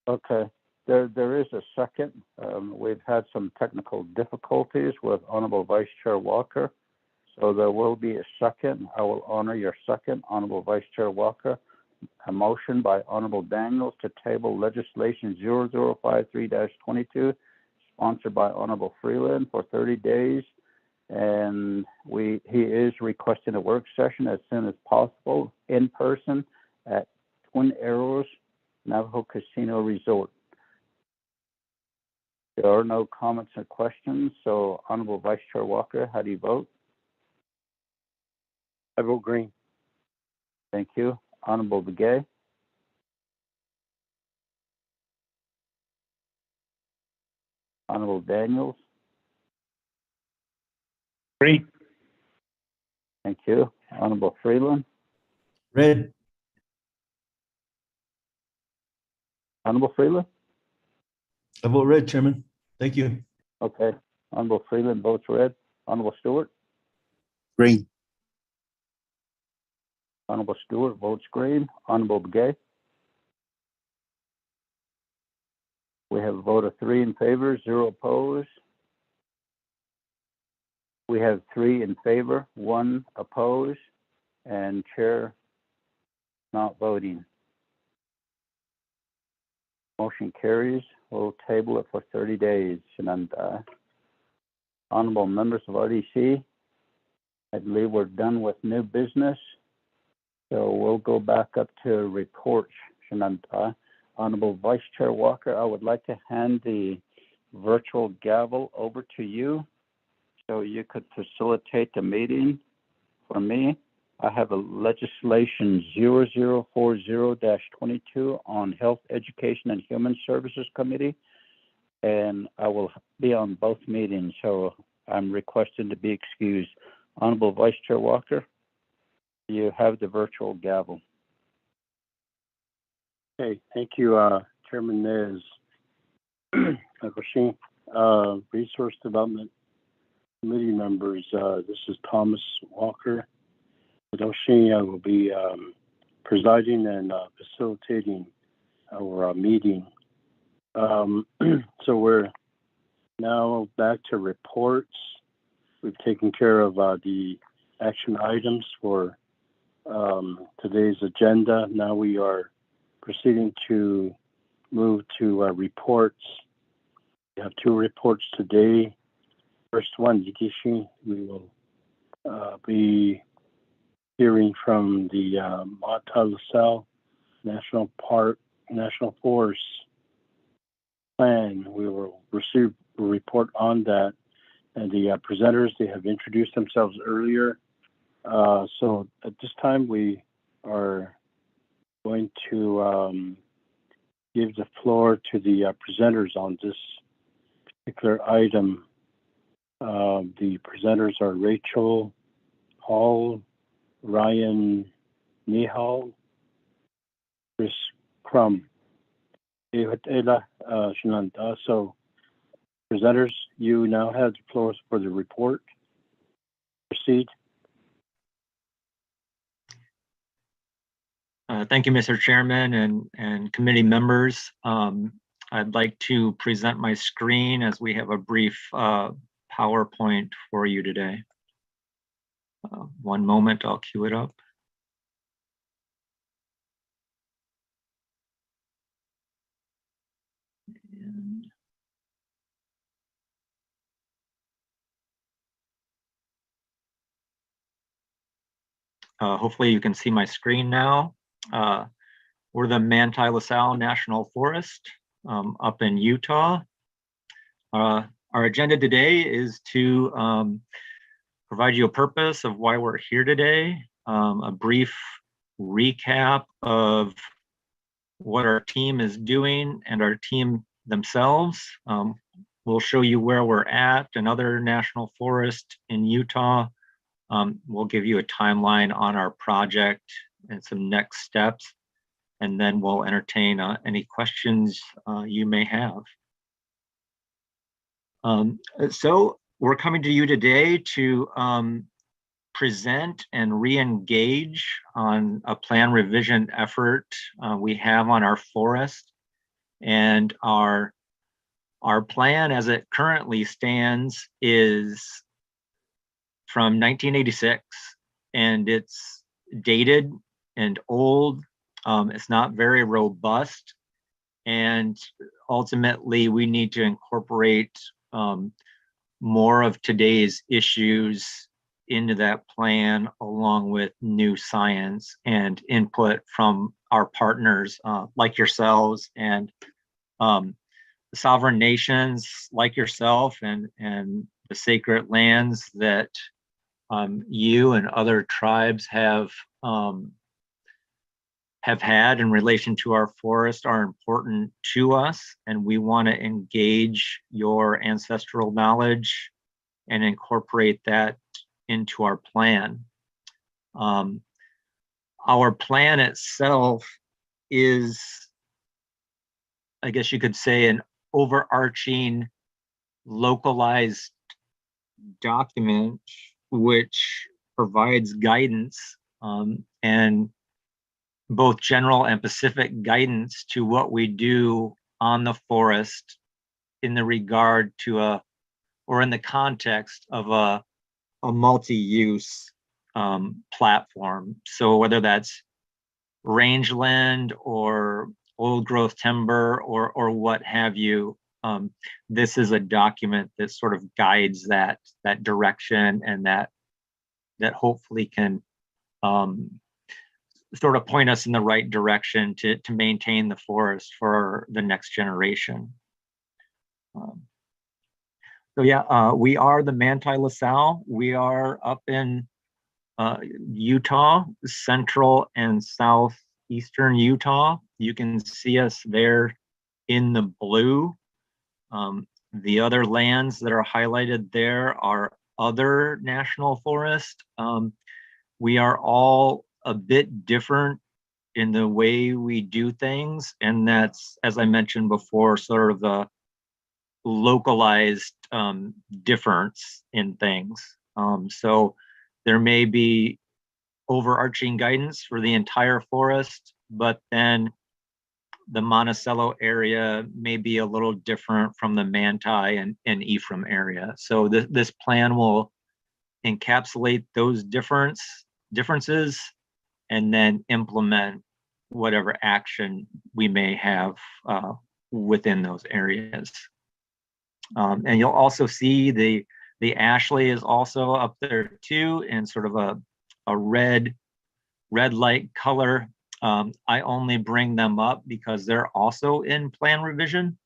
Okay. There is a second. We've had some technical difficulties with Honorable Vice Chair Walker. So there will be a second. I will honor your second, Honorable Vice Chair Walker. A motion by Honorable Daniels to table legislation 0053-22, sponsored by Honorable Freeland, for 30 days. And he is requesting a work session as soon as possible in person at Twin Arrows Navajo Casino Resort. There are no comments or questions. So Honorable Vice Chair Walker, how do you vote? I vote green. Thank you. Honorable Begay? Honorable Daniels? Green. Thank you. Honorable Freeland? Red. Honorable Freeland? I vote red, Chairman. Thank you. Okay. Honorable Freeland votes red. Honorable Stewart? Green. Honorable Stewart votes green. Honorable Begay? We have a vote of 3 in favor, 0 opposed. We have 3 in favor, 1 opposed, and chair not voting. Motion carries. We'll table it for 30 days. And honorable members of RDC, I believe we're done with new business. So we'll go back up to reports. Honorable Vice Chair Walker, I would like to hand the virtual gavel over to you so you could facilitate the meeting for me. I have a legislation 0040-22 on Health, Education, and Human Services Committee, and I will be on both meetings, so I'm requested to be excused. Honorable Vice Chair Walker, you have the virtual gavel. Okay, thank you, Chairman Nez. Resource Development Committee members, this is Thomas Walker. I will be presiding and facilitating our meeting. So we're now back to reports. We've taken care of the action items for today's agenda. Now we are proceeding to move to reports. We have 2 reports today. First one, Yikishi, we will be hearing from the Lasalle National Forest Plan. We will receive a report on that. And the presenters, they have introduced themselves earlier. So at this time, we are going to give the floor to the presenters on this particular item. The presenters are Rachel Hall, Ryan Nihal, Chris Crum. So, presenters, you now have the floor for the report. Proceed. Thank you, Mr. Chairman and committee members. I'd like to present my screen as we have a brief PowerPoint for you today. One moment, I'll cue it up. Hopefully you can see my screen now. We're the Manti Lasalle National Forest up in Utah. Our agenda today is to provide you a purpose of why we're here today, a brief recap of what our team is doing and our team themselves. We'll show you where we're at, another national forest in Utah. We'll give you a timeline on our project and some next steps, and then we'll entertain any questions you may have. So we're coming to you today to present and re-engage on a plan revision effort we have on our forest. And our plan as it currently stands is from 1986, and it's dated and old. It's not very robust, and ultimately we need to incorporate more of today's issues into that plan, along with new science and input from our partners like yourselves and sovereign nations like yourself and the sacred lands that you and other tribes have had in relation to our forest are important to us, and we want to engage your ancestral knowledge and incorporate that into our plan. Our plan itself is, I guess you could say, an overarching localized document which provides guidance and both general and specific guidance to what we do on the forest in the regard to or in the context of a multi-use platform. So whether that's rangeland or old growth timber or what have you, this is a document that sort of guides that direction, and that hopefully can sort of point us in the right direction to maintain the forest for the next generation. So yeah, we are the Manti Lasalle. We are up in Utah, central and southeastern Utah. You can see us there in the blue. The other lands that are highlighted there are other national forest. We are all a bit different in the way we do things, and that's, as I mentioned before, sort of the localized difference in things. So there may be overarching guidance for the entire forest, but then the Monticello area may be a little different from the Manti and Ephraim area. So this plan will encapsulate those differences and then implement whatever action we may have within those areas. And you'll also see the Ashley is also up there too, in sort of a red light color. I only bring them up because they're also in plan revision,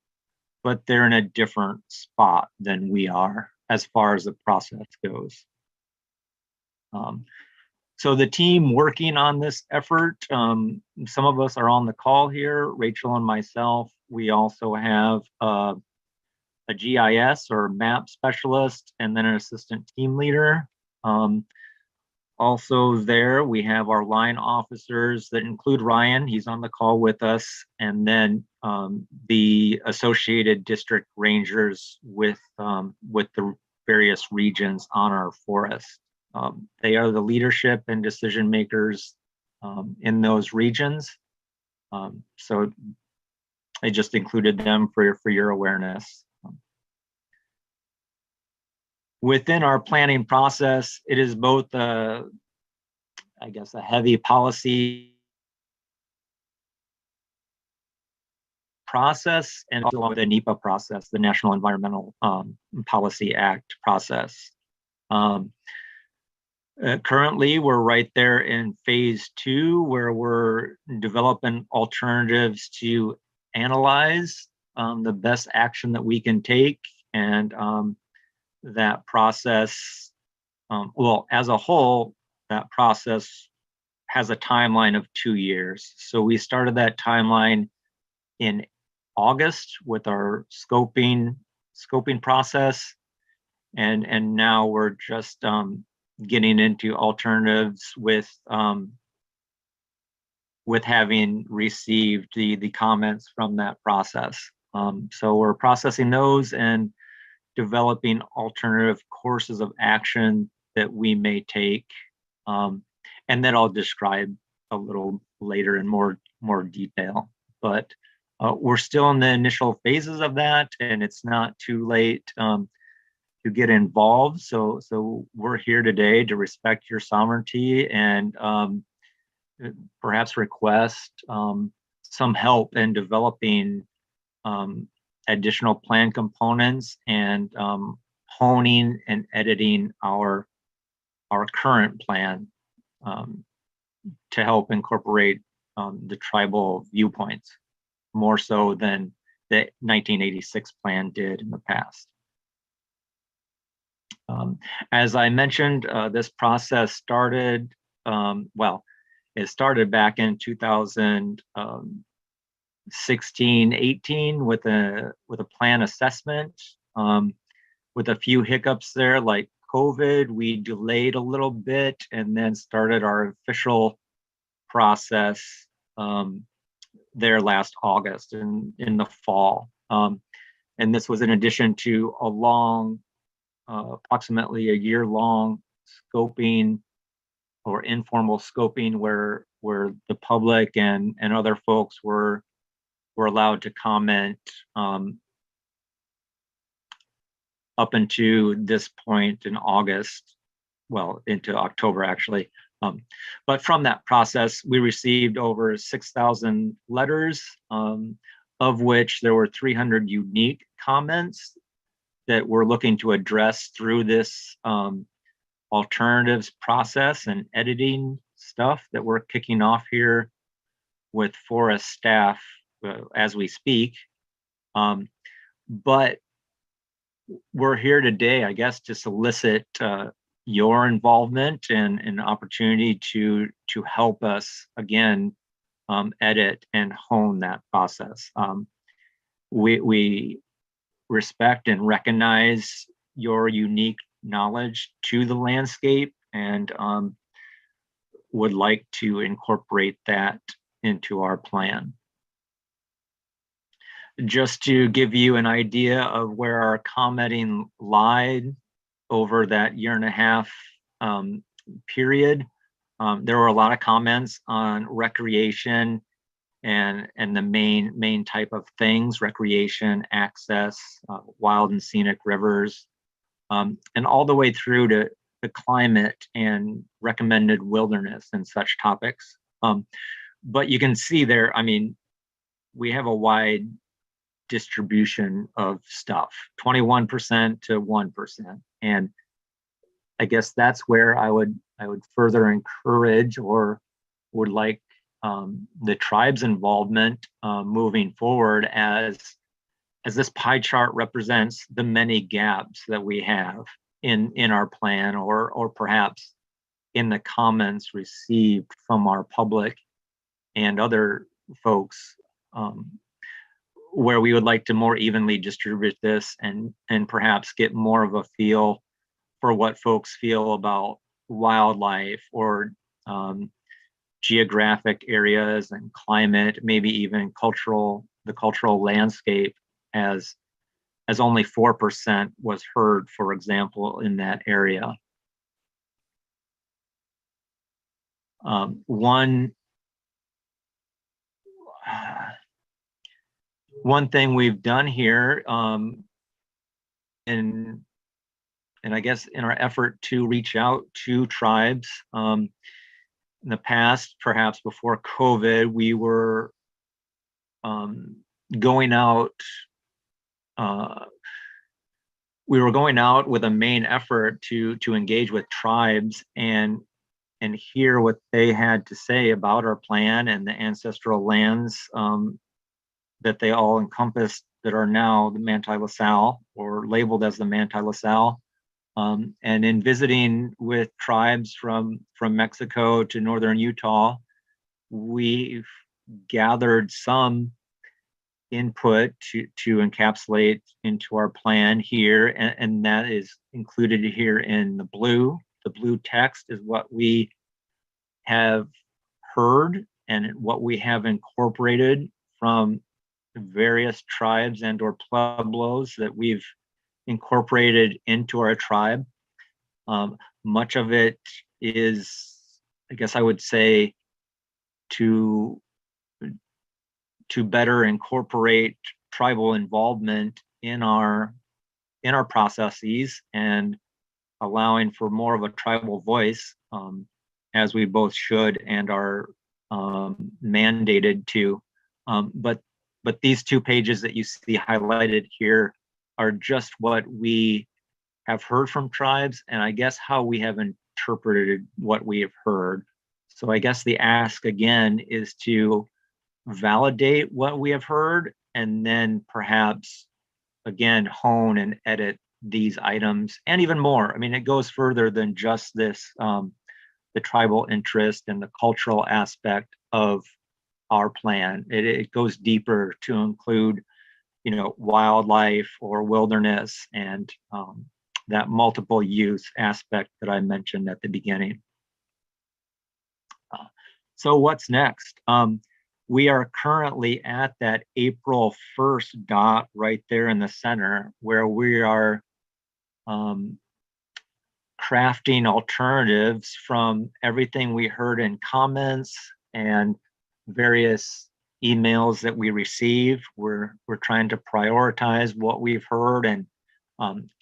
but they're in a different spot than we are as far as the process goes. So the team working on this effort, some of us are on the call here, Rachel and myself. We also have a GIS or map specialist, and then an assistant team leader. Also there, we have our line officers that include Ryan, he's on the call with us, and then the associated district rangers with the various regions on our forest. They are the leadership and decision makers in those regions. So I just included them for your awareness. Within our planning process, it is both I guess a heavy policy process and also the NEPA process, the National Environmental Policy Act process. Currently, we're right there in phase 2, where we're developing alternatives to analyze the best action that we can take, and that process, well, as a whole, that process has a timeline of 2 years. So we started that timeline in August with our scoping process, and now we're just getting into alternatives with having received the comments from that process. So we're processing those and developing alternative courses of action that we may take, and that I'll describe a little later in more detail. But we're still in the initial phases of that, and it's not too late to get involved. So we're here today to respect your sovereignty and perhaps request some help in developing additional plan components and honing and editing our current plan to help incorporate the tribal viewpoints more so than the 1986 plan did in the past. As I mentioned, this process started, it started back in 2016-18 with a plan assessment, with a few hiccups there, like COVID. We delayed a little bit and then started our official process there last August in the fall. And this was in addition to a long, approximately a year-long scoping or informal scoping where the public and other folks were allowed to comment up until this point in August. well, into October actually. But from that process, we received over 6,000 letters, of which there were 300 unique comments that we're looking to address through this alternatives process and editing stuff that we're kicking off here with forest staff as we speak. But we're here today, I guess, to solicit your involvement and an opportunity to help us again edit and hone that process. We respect and recognize your unique knowledge to the landscape and would like to incorporate that into our plan. Just to give you an idea of where our commenting lied over that 1.5 year period, there were a lot of comments on recreation and the main type of things: recreation, access, wild and scenic rivers, and all the way through to the climate and recommended wilderness and such topics. But you can see there, I mean, we have a wide distribution of stuff, 21% to 1%. And I guess that's where I would further encourage or would like the tribe's involvement moving forward, as this pie chart represents the many gaps that we have in our plan, or perhaps in the comments received from our public and other folks, where we would like to more evenly distribute this and perhaps get more of a feel for what folks feel about wildlife or geographic areas and climate, maybe even the cultural landscape, as only 4% was heard, for example, in that area. One thing we've done here, and I guess in our effort to reach out to tribes, in the past, perhaps before COVID, we were going out with a main effort to engage with tribes and hear what they had to say about our plan and the ancestral lands that they all encompassed, that are now the Manti Lasalle, or labeled as the Manti Lasalle. And in visiting with tribes from Mexico to northern Utah, we've gathered some input to encapsulate into our plan here, and that is included here in the blue. The blue text is what we have heard and what we have incorporated from various tribes and or pueblos that we've incorporated into our tribe. Much of it is, I guess I would say, to better incorporate tribal involvement in our processes and allowing for more of a tribal voice, as we both should and are mandated to. But these 2 pages that you see highlighted here are just what we have heard from tribes, and I guess how we have interpreted what we have heard. So I guess the ask again is to validate what we have heard, and then perhaps again hone and edit these items and even more. I mean, it goes further than just this, the tribal interest and the cultural aspect of our plan. It goes deeper to include, wildlife or wilderness and that multiple use aspect that I mentioned at the beginning. So what's next? We are currently at that April 1st dot right there in the center, where we are crafting alternatives from everything we heard in comments and various emails that we receive. We're trying to prioritize what we've heard and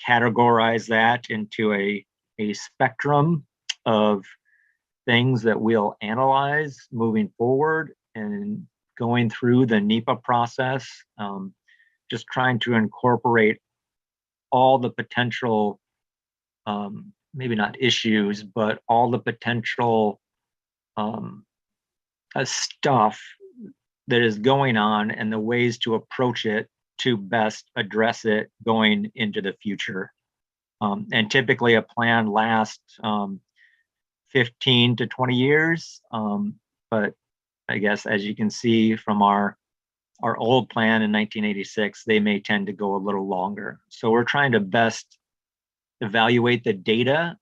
categorize that into a a spectrum of things that we'll analyze moving forward and going through the NEPA process, just trying to incorporate all the potential, maybe not issues, but all the potential stuff that is going on and the ways to approach it to best address it going into the future. And typically a plan lasts 15 to 20 years. But I guess as you can see from our old plan in 1986, they may tend to go a little longer. So we're trying to best evaluate the data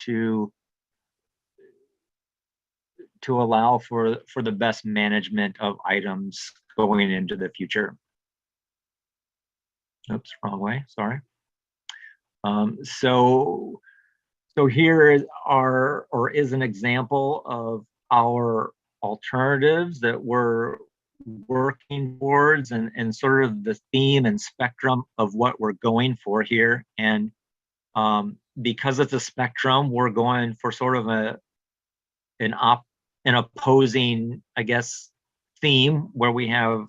to allow for the best management of items going into the future. Oops, wrong way, sorry. So here is an example of our alternatives that we're working towards and sort of the theme and spectrum of what we're going for here. And because it's a spectrum, we're going for sort of an opposing, I guess, theme where we have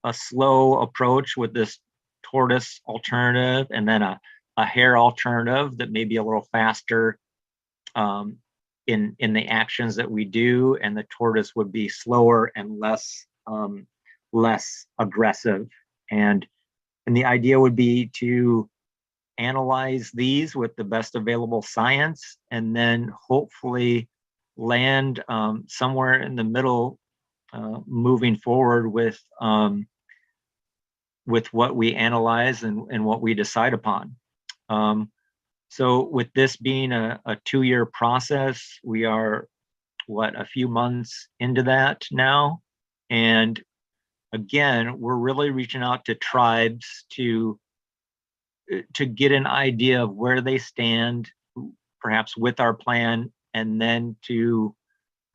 a slow approach with this tortoise alternative and then a hare alternative that may be a little faster in the actions that we do, and the tortoise would be slower and less aggressive. And the idea would be to analyze these with the best available science and then hopefully land somewhere in the middle, moving forward with what we analyze and what we decide upon. So with this being a 2-year process, we are a few months into that now. And again, we're really reaching out to tribes to get an idea of where they stand, perhaps with our plan, and then to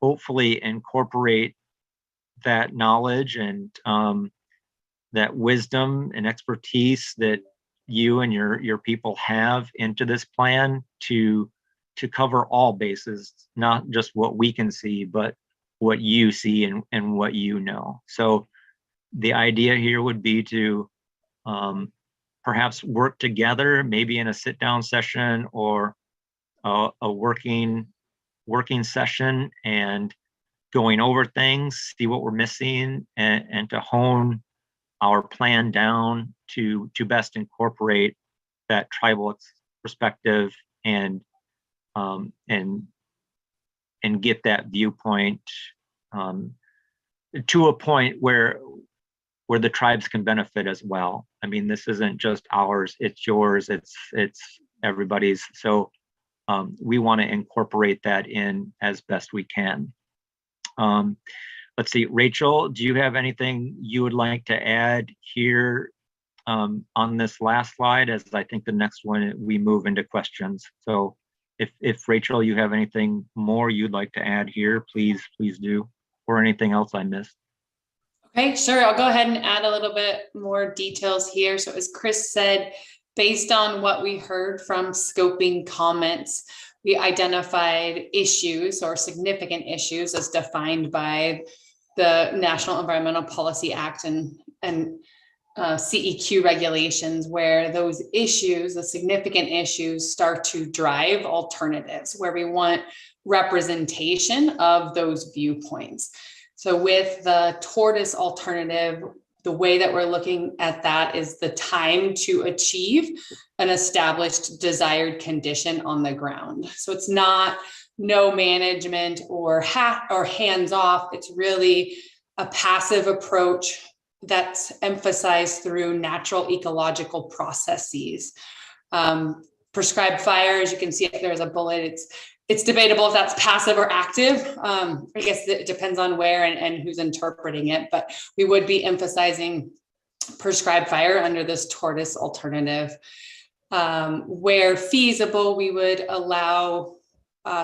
hopefully incorporate that knowledge and that wisdom and expertise that you and your people have into this plan to cover all bases, not just what we can see, but what you see and what you know. So the idea here would be to perhaps work together, maybe in a sit-down session or a working session, and going over things, see what we're missing, and to hone our plan down to best incorporate that tribal perspective and get that viewpoint to a point where the tribes can benefit as well. I mean, this isn't just ours, it's yours, it's everybody's. So we want to incorporate that in as best we can. Let's see, Rachel, do you have anything you would like to add here on this last slide, as I think the next one we move into questions? So if Rachel, you have anything more you'd like to add here, please do, or anything else I missed. Okay, sure. I'll go ahead and add a little bit more details here. So as Chris said, based on what we heard from scoping comments, we identified issues or significant issues as defined by the National Environmental Policy Act and CEQ regulations, where those issues, the significant issues, start to drive alternatives, where we want representation of those viewpoints. So with the tortoise alternative, the way that we're looking at that is the time to achieve an established desired condition on the ground. So it's not no management or hands off. It's really a passive approach that's emphasized through natural ecological processes. Prescribed fire, as you can see, if there's a bullet, it's debatable if that's passive or active. I guess it depends on where and who's interpreting it, but we would be emphasizing prescribed fire under this tortoise alternative. Where feasible, we would allow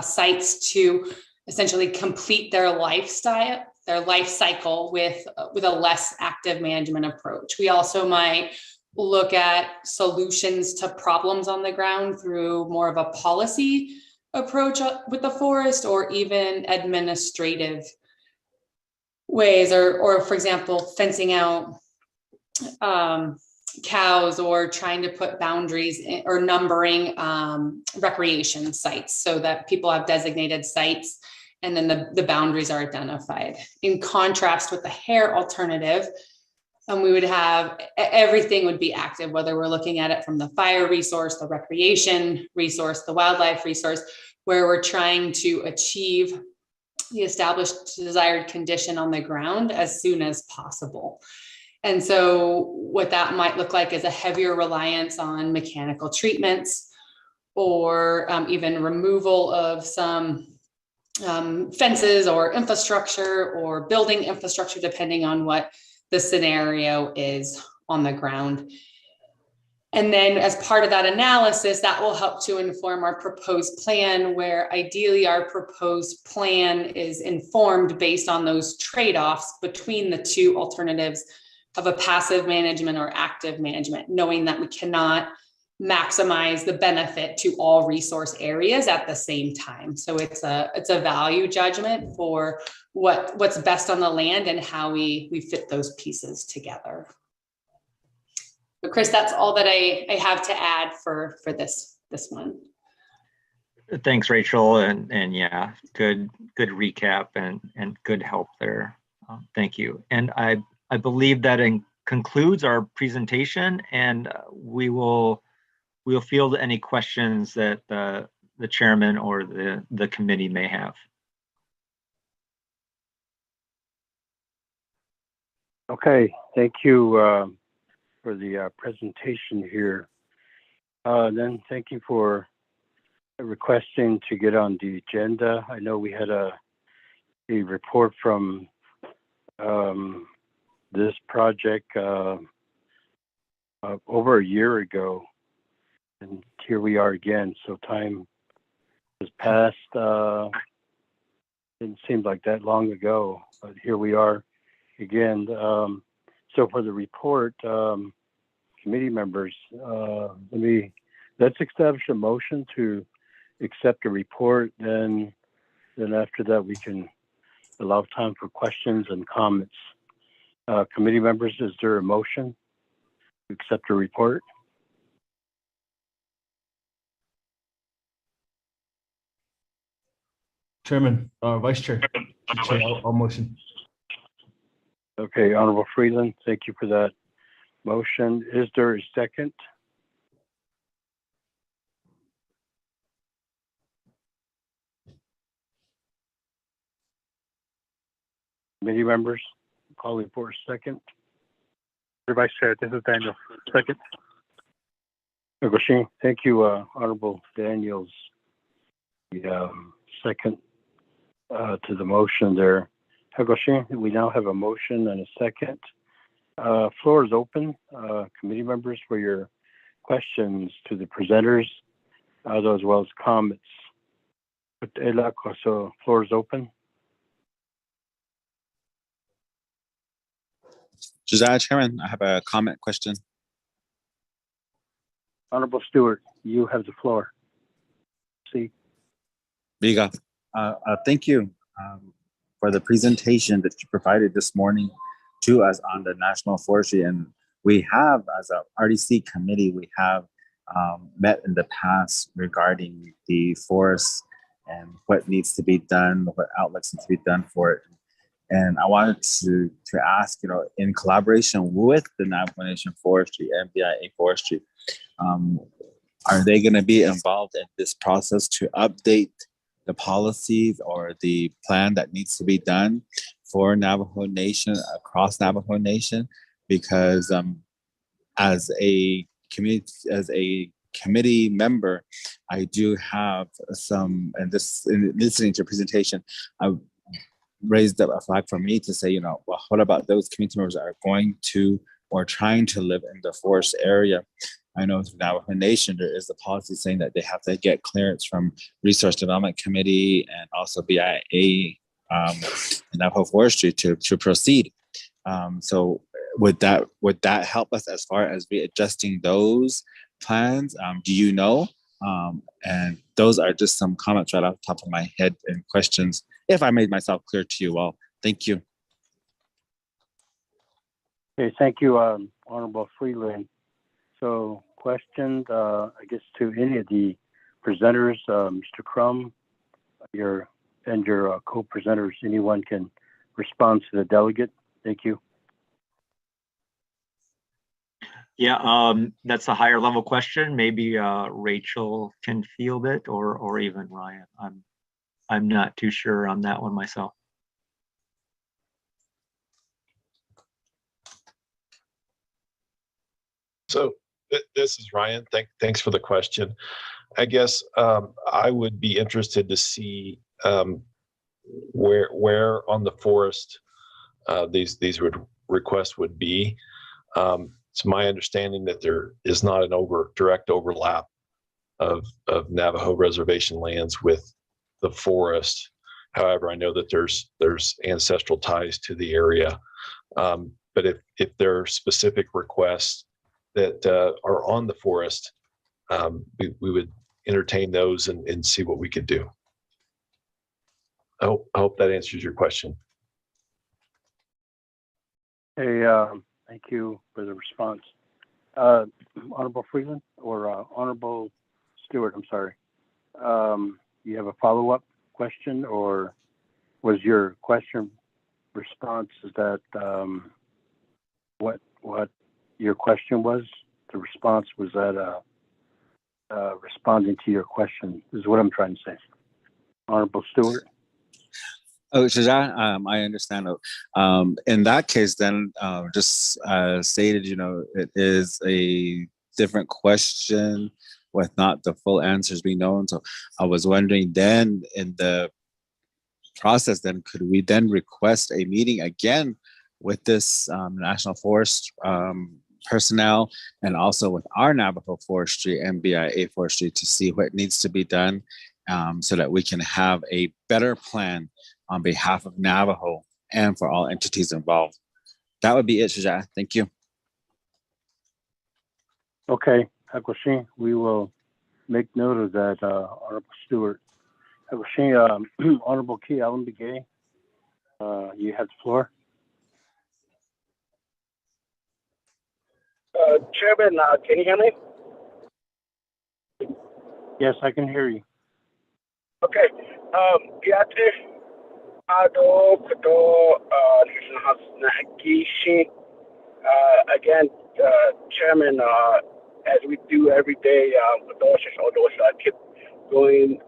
sites to essentially complete their life cycle with a less active management approach. We also might look at solutions to problems on the ground through more of a policy approach with the forest, or even administrative ways, or for example, fencing out cows, or trying to put boundaries or numbering recreation sites so that people have designated sites and then the boundaries are identified. In contrast with the hair alternative, we would have everything would be active, whether we're looking at it from the fire resource, the recreation resource, the wildlife resource, where we're trying to achieve the established desired condition on the ground as soon as possible. And so what that might look like is a heavier reliance on mechanical treatments, or even removal of some fences or infrastructure, or building infrastructure, depending on what the scenario is on the ground. And then as part of that analysis, that will help to inform our proposed plan, where ideally our proposed plan is informed based on those trade-offs between the two alternatives of a passive management or active management, knowing that we cannot maximize the benefit to all resource areas at the same time. So it's a value judgment for what's best on the land and how we fit those pieces together. But Chris, that's all that I have to add for this one. Thanks, Rachel, and yeah, good recap and good help there. Thank you. And I believe that concludes our presentation, and we'll field any questions that the chairman or the committee may have. Okay, thank you for the presentation here. Then thank you for requesting to get on the agenda. I know we had a report from this project over a year ago, and here we are again. So time has passed. Didn't seem like that long ago, but here we are again. So for the report, committee members, let's establish a motion to accept the report. Then after that, we can allow time for questions and comments. Committee members, is there a motion to accept the report? Chairman, Vice Chair, I'll motion. Okay, Honorable Freeland, thank you for that motion. Is there a second? Committee members, calling for a second. Vice Chair, this is Daniel. Second. Thank you, Honorable Daniels. The second to the motion there. We now have a motion and a second. Floor is open, committee members, for your questions to the presenters, as well as comments. So floor is open. Josiah, Chairman, I have a comment question. Honorable Stewart, you have the floor. See. There you go. Thank you for the presentation that you provided this morning to us on the National Forestry. And we have, as a RDC committee, we have met in the past regarding the forest and what needs to be done, what outlets need to be done for it. And I wanted to ask, in collaboration with the Navajo Nation Forestry and BIA Forestry, are they going to be involved in this process to update the policies or the plan that needs to be done for Navajo Nation, across Navajo Nation? Because as a committee member, I do have some, and in listening to your presentation, I raised up a flag for me to say, well, what about those community members that are going to or trying to live in the forest area? I know through Navajo Nation, there is a policy saying that they have to get clearance from Resource Development Committee and also BIA and Navajo Forestry to proceed. So would that help us as far as readjusting those plans? Do you know? And those are just some comments right off the top of my head and questions, if I made myself clear to you all. Thank you. Okay, thank you, Honorable Freeland. So questions, I guess, to any of the presenters, Mr. Crum, your co-presenters, anyone can respond to the delegate. Thank you. Yeah, that's a higher level question. Maybe Rachel can field it, or even Ryan. I'm not too sure on that one myself. So this is Ryan. Thanks for the question. I guess I would be interested to see where on the forest these requests would be. It's my understanding that there is not an direct overlap of Navajo reservation lands with the forest. However, I know that there's ancestral ties to the area. But if there are specific requests that are on the forest, we would entertain those and see what we could do. I hope that answers your question. Hey, thank you for the response. Honorable Freeland or Honorable Stewart, I'm sorry. You have a follow-up question, or was your question response, is that what your question was? The response, was that responding to your question, is what I'm trying to say. Honorable Stewart. Oh, Shaja, I understand. In that case, then just stated, it is a different question with not the full answers being known. So I was wondering then in the process, then could we then request a meeting again with this National Forest personnel and also with our Navajo Forestry and BIA Forestry to see what needs to be done so that we can have a better plan on behalf of Navajo and for all entities involved. That would be it, Shaja. Thank you. Okay, Hakwashin, we will make note of that, Honorable Stewart. Hakwashin, Honorable Key Allen Begay, you have the floor. Chairman, can you hear me? Yes, I can hear you. Okay. Again, Chairman, as we do every day, keep going,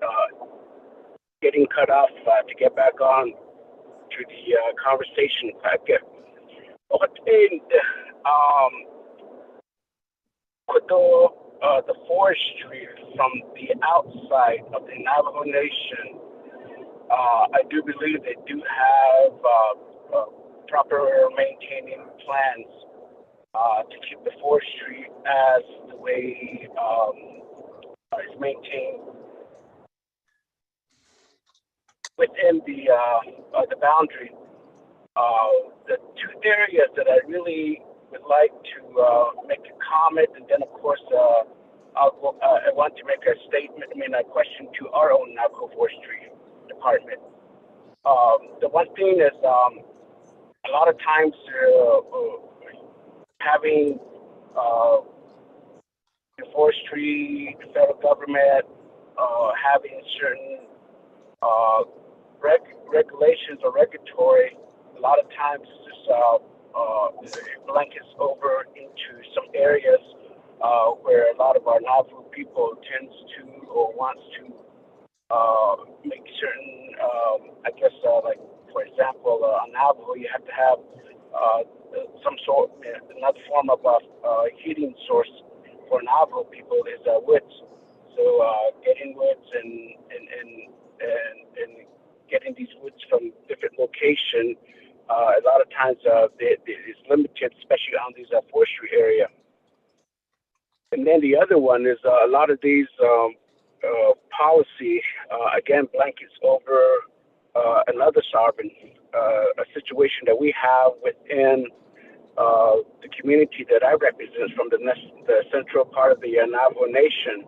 getting cut off to get back on to the conversation. The forestry from the outside of the Navajo Nation, I do believe they do have proper maintaining plans to keep the forestry as the way is maintained within the boundary. The two areas that I really would like to make a comment, and then of course I want to make a statement, a question to our own Navajo Forestry Department. The one thing is a lot of times having the forestry, the federal government having certain regulations or regulatory, a lot of times it blankets over into some areas where a lot of our Navajo people tends to or wants to make certain, like for example, on Navajo you have to have some sort, another form of heating source for Navajo people is woods. So getting woods and getting these woods from different locations, a lot of times it's limited, especially on these forestry area. And then the other one is a lot of these policy, again, blankets over another sovereign, a situation that we have within the community that I represent from the central part of the Navajo Nation,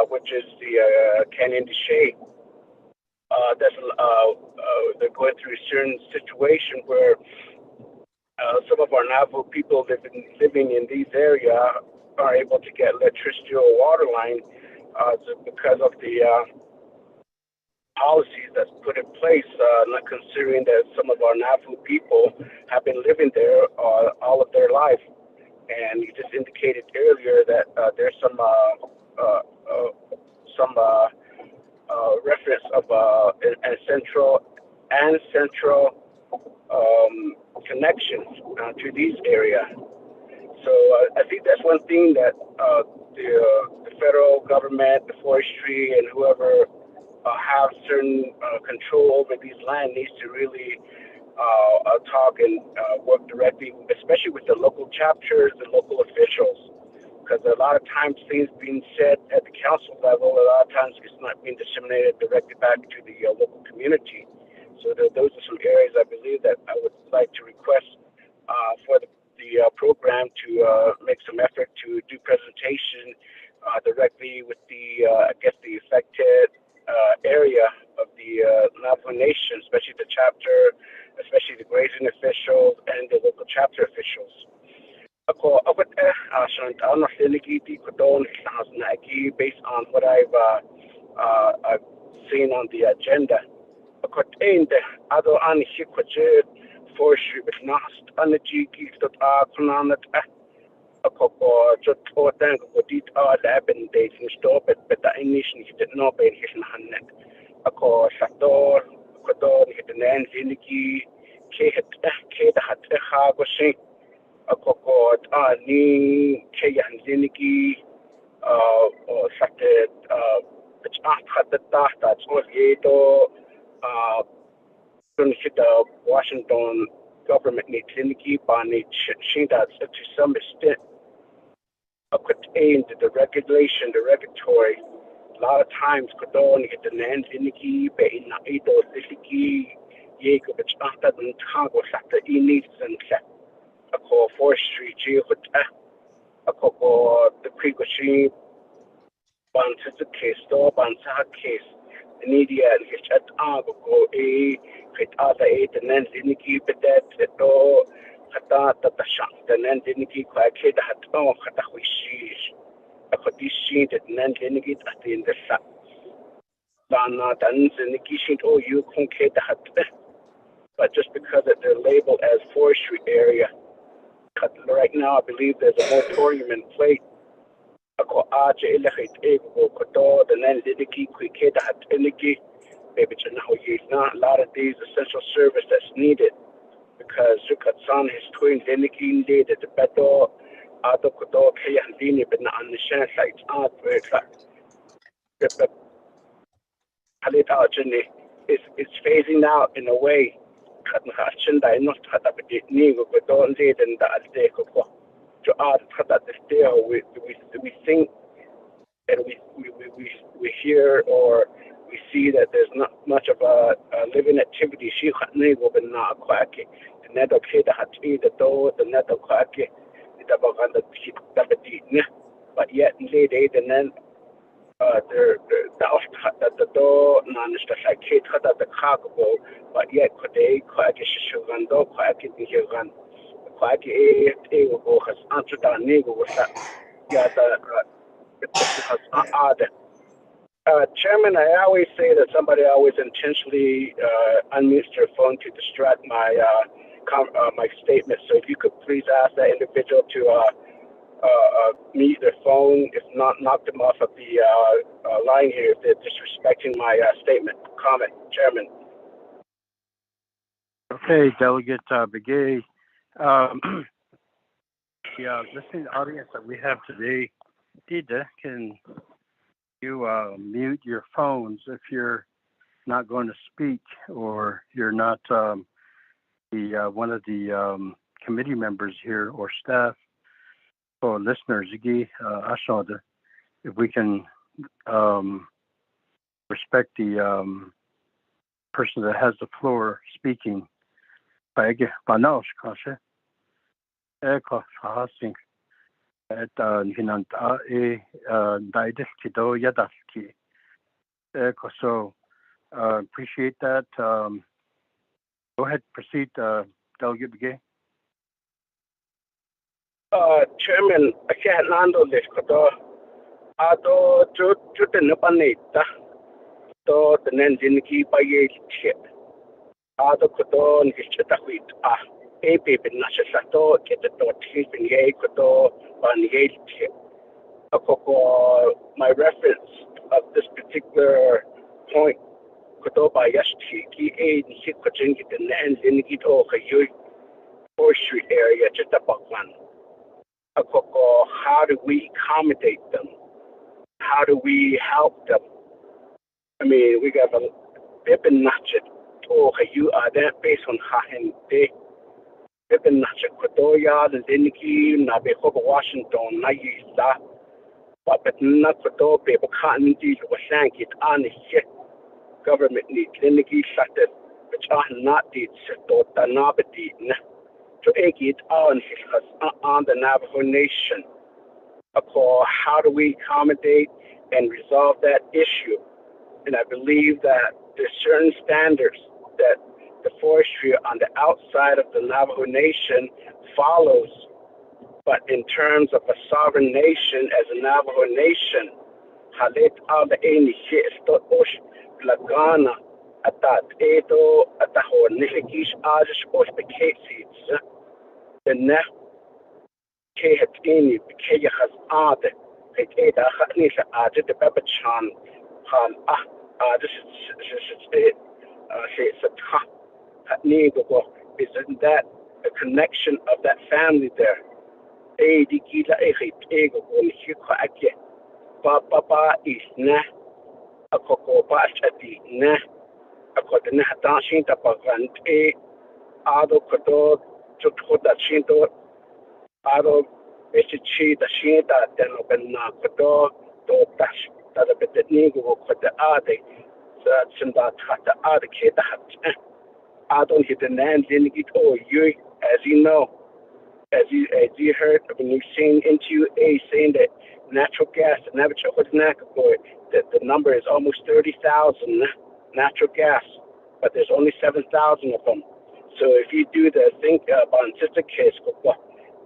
which is the Canyon de Chelly. They're going through a certain situation where some of our Navajo people living in these areas are able to get electricity or water line because of the policies that's put in place, not considering that some of our Navajo people have been living there all of their life. And you just indicated earlier that there's some reference of central connections to these areas. So I think that's one thing that the federal government, the forestry, and whoever have certain control over these land needs to really talk and work directly, especially with the local chapters, the local officials. Because a lot of times things being said at the council level, a lot of times it's not being disseminated directly back to the local community. So those are some areas I believe that I would like to request for the program to make some effort to do presentation directly with the affected area of the Navajo Nation, especially the chapter, especially the grazing officials and the local chapter officials. Based on what I've seen on the agenda. Ni kayan zinigi sakit that's what yedo Washington government needs zinigi bani that to some extent the regulation, the regulatory. A lot of times kodon get the nan zinigi be in ido zinigi yego bechata and tango sakta needs and ako forestry ako the frequency bansa the case to bansa case the media and his at go a fit other eight and then ziniki bedet to kata the shank the then ziniki kwa kid hat no kata wishi ako this sheet and then ziniki at the in the sa dana dan ziniki sheet oh you can kid hat but just because they're labeled as forestry area. Right now, I believe there's a moratorium in place. A lot of these essential service that's needed because Yucatan is twin Denikin did the better other Kodo Kayandini, but not understand like it's phasing out in a way. Not we think and we hear or we see that there's not much of a living activity. She will be not quack. The net of the door, the net of quack, but yet they and then the door non-structured kid had the cargo, but yet could they quack a sugar dog quack in the run. Quack has answered that nigger with that. Yeah, Chairman, I always say that somebody always intentionally unmutes their phone to distract my my statement. So if you could please ask that individual to mute their phone, if not knock them off of the line here if they're disrespecting my statement, comment, Chairman. Okay, Delegate Begay. The listening audience that we have today, Dida, can you mute your phones if you're not going to speak or you're not one of the committee members here or staff or listeners? If we can respect the person that has the floor speaking. Eko Hasing at Hinanta Didis Kido Yadaski. Eko, so appreciate that. Go ahead, proceed, Delegate Begay. Chairman, I can't handle this. Ado to the Napanita, to the Nanziniki by a ship. Ado Koton, his Chetahuit, a paper Nashato, get the dot his in Yay Koto on the ship. My reference of this particular point, Koto by Yashiki, a Hikojin, the Nanziniki, or Hayu, forestry area, just about one. How do we accommodate them? How do we help them? I mean, we got a Bippin Natchet, oh, you are that based on Hahen Day. Bippin Natchet, Kodoya, the Ziniki, Nabeho, Washington, Nayisa, but not Kodo, people can't deal with Sankit on the shit. Government needs Ziniki Shattered, which are not deeds, so Tanabati. To egg it on the Navajo Nation. How do we accommodate and resolve that issue? And I believe that there's certain standards that the forestry on the outside of the Navajo Nation follows. But in terms of a sovereign nation as a Navajo Nation, Halet al the Eni Stot Osh Lagana Atat Edo Ataho Nihikish Ajish Osh Bekatseeds. The net Kahatini, Kaya has Ade, Ada Hatnisha Ade, the Babachan, this is a Hatnigo. Isn't that the connection of that family there? Adi Gila Ego, Hikake, Papa is Na, a Coco Bachati, Na, a Cotanahatanshin Tapagant, Ado Kodo. That Shinto, Ado, Echichi, the Shinta, then open Kodo, to Dash, that a bit of Nigo for the Ade, Senda Tata Ade Keda. Adon hit the land in it, oh, you, as you know, as you heard, when you've seen into a saying that natural gas, the Navajo boy, that the number is almost 30,000 natural gas, but there's only 7,000 of them. So if you do the think about sister case,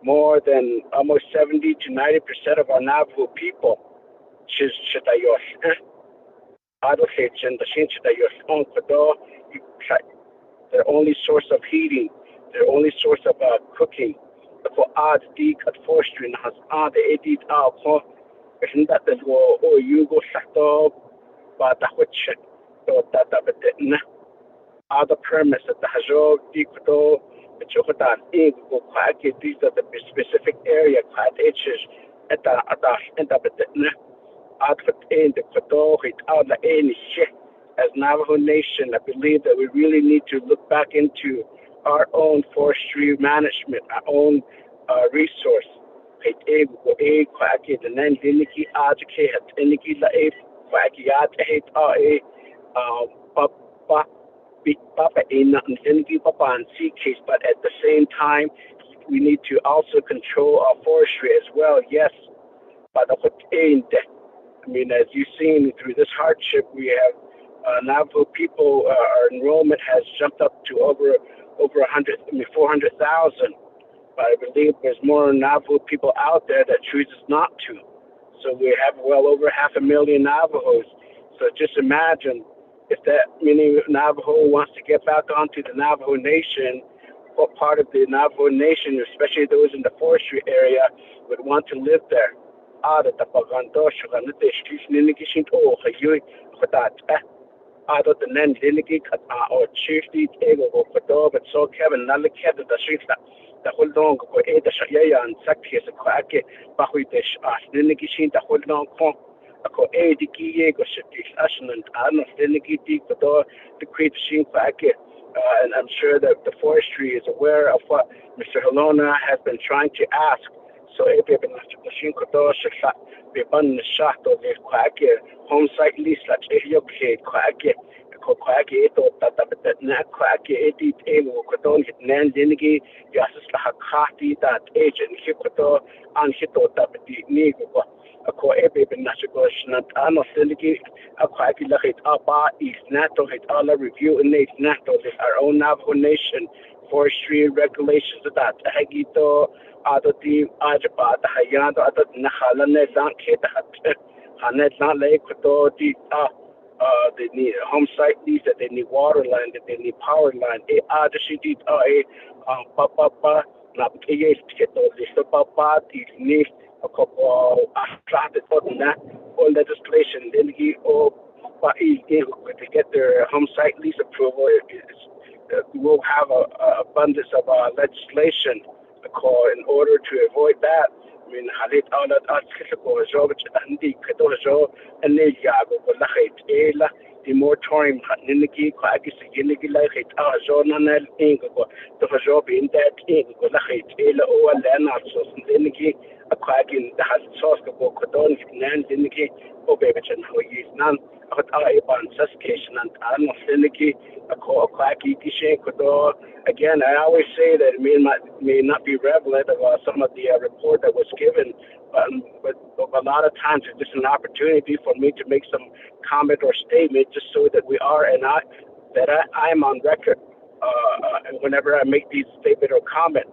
more than almost 70 to 90% of our Navajo people, their only source of heating, their only source of cooking, for odd deek at forestry has odd edit out for that as well, or you go shut but the which that other permits at the Hajo, Dikdo, the Chokotan, Ego, Kwaki, these are the specific area, Kwat H's at the Adash, and up at the Outfit in the Kodo, it out the any shit. As Navajo Nation, I believe that we really need to look back into our own forestry management, our own resource. It Ego, A, Kwaki, the Nan Diniki, Ajake, at Iniki, La A, Kwaki, Yat, Papa. Papa in Papa and sea case, but at the same time, we need to also control our forestry as well. Yes, but I mean, as you've seen through this hardship, we have Navajo people. Our enrollment has jumped up to over 400,000. But I believe there's more Navajo people out there that chooses not to. So we have well over 500,000 Navajos. So just imagine. If that many Navajo wants to get back onto the Navajo Nation, what part of the Navajo Nation, especially those in the forestry area, would want to live there? The Nan Diniki or Chiefly Ego for but so Kevin Naliket the streets the whole long go Ada Shaya and Sakis Kwake, Bahuish, Diniki, the whole long con. Ako Diki Yego Shitty Ashland, Arnold Diniki the Creed Shin Kwake. And I'm sure that the forestry is aware of what Mr. Helona has been trying to ask. So if you have been machine Kodo be bun the shot of the Kwake, home site lease like a Kwake. ko kwaki to tata bet na kwaki edit ego ko don hit nan dinigi yasis la khati that agent hikoto an hito tabti ni ko ko ebe ben national ano siligi akwaki la hit aba is nato hit all review in it nato is our own Navajo Nation forestry regulations that hagito adoti ajba ta hayando adot nakhala ne dan kheta hat hanet na le ko di they need a home site lease, that they need water line, that they need power line. Papa, na PA to list papa, need a couple drafted or legislation. Then he to get their home site lease approval. We'll have a abundance of legislation in order to avoid that. I mean, halit all that article job and the job and the yago la ela the moratorium niki kwagi sigiligi la hit zonanel ingo to job in that ingo la ela o lana so niki kwagi the has source go kodon nan niki o bebechan ho is nan at ban suscation and an niki kwagi kishe kodo. Again, I always say that it may not be relevant of some of the report that was given, but a lot of times it's just an opportunity for me to make some comment or statement, just so that we are and I am on record. Whenever I make these statement or comment,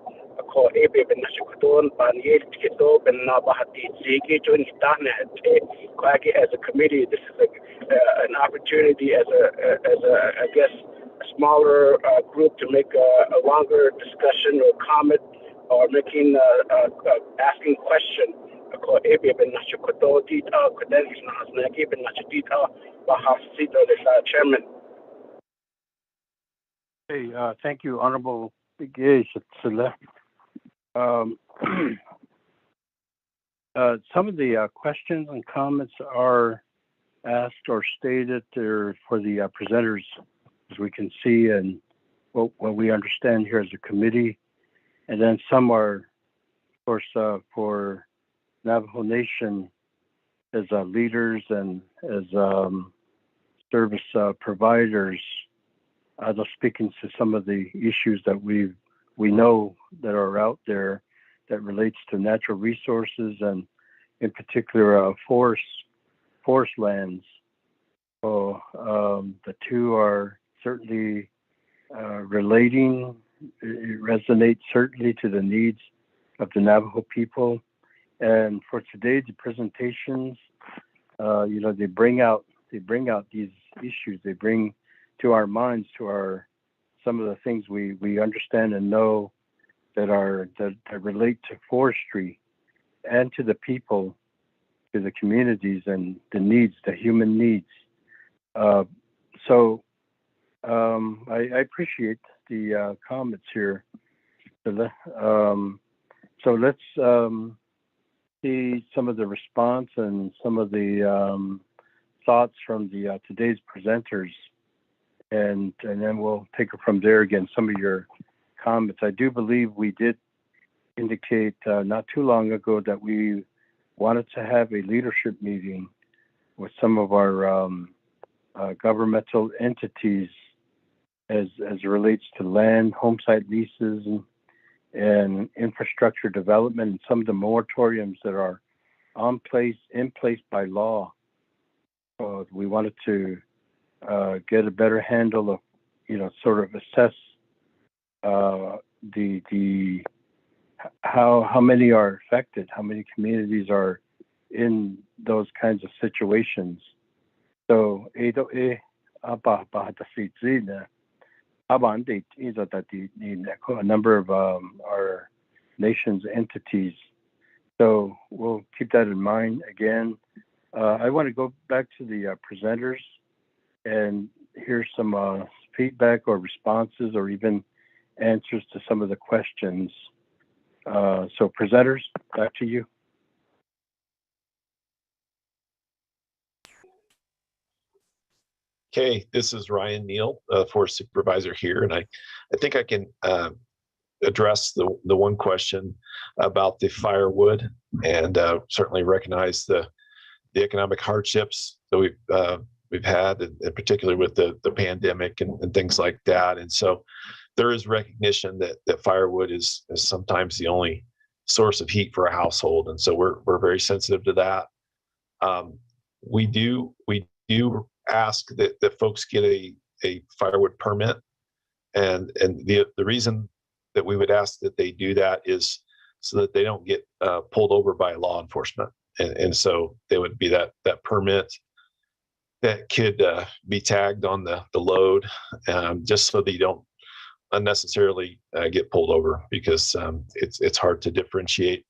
as a committee, this is an opportunity as I guess a smaller group to make a longer discussion or comment or making asking question. Chairman. Hey, thank you, Honorable Bigay. Some of the questions and comments are asked or stated there for the presenters, as we can see, and what we understand here as a committee. And then some are, of course, for Navajo Nation as leaders and as service providers, speaking to some of the issues that we know that are out there that relates to natural resources and in particular forest lands. So the two are certainly relating. It resonates certainly to the needs of the Navajo people. And for today, the presentations, they bring out these issues. They bring to our minds, some of the things we understand and know that relate to forestry and to the people, to the communities and the needs, the human needs. So I appreciate the comments here. So let's see some of the response and some of the thoughts from the today's presenters, and then we'll take it from there. Again, some of your comments. I do believe we did indicate not too long ago that we wanted to have a leadership meeting with some of our governmental entities as it relates to land, home site leases, and infrastructure development, and some of the moratoriums that are in place by law. We wanted to get a better handle of, sort of assess the how many are affected, how many communities are in those kinds of situations. So a number of our nation's entities. So we'll keep that in mind. Again, I want to go back to the presenters and hear some feedback or responses or even answers to some of the questions. So presenters, back to you. Okay, this is Ryan Neal, Forest Supervisor here, and I think I can address the one question about the firewood, and certainly recognize the economic hardships that we've we've had, and particularly with the pandemic and things like that. And so there is recognition that firewood is sometimes the only source of heat for a household, and so we're very sensitive to that. We do ask that folks get a firewood permit, and the reason that we would ask that they do that is so that they don't get pulled over by law enforcement, and so there would be that permit that could be tagged on the load, just so that you don't unnecessarily get pulled over, because it's hard to differentiate,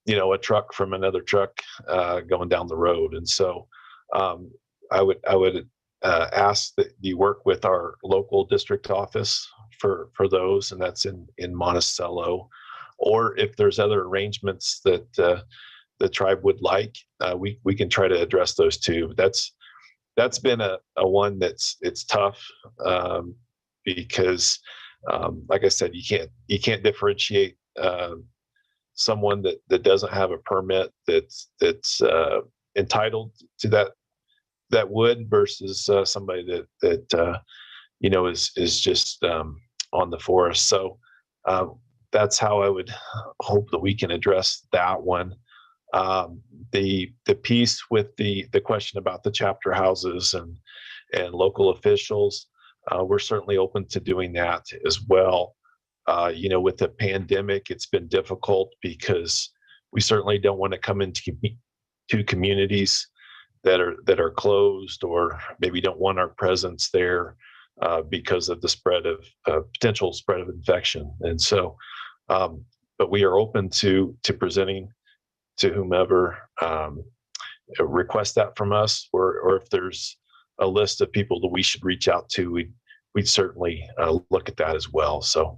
a truck from another truck going down the road. And so I would ask that you work with our local district office for those, and that's in Monticello, or if there's other arrangements that the tribe would like, we can try to address those too. That's been a one it's tough, because like I said, you can't differentiate someone that doesn't have a permit that's entitled to that wood versus somebody that is just on the forest. So that's how I would hope that we can address that one. The piece with the question about the chapter houses and local officials, we're certainly open to doing that as well. With the pandemic, it's been difficult because we certainly don't want to come into communities that are closed, or maybe don't want our presence there because of the potential spread of infection. And so, but we are open to presenting to whomever requests that from us, or if there's a list of people that we should reach out to, we'd certainly look at that as well. So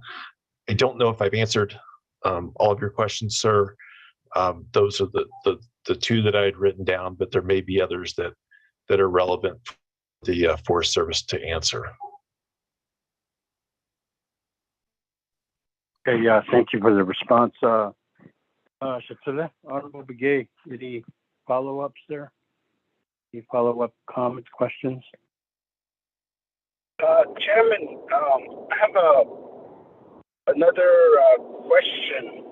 I don't know if I've answered all of your questions, sir. Those are the two that I had written down, but there may be others that are relevant for the Forest Service to answer. Okay, thank you for the response. Shatila, Honorable Begay, any follow-ups there? Any follow-up comments, questions? Chairman, I have another question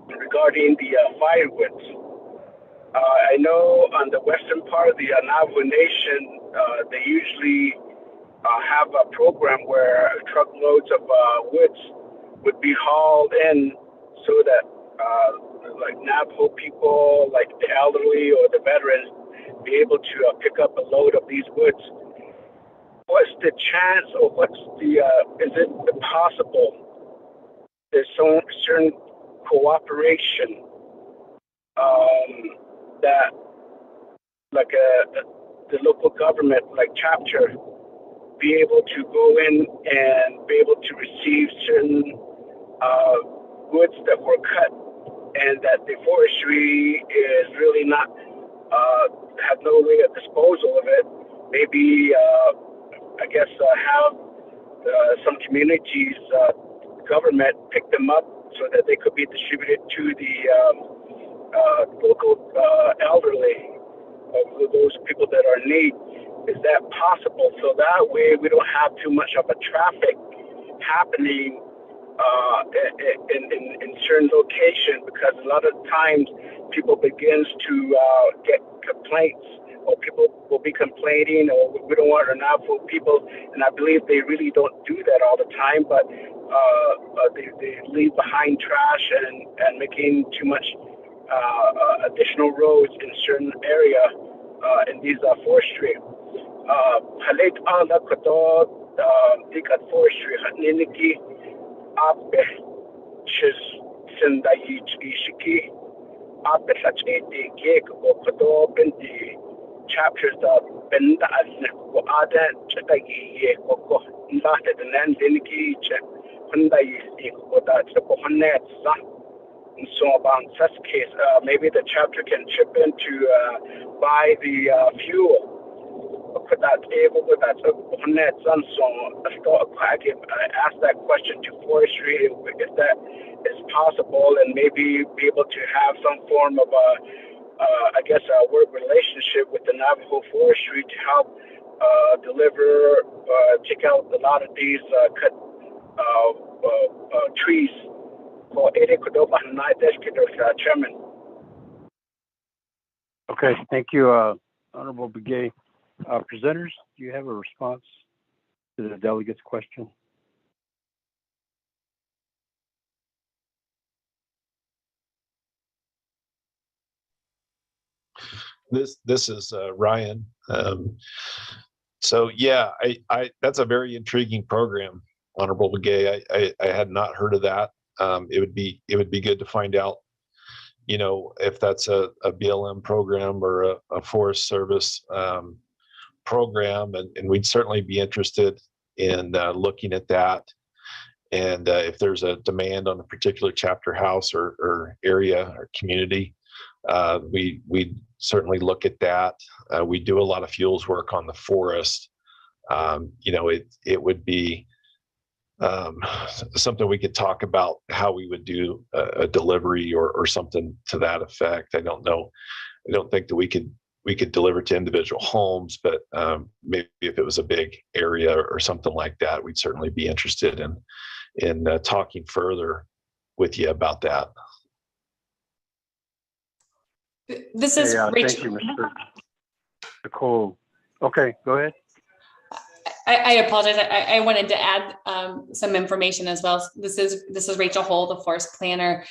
regarding the firewood. I know on the western part of the Navajo Nation, they usually have a program where truckloads of woods would be hauled in so that like Navajo people, like the elderly or the veterans, be able to pick up a load of these woods. What's the chance, or what's the, is it possible there's some certain cooperation that like the local government, like chapter, be able to go in and be able to receive certain woods that were cut, and that the forestry is really not, have no way of disposal of it. Maybe, I guess, have some communities, government pick them up so that they could be distributed to the local elderly, those people that are in need. Is that possible? So that way we don't have too much of a traffic happening in certain locations, because a lot of times people begins to get complaints, or people will be complaining, or we don't want our Navajo people, and I believe they really don't do that all the time, but they leave behind trash and making too much additional roads in certain area in these forestry. Halit ala kato dikat forestry hatniniki ape chis sindayi chishiki ape sacheti gek o kato binti chapters da benda asne ko ada chatagi ye ko ndate the nan diniki che hundayi ko da ko hannet sa. So about such case, maybe the chapter can chip in to buy the fuel. Could that able with that net sun song? I ask that question to forestry if that is possible, and maybe be able to have some form of I guess, work relationship with the Navajo Forestry to help deliver, take out a lot of these cut trees for Chairman. Okay, thank you, Honorable Begay. Presenters, do you have a response to the delegate's question? This is Ryan. So yeah, I that's a very intriguing program, Honorable Begay. I had not heard of that. It would be good to find out, if that's a BLM program or a Forest Service program, and we'd certainly be interested in looking at that. And if there's a demand on a particular chapter house or area or community, we'd certainly look at that. We do a lot of fuels work on the forest. It would be something we could talk about how we would do a delivery or something to that effect. I don't know. I don't think that we could deliver to individual homes, but maybe if it was a big area or something like that, we'd certainly be interested in talking further with you about that. This is Rachel. Thank you, Mr. Nicole. Okay, go ahead. I apologize. I wanted to add some information as well. This is Rachel Hull, the forest planner.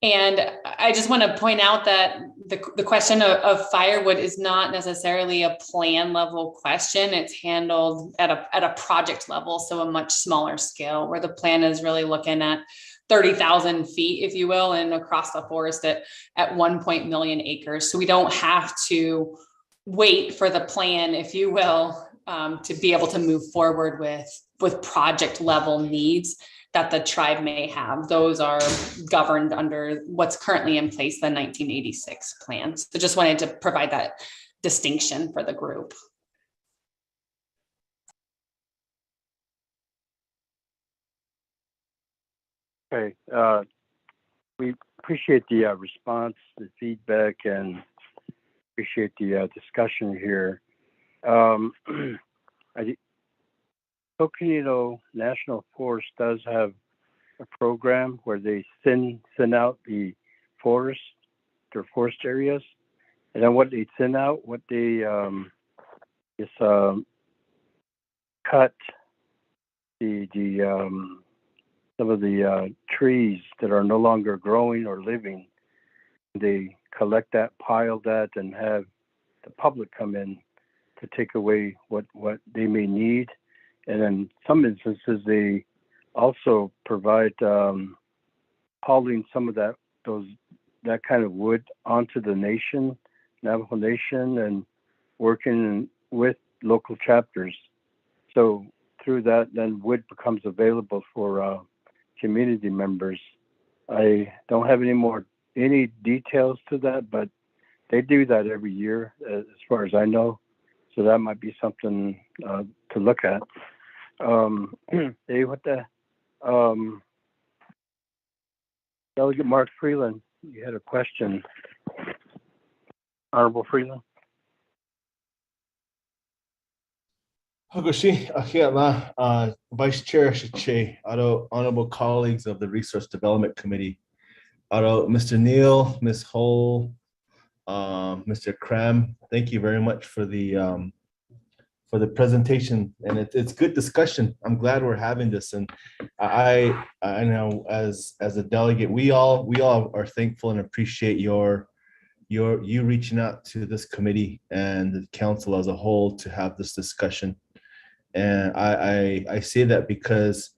And I just want to point out that the question of firewood is not necessarily a plan level question. It's handled at a project level, so a much smaller scale, where the plan is really looking at 30,000 feet, if you will, and across the forest at 1 million acres. So we don't have to wait for the plan, if you will, to be able to move forward with project level needs that the tribe may have. Those are governed under what's currently in place, the 1986 plan. So just wanted to provide that distinction for the group. Okay, we appreciate the response, the feedback, and appreciate the discussion here. Coconino National Forest does have a program where they send out the forest, their forest areas, and then what they send out, what they cut some of the trees that are no longer growing or living. They collect that, pile that, and have the public come in to take away what they may need. And in some instances, they also provide hauling some of that kind of wood onto the nation, Navajo Nation, and working with local chapters. So through that, then wood becomes available for community members. I don't have any details to that, but they do that every year, as far as I know. So that might be something to look at. Delegate Mark Freeland, you had a question. Honorable Freeland. Vice Chair Shiche, honorable colleagues of the Resource Development Committee, Mr. Neal, Ms. Hull, Mr. Cram, thank you very much for the presentation, and it's good discussion. I'm glad we're having this, and I know as a delegate, we all are thankful and appreciate you reaching out to this committee and the council as a whole to have this discussion. And I say that because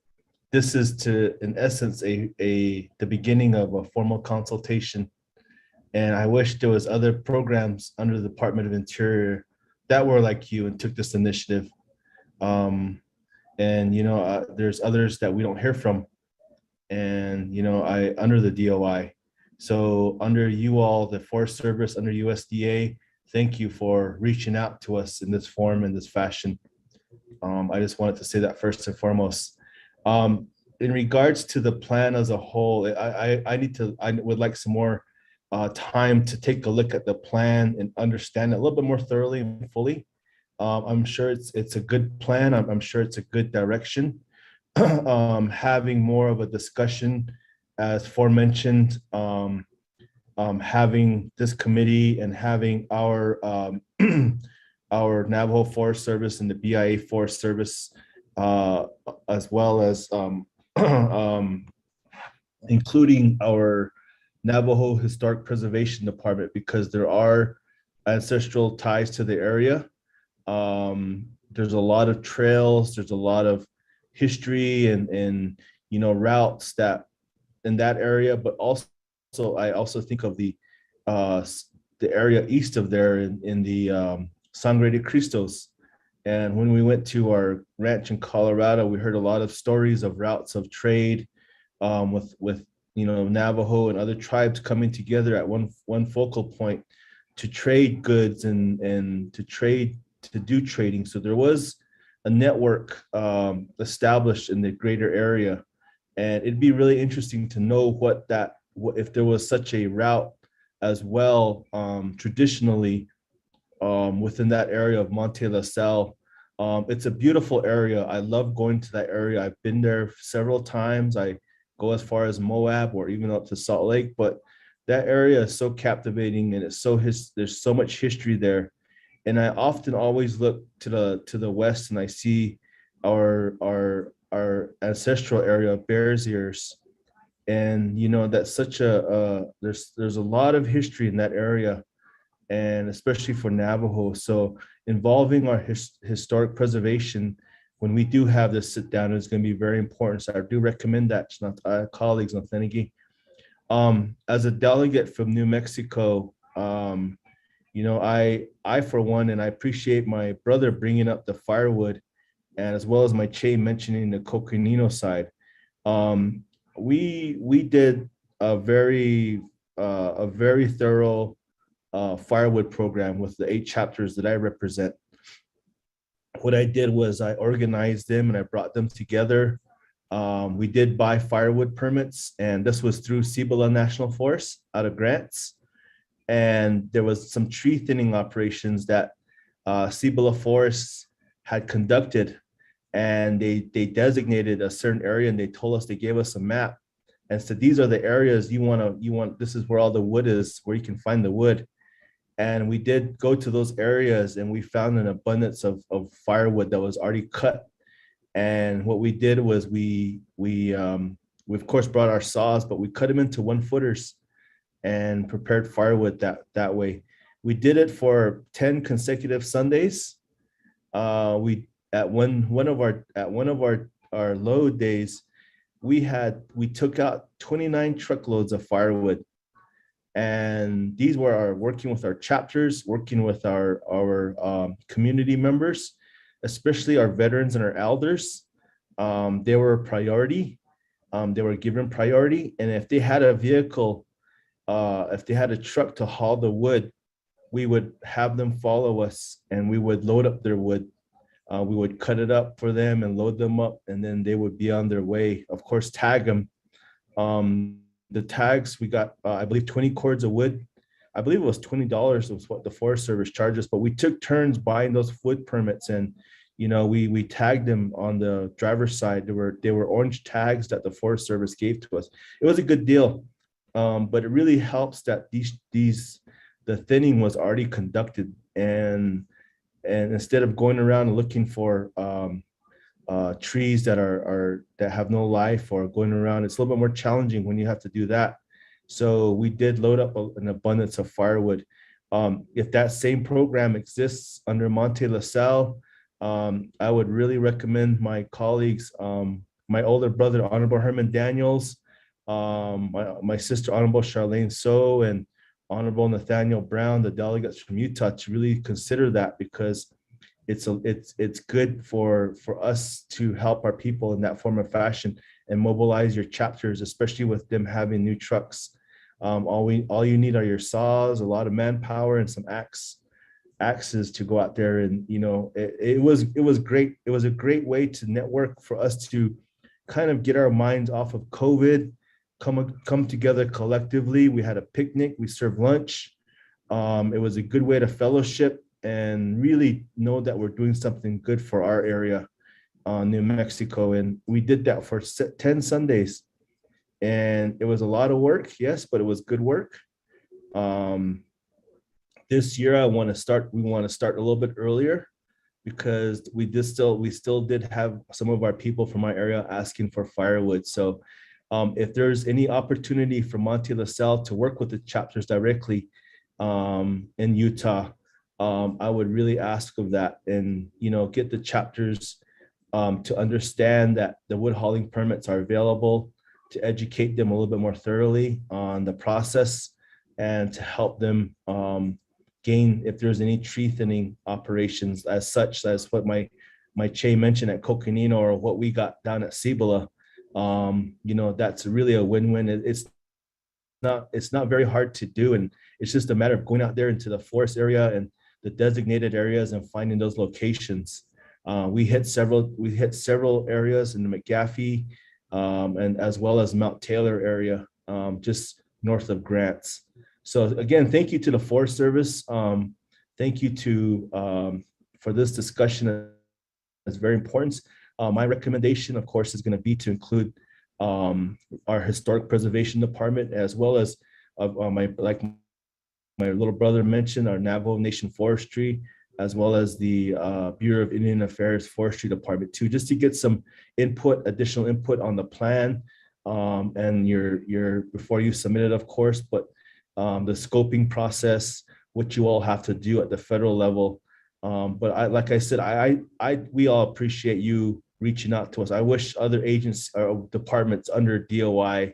this is in essence the beginning of a formal consultation. And I wish there was other programs under the Department of Interior that were like you and took this initiative. There's others that we don't hear from. And under the DOI. So under you all, the Forest Service, under USDA, thank you for reaching out to us in this form, in this fashion. I just wanted to say that first and foremost. In regards to the plan as a whole, I would like some more time to take a look at the plan and understand it a little bit more thoroughly and fully. I'm sure it's a good plan. I'm sure it's a good direction. Having more of a discussion, as aforementioned, having this committee and having our our Navajo Forest Service and the BIA Forest Service, as well as including our Navajo Historic Preservation Department, because there are ancestral ties to the area. There's a lot of trails, there's a lot of history and routes that in that area, but also I also think of the area east of there in the Sangre de Cristos. And when we went to our ranch in Colorado, we heard a lot of stories of routes of trade, with Navajo and other tribes coming together at one focal point to trade goods and to do trading. So there was a network established in the greater area, and it'd be really interesting to know if there was such a route as well, traditionally, within that area of Monte Lasalle. It's a beautiful area. I love going to that area. I've been there several times. I go as far as Moab or even up to Salt Lake, but that area is so captivating, and there's so much history there. And I often always look to the west, and I see our ancestral area, Bears Ears, and that's such there's a lot of history in that area, and especially for Navajo. So involving our historic preservation when we do have this sit down is going to be very important. So I do recommend that to colleagues. As a delegate from New Mexico, I for one, and I appreciate my brother bringing up the firewood, and as well as my Che mentioning the coconino side. We did a very thorough firewood program with the 8 chapters that I represent. What I did was I organized them and I brought them together. We did buy firewood permits, and this was through Cibola National Forest out of grants. And there was some tree thinning operations that Cibola Forests had conducted, and they designated a certain area, and they told us, they gave us a map and said, these are the areas you want, this is where all the wood is, where you can find the wood. And we did go to those areas, and we found an abundance of firewood that was already cut. And what we did was we of course brought our saws, but we cut them into 1-footers and prepared firewood that way. We did it for 10 consecutive Sundays. We at one of our load days, we took out 29 truckloads of firewood. And these were working with our chapters, working with our community members, especially our veterans and our elders. They were a priority. They were given priority. And if they had a vehicle, if they had a truck to haul the wood, we would have them follow us, and we would load up their wood. We would cut it up for them and load them up, and then they would be on their way. Of course, tag them. The tags, we got, I believe, 20 cords of wood. I believe it was $20 was what the Forest Service charged us, but we took turns buying those wood permits, and we tagged them on the driver's side. They were orange tags that the Forest Service gave to us. It was a good deal, but it really helps that the thinning was already conducted, and instead of going around and looking for trees that have no life, or going around, it's a little bit more challenging when you have to do that. So we did load up an abundance of firewood. If that same program exists under Monte Lasalle, I would really recommend my colleagues, my older brother, Honorable Herman Daniels, my sister, Honorable Charlene So, and Honorable Nathaniel Brown, the delegates from Utah, to really consider that, because it's good for us to help our people in that form of fashion and mobilize your chapters, especially with them having new trucks. All you need are your saws, a lot of manpower, and some axes to go out there. And it was great. It was a great way to network, for us to kind of get our minds off of COVID, come together collectively. We had a picnic, we served lunch. It was a good way to fellowship and really know that we're doing something good for our area, New Mexico. And we did that for 10 Sundays. And it was a lot of work, yes, but it was good work. This year we want to start a little bit earlier, because we still did have some of our people from our area asking for firewood. So if there's any opportunity for Manti Lasalle to work with the chapters directly in Utah, I would really ask of that, and get the chapters to understand that the wood hauling permits are available, to educate them a little bit more thoroughly on the process, and to help them gain if there's any tree thinning operations as such as what my Che mentioned at Coconino, or what we got down at Cibola. That's really a win-win. It's not very hard to do, and it's just a matter of going out there into the forest area and the designated areas and finding those locations. We hit several areas in the McGaffey and as well as Mount Taylor area, just north of Grants. So again, thank you to the Forest Service. Thank you for this discussion. It's very important. My recommendation, of course, is going to be to include our Historic Preservation Department, as well as my little brother mentioned, our Navajo Nation Forestry, as well as the Bureau of Indian Affairs Forestry Department too, just to get some additional input on the plan and your before you submit it, of course, but the scoping process, what you all have to do at the federal level. But like I said, we all appreciate you reaching out to us. I wish other agents or departments under DOI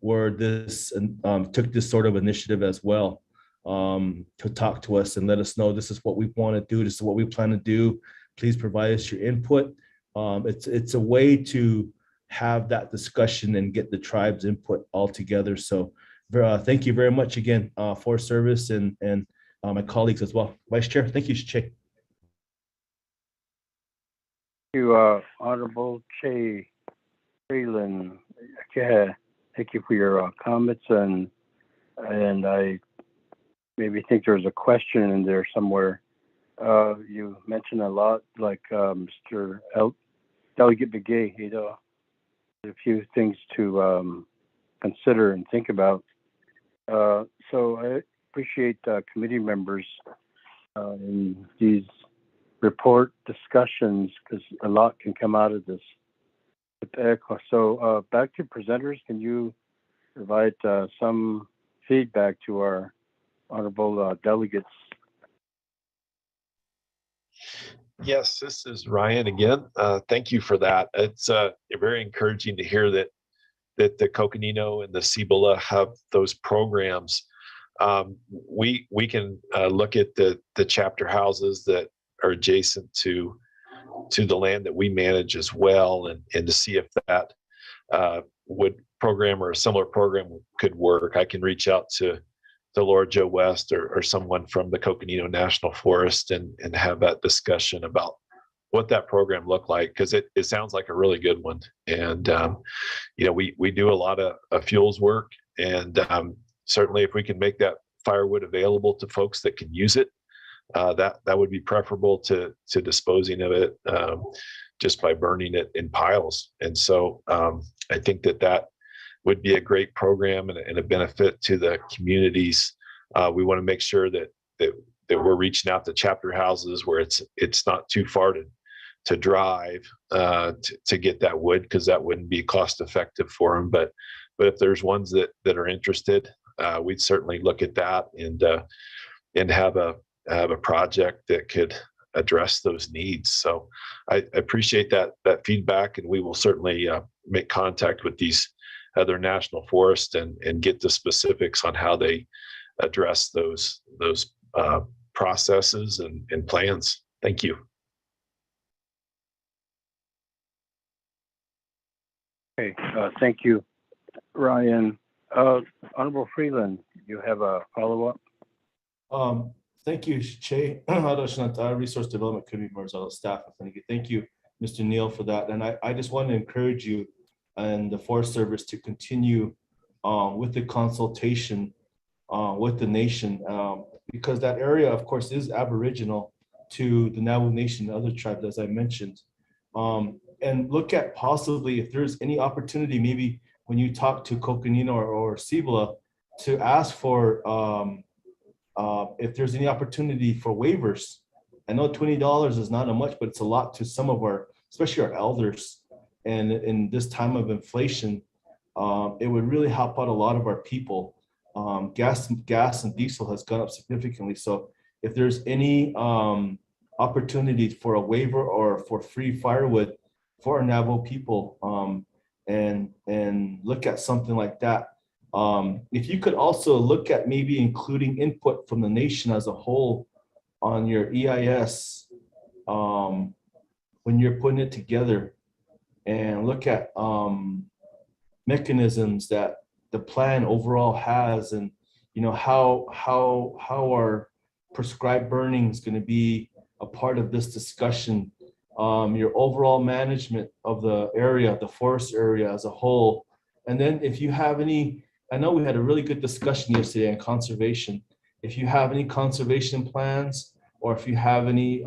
were took this sort of initiative as well, to talk to us and let us know this is what we want to do, this is what we plan to do. Please provide us your input. It's a way to have that discussion and get the tribe's input all together. So thank you very much again, Forest Service and my colleagues as well. Vice Chair, thank you, Che. Thank you, Honorable Che Freeland. Thank you for your comments, and I maybe think there's a question in there somewhere. You mentioned a lot, like Mr. Delegate Begay, a few things to consider and think about. So I appreciate committee members in these report discussions, because a lot can come out of this. So back to presenters, can you provide some feedback to our honorable delegates? Yes, this is Ryan again. Thank you for that. It's very encouraging to hear that the Coconino and the Cibola have those programs. We can look at the chapter houses that are adjacent to the land that we manage as well, and to see if that would program or a similar program could work. I can reach out to Laura Jo West or someone from the Coconino National Forest and have that discussion about what that program looked like, because it sounds like a really good one. And we do a lot of fuels work, and certainly if we can make that firewood available to folks that can use it, that would be preferable to disposing of it just by burning it in piles. And so I think that would be a great program and a benefit to the communities. We want to make sure that we're reaching out to chapter houses where it's not too far to drive to get that wood, because that wouldn't be cost effective for them. But if there's ones that are interested, we'd certainly look at that and have a project that could address those needs. So I appreciate that feedback, and we will certainly make contact with these other national forests and get the specifics on how they address those processes and plans. Thank you. Okay, thank you, Ryan. Honorable Freeland, you have a follow-up? Thank you, Che. Resource Development Committee members, all the staff. Thank you, Mr. Neal, for that. And I just want to encourage you and the Forest Service to continue with the consultation with the nation, because that area, of course, is Aboriginal to the Navajo Nation and other tribes, as I mentioned. And look at possibly if there's any opportunity, maybe when you talk to Coconino or Cibola, to ask for if there's any opportunity for waivers. I know $20 is not a much, but it's a lot to some of our, especially our elders. And in this time of inflation, it would really help out a lot of our people. Gas and diesel has gone up significantly. So if there's any opportunity for a waiver or for free firewood for our Navajo people, and look at something like that. If you could also look at maybe including input from the nation as a whole on your EIS when you're putting it together, and look at mechanisms that the plan overall has, and how our prescribed burning is going to be a part of this discussion, your overall management of the area, the forest area as a whole. And then if you have any, I know we had a really good discussion yesterday on conservation. If you have any conservation plans, or if you have any,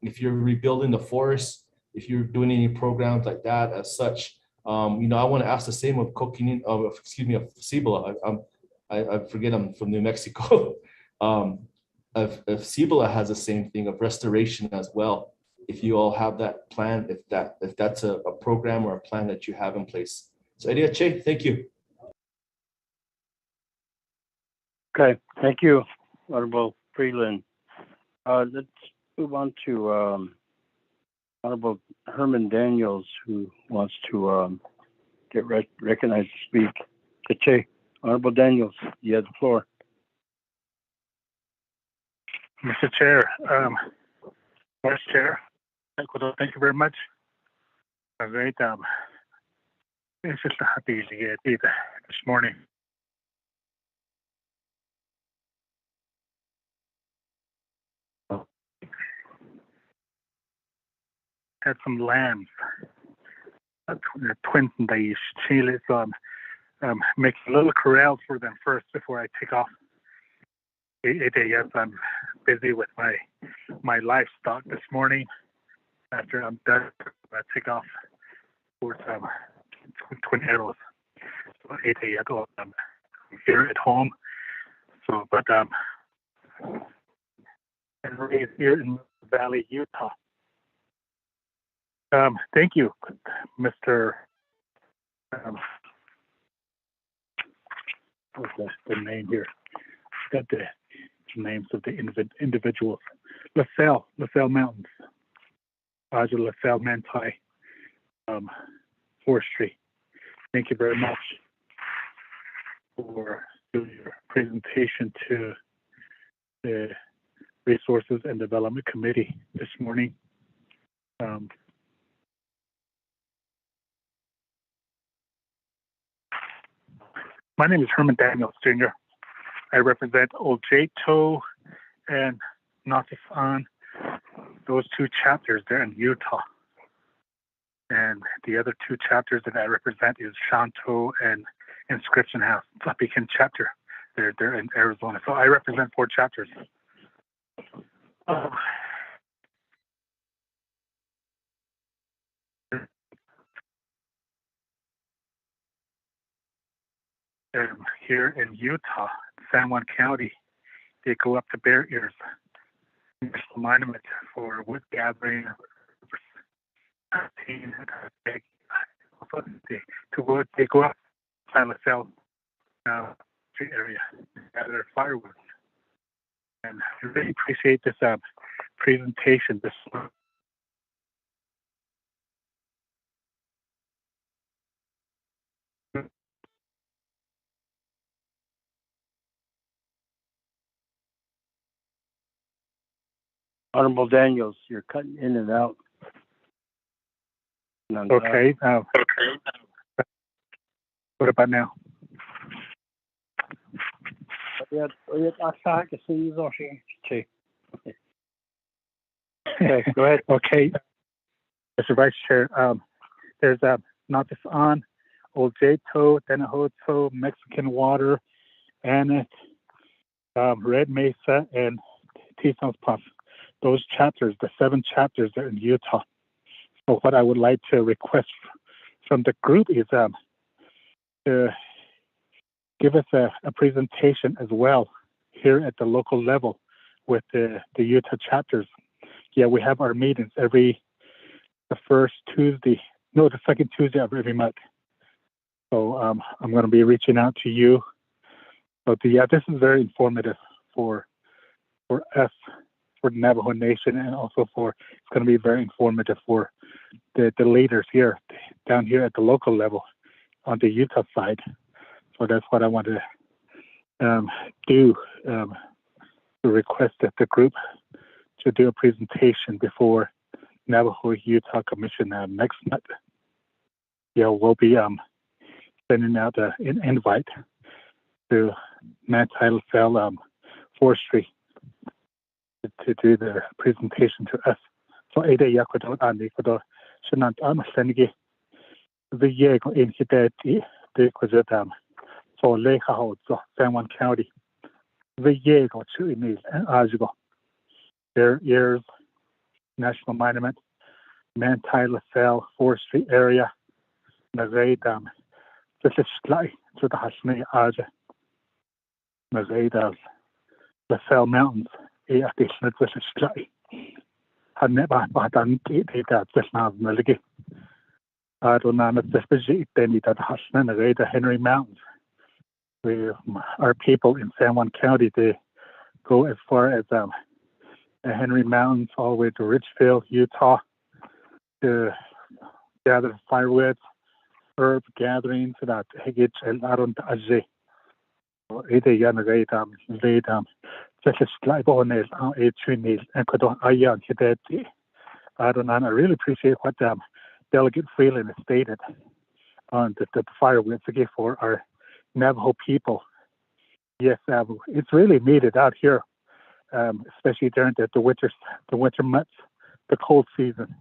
if you're rebuilding the forest, if you're doing any programs like that as such, I want to ask the same of of Cibola. I forget I'm from New Mexico. If Cibola has the same thing of restoration as well, if you all have that plan, if that's a program or a plan that you have in place. So Che, thank you. Okay, thank you, Honorable Freeland. Let's move on to Honorable Herman Daniels, who wants to get recognized to speak. Che, Honorable Daniels, you have the floor. Mr. Chair, Vice Chair, thank you very much. I'm very it's just happy to get here this morning. Had some lambs, twins and they Chile, so I'm making a little corrals for them first before I take off. Yes, I'm busy with my livestock this morning. After I'm done, I take off for some twin arrows. So I'm here at home. So, but I'm raised here in Valley, Utah. Thank you, Mr. What's the name here? Got the names of the individuals. Lasalle Mountains, Lasalle Manti Forestry. Thank you very much for your presentation to the Resources and Development Committee this morning. My name is Herman Daniels, Jr. I represent Ojeto and Natifan, those two chapters there in Utah. And the other two chapters that I represent is Shanto and Inscription House, Tlapican chapter. They're in Arizona. So I represent 4 chapters. Here in Utah, San Juan County, they go up to Bear Ears National Monument for wood gathering. They go up to Lasalle street area, gather firewood. And I really appreciate this presentation this morning. Honorable Daniels, you're cutting in and out. Okay. What about now? Okay, go ahead. Okay, Mr. Vice Chair, there's Natifan, Old Jato, Tenahoto, Mexican Water, Annet, Red Mesa, and Teason's Puff. Those chapters, the 7 chapters are in Utah. So what I would like to request from the group is to give us a presentation as well here at the local level with the Utah chapters. Yeah, we have our meetings the second Tuesday of every month. So I'm going to be reaching out to you. But this is very informative for us, for the Navajo Nation, and also it's going to be very informative for the leaders here, down here at the local level on the Utah side. So that's what I want to do, to request that the group to do a presentation before Navajo Utah Commission next month. Yeah, we'll be sending out an invite to Manti LaSalle Forestry to do the presentation to us. So Ada Yakudo Andi Kodo Shanant Senigi the Yego in Hideti de Kwazatam. So Lake Ho San Juan County. The Yego Chuinil and Ajigo. There is National Monument, Manti LaSalle Forestry Area, Nazaydam, the Shlai to the Hashmi Aja, Nazaydam, LaSalle Mountains, additional to the Shlai. Had never done that just now, Meligi. I don't know if the specific then that Hashman, the Henry Mountains. Our people in San Juan County, they go as far as the Henry Mountains all the way to Richfield, Utah, to gather firewood, herb gatherings, that Higit and Aron Aje. Ede Yanagaitam, Vedam, such as Slybones, Trinil, and Kodon Ayan Hideti. I really appreciate what Delegate Freeland has stated on the firewood for our Navajo people. Yes, it's really needed out here, especially during the winter months, the cold season.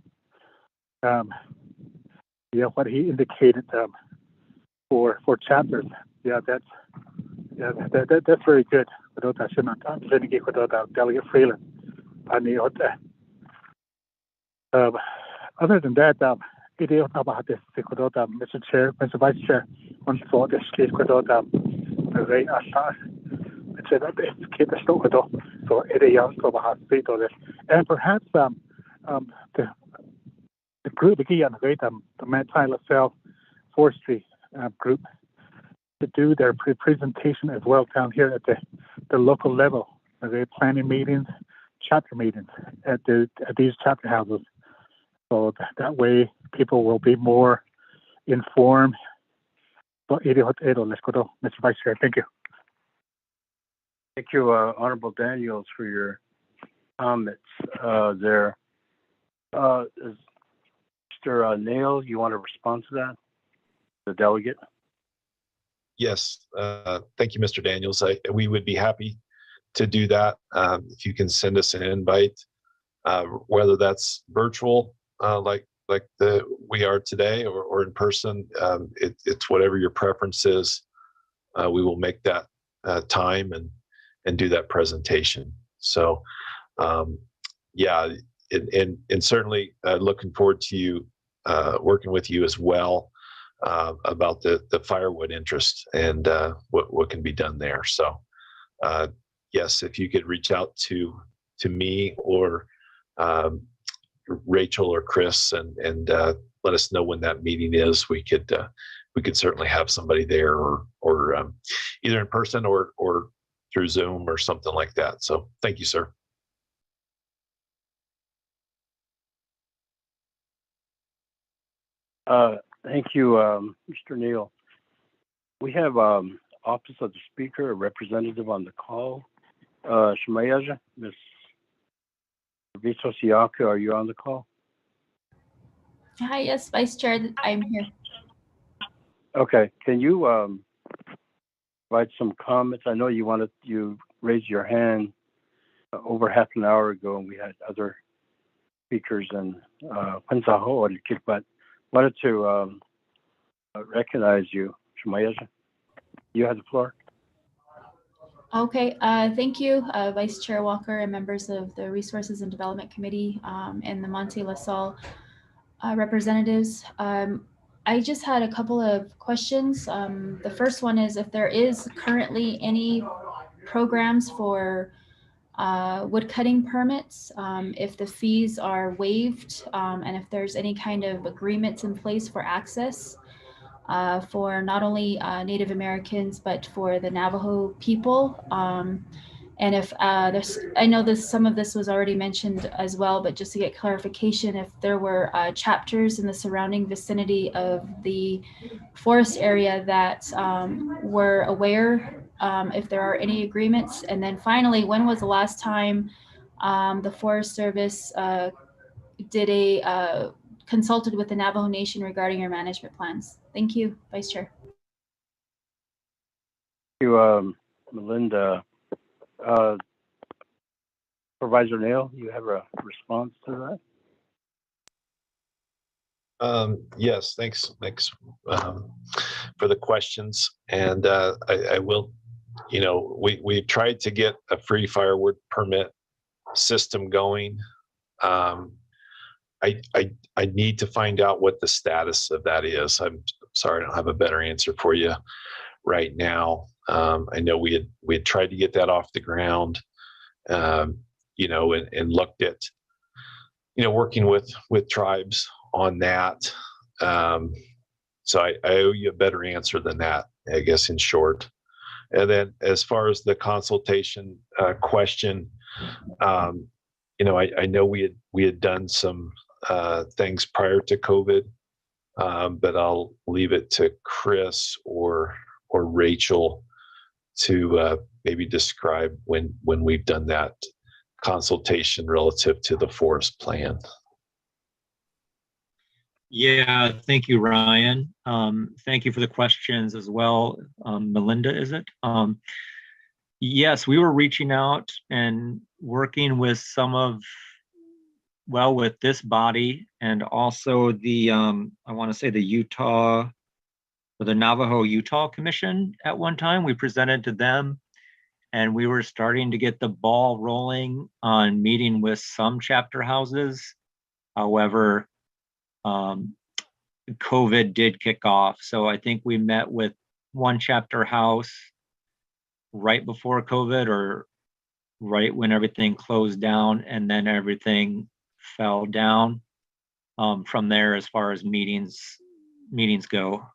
What he indicated for chapters. That's very good. Delegate Freeland. Other than that, Mr. Chair, Mr. Vice Chair, on thought this case Ray Asha, so and perhaps the group again, the Manti LaSalle Forestry group, to do their presentation as well down here at the local level. They're planning meetings, chapter meetings at these chapter houses. So that way people will be more informed. So, let's go to Mr. Vice Chair. Thank you. Thank you, Honorable Daniels, for your comments there. Mr. Nail, you want to respond to that? The delegate? Yes, thank you, Mr. Daniels. We would be happy to do that. If you can send us an invite, whether that's virtual, like we are today, or in person, it's whatever your preference is. We will make that time and do that presentation. So, yeah, and certainly looking forward to you working with you as well. About the firewood interest and what can be done there. So yes, if you could reach out to me or Rachel or Chris and let us know when that meeting is, we could certainly have somebody there or either in person or through Zoom or something like that. So thank you, sir. Thank you, Mr. Neal. We have Office of the Speaker, a representative on the call. Shemayaja, Ms. Vito Siaka, are you on the call? Hi, yes, Vice Chair, I'm here. Okay, can you provide some comments? I know you raised your hand over half an hour ago, and we had other speakers and but wanted to recognize you. Shemayaja, you have the floor. Okay, thank you, Vice Chair Walker and members of the Resources and Development Committee and the Manti Lasalle representatives. I just had a couple of questions. The first one is if there is currently any programs for wood cutting permits, if the fees are waived, and if there's any kind of agreements in place for access for not only Native Americans, but for the Navajo people. And if there's, I know this, some of this was already mentioned as well, but just to get clarification, if there were chapters in the surrounding vicinity of the forest area that were aware, if there are any agreements. And then finally, when was the last time the Forest Service did a consulted with the Navajo Nation regarding your management plans? Thank you, Vice Chair. Thank you, Melinda. Supervisor Nail, you have a response to that? Yes, thanks for the questions. And I will, we tried to get a free firewood permit system going. I need to find out what the status of that is. I'm sorry, I don't have a better answer for you right now. I know we had tried to get that off the ground, and looked at, working with tribes on that. So I owe you a better answer than that, I guess, in short. And then as far as the consultation question, I know we had done some things prior to COVID, but I'll leave it to Chris or Rachel to maybe describe when we've done that consultation relative to the forest plan. Yeah, thank you, Ryan. Thank you for the questions as well. Melinda, is it? Yes, we were reaching out and working with with this body and also the, I want to say the Navajo Utah Commission at one time. We presented to them and we were starting to get the ball rolling on meeting with some chapter houses. However, COVID did kick off. So I think we met with one chapter house right before COVID or right when everything closed down, and then everything fell down from there as far as meetings go.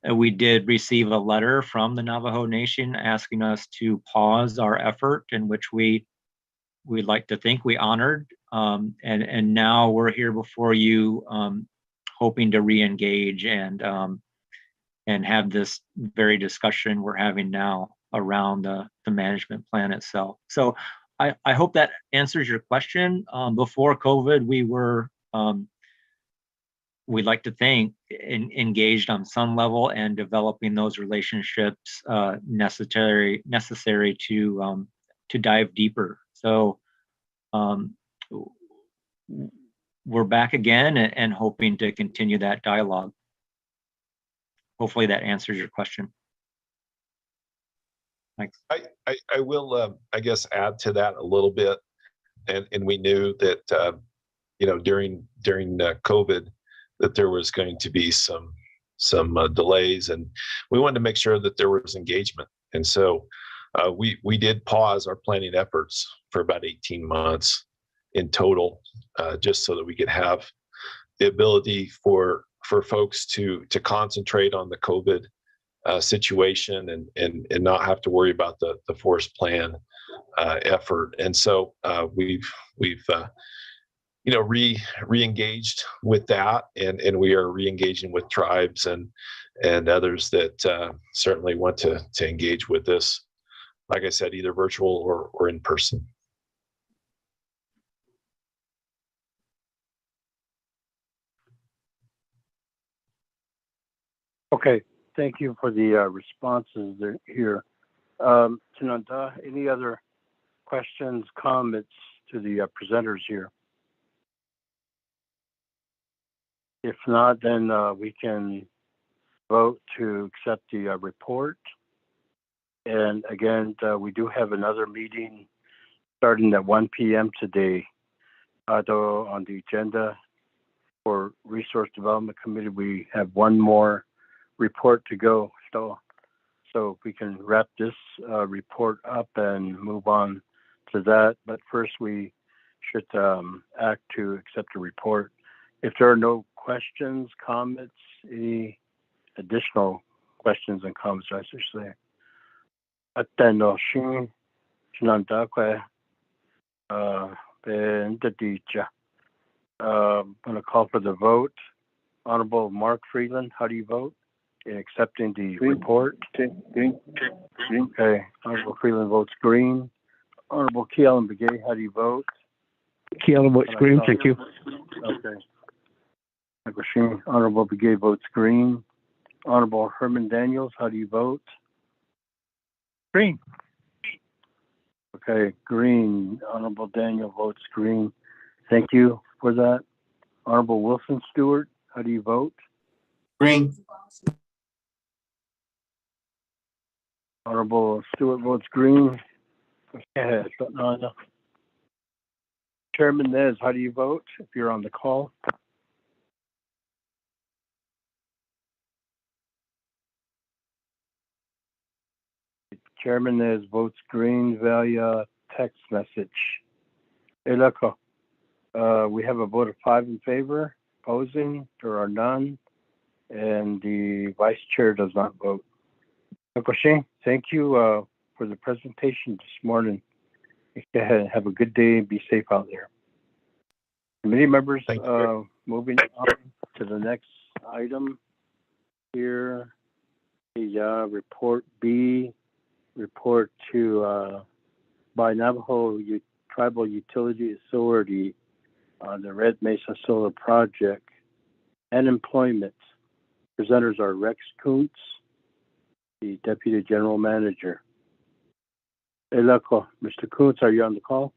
We did receive a letter from the Navajo Nation asking us to pause our effort, in which we'd like to think we honored. And now we're here before you, hoping to re-engage and have this very discussion we're having now around the management plan itself. So I hope that answers your question. Before COVID, we were, we'd like to think, engaged on some level and developing those relationships necessary to dive deeper. So we're back again and hoping to continue that dialogue. Hopefully that answers your question. Thanks. I will, I guess, add to that a little bit. And we knew that, during COVID, that there was going to be some delays, and we wanted to make sure that there was engagement. And so we did pause our planning efforts for about 18 months in total, just so that we could have the ability for folks to concentrate on the COVID situation and not have to worry about the forest plan effort. And so we've re-engaged with that, and we are re-engaging with tribes and others that certainly want to engage with this, like I said, either virtual or in person. Okay, thank you for the responses here. Tananda, any other questions, comments to the presenters here? If not, then we can vote to accept the report. And again, we do have another meeting starting at 1 p.m. today. Though on the agenda for Resource Development Committee, we have one more report to go. So we can wrap this report up and move on to that. But first, we should act to accept the report. If there are no questions, comments, any additional questions and comments, I should say. Atendo shin shinandakwe bendadija. I'm going to call for the vote. Honorable Mark Freeland, how do you vote in accepting the report? Green. Okay. Honorable Freeland votes green. Honorable Keelan Begay, how do you vote? Keelan votes green. Thank you. Okay. Honorable Begay votes green. Honorable Herman Daniels, how do you vote? Green. Okay, green. Honorable Daniel votes green. Thank you for that. Honorable Wilson Stewart, how do you vote? Green. Honorable Stewart votes green. Chairman Nez, how do you vote if you're on the call? Chairman Nez votes green via text message. Hey, look, we have a vote of 5 in favor. Opposing, there are none. And the vice chair does not vote. Thank you for the presentation this morning. Have a good day and be safe out there. Committee members, moving on to the next item here. The report B, report to by Navajo Tribal Utility Authority on the Red Mesa Solar Project and employment. Presenters are Rex Kuntz, the Deputy General Manager. Mr. Kuntz, are you on the call?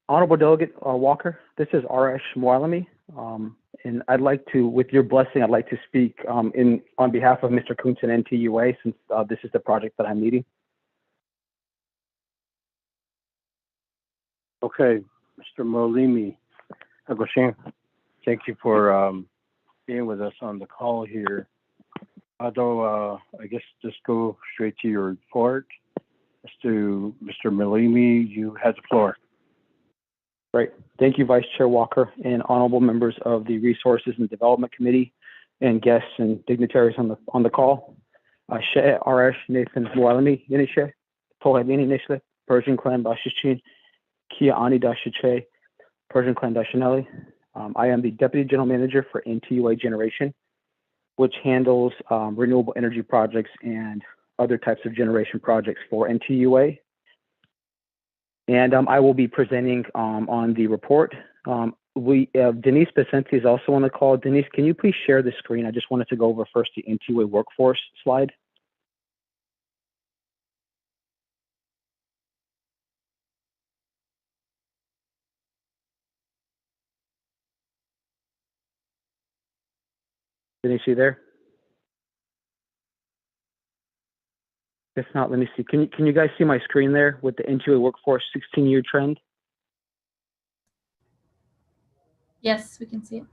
Honorable Delegate Walker, this is R.S. Mwalami, and I'd like to, with your blessing, I'd like to speak on behalf of Mr. Kuntz and NTUA, since this is the project that I'm leading. Okay, Mr. Molimi, thank you for being with us on the call here. Although I guess just go straight to your report. Mr. Molimi, you have the floor. Right. Thank you, Vice Chair Walker, and honorable members of the Resources and Development Committee, and guests and dignitaries on the call. R.S. Nathan Mwalami, Yenishe, Pohebini Nishle, Persian Clan Bashichin, Kia Ani Dashiche, Persian Clan Dashanelli. I am the Deputy General Manager for NTUA Generation, which handles renewable energy projects and other types of generation projects for NTUA. And I will be presenting on the report. Denise Becenti is also on the call. Denise, can you please share the screen? I just wanted to go over first the NTUA workforce slide. Denise, you there? If not, let me see. Can you guys see my screen there with the NTUA workforce 16-year trend? Yes, we can see it.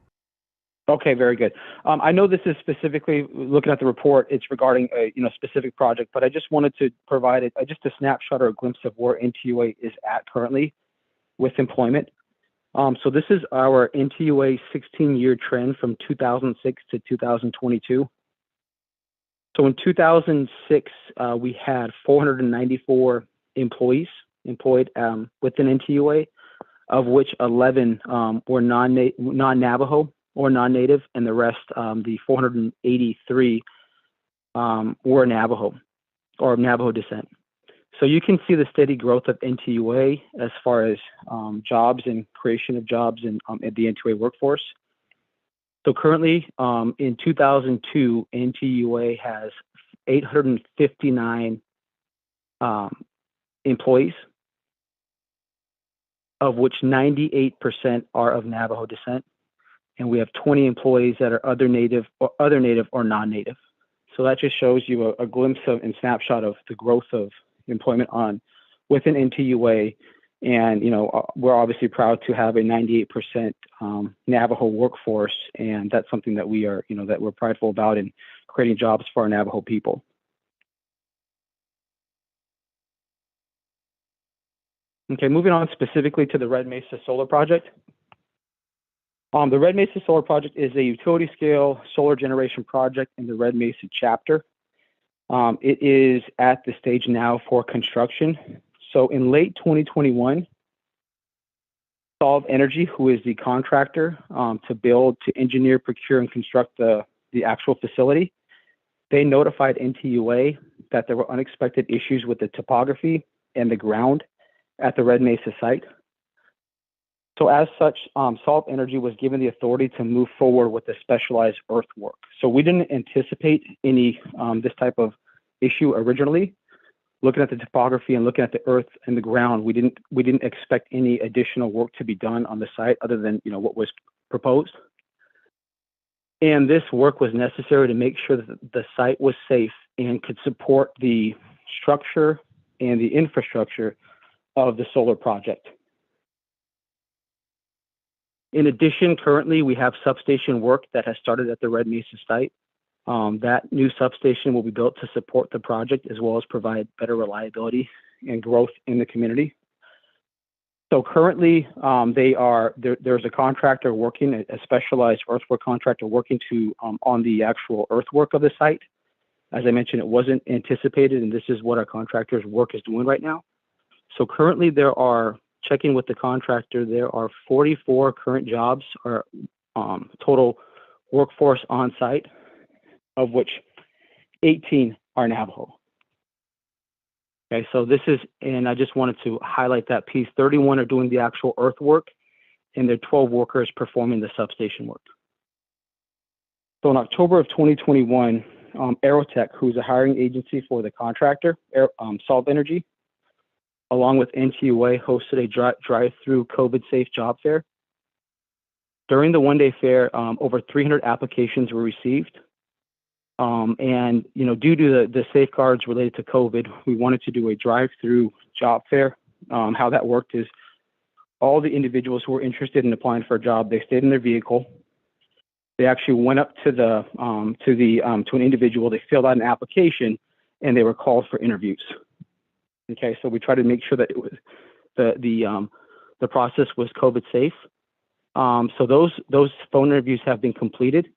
Okay, very good. I know this is specifically looking at the report. It's regarding a specific project, but I just wanted to provide just a snapshot or a glimpse of where NTUA is at currently with employment. So this is our NTUA 16-year trend from 2006 to 2022. So in 2006, we had 494 employees employed within NTUA, of which 11 were non-Navajo or non-native, and the rest, the 483, were Navajo or Navajo descent. So you can see the steady growth of NTUA as far as jobs and creation of jobs in the NTUA workforce. So currently, in 2002, NTUA has 859 employees, of which 98% are of Navajo descent. and we have 20 employees that are other native or non-native. So that just shows you a glimpse of and snapshot of the growth of employment within NTUA. And, we're obviously proud to have a 98% Navajo workforce. And that's something that we are, that we're prideful about in creating jobs for our Navajo people. Okay, moving on specifically to the Red Mesa Solar Project. The Red Mesa Solar Project is a utility scale solar generation project in the Red Mesa chapter. It is at the stage now for construction. So in late 2021, Solve Energy, who is the contractor to engineer, procure, and construct the actual facility, they notified NTUA that there were unexpected issues with the topography and the ground at the Red Mesa site. So as such, Solve Energy was given the authority to move forward with the specialized earthwork. So we didn't anticipate any this type of issue originally. Looking at the topography and looking at the earth and the ground, we didn't expect any additional work to be done on the site other than what was proposed. And this work was necessary to make sure that the site was safe and could support the structure and the infrastructure of the solar project. In addition, currently we have substation work that has started at the Red Mesa site. That new substation will be built to support the project as well as provide better reliability and growth in the community. So currently there's a contractor working, a specialized earthwork contractor working on the actual earthwork of the site. As I mentioned, it wasn't anticipated, and this is what our contractor's work is doing right now. So currently checking with the contractor, there are 44 current jobs or total workforce on site, of which 18 are Navajo. Okay, so and I just wanted to highlight that piece. 31 are doing the actual earthwork, and there are 12 workers performing the substation work. So in October of 2021, Aerotech, who's a hiring agency for the contractor, Solve Energy, along with NTUA, hosted a drive-through COVID-safe job fair. During the one-day fair, over 300 applications were received. And due to the safeguards related to COVID, we wanted to do a drive-through job fair. How that worked is all the individuals who were interested in applying for a job, they stayed in their vehicle. They actually went up to an individual. They filled out an application, and they were called for interviews. Okay, so we tried to make sure that it was the process was COVID safe. So those phone interviews have been completed.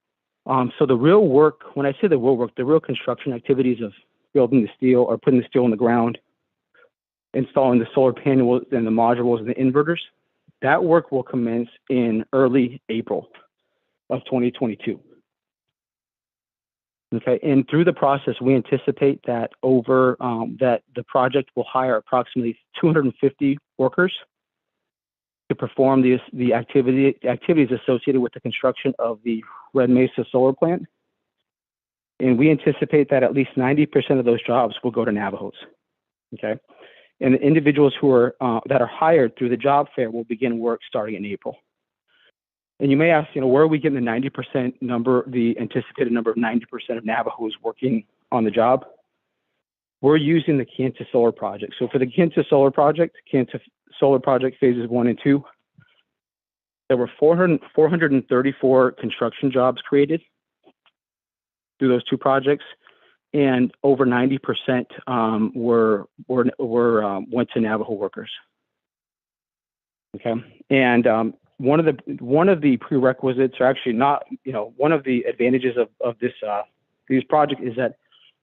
So the real work, when I say the real work, the real construction activities of building the steel or putting the steel in the ground, installing the solar panels and the modules and the inverters, that work will commence in early April of 2022. Okay, and through the process, we anticipate that that the project will hire approximately 250 workers to perform the activities associated with the construction of the Red Mesa solar plant. And we anticipate that at least 90% of those jobs will go to Navajos. Okay, and the individuals who are that are hired through the job fair will begin work starting in April. And you may ask, where are we getting the 90% number, the anticipated number of 90% of Navajos working on the job? We're using the Kansas Solar Project. So for the Kansas Solar Project phases 1 and 2, there were 434 construction jobs created through those two projects, and over 90% went to Navajo workers. Okay, and one of the prerequisites, or actually not, one of the advantages of these projects is that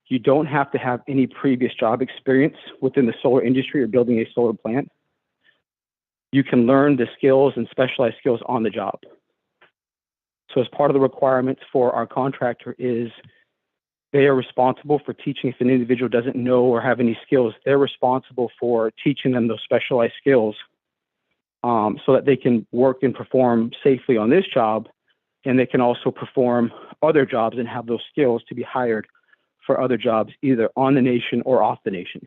you don't have to have any previous job experience within the solar industry or building a solar plant. You can learn the skills and specialized skills on the job. So as part of the requirements for our contractor is they are responsible for teaching. If an individual doesn't know or have any skills, they're responsible for teaching them those specialized skills so that they can work and perform safely on this job, and they can also perform other jobs and have those skills to be hired for other jobs, either on the nation or off the nation.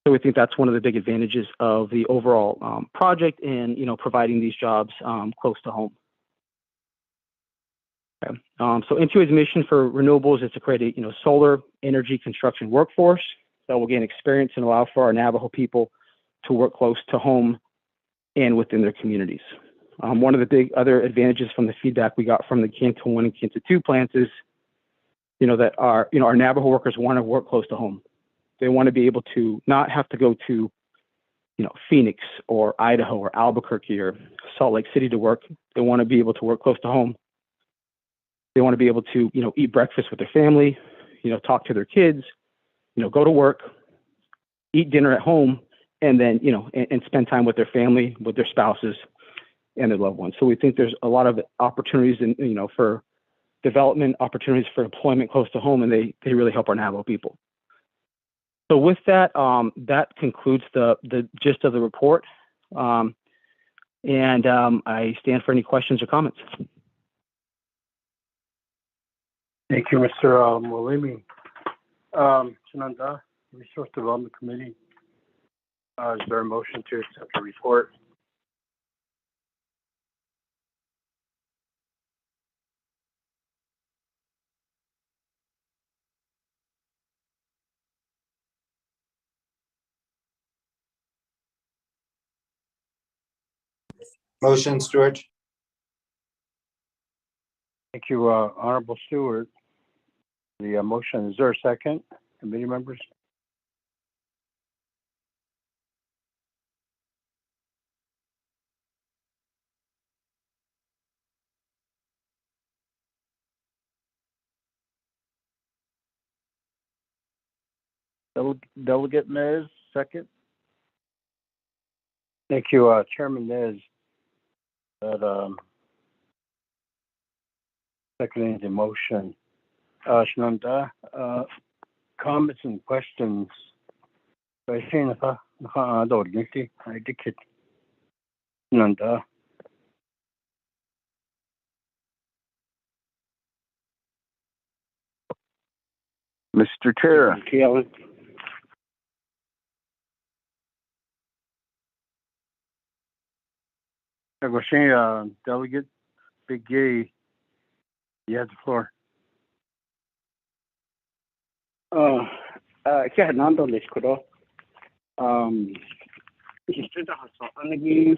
So we think that's one of the big advantages of the overall project and providing these jobs close to home Okay. So Intuit's mission for renewables is to create a solar energy construction workforce that will gain experience and allow for our Navajo people to work close to home and within their communities. One of the big other advantages from the feedback we got from the Canton 1 and Canton 2 plants is, that our Navajo workers want to work close to home. They want to be able to not have to go to, Phoenix or Idaho or Albuquerque or Salt Lake City to work. They want to be able to work close to home. They want to be able to, eat breakfast with their family, talk to their kids, go to work, eat dinner at home, and then, and spend time with their family, with their spouses and their loved ones. So we think there's a lot of opportunities for development, opportunities for employment close to home, and they really help our Navajo people. So with that, that concludes the gist of the report. I stand for any questions or comments. Thank you, Mr. Molimi. Shananda, Resource Development Committee. Is there a motion to accept the report? Motion, Stewart. Thank you, Honorable Stewart. The motion, is there a second, committee members? Delegate Nez, second. Thank you, Chairman Nez. That seconding the motion. Shananda, comments and questions. Shananda. Mr. Chair. Delegate Big Gay, you have the floor.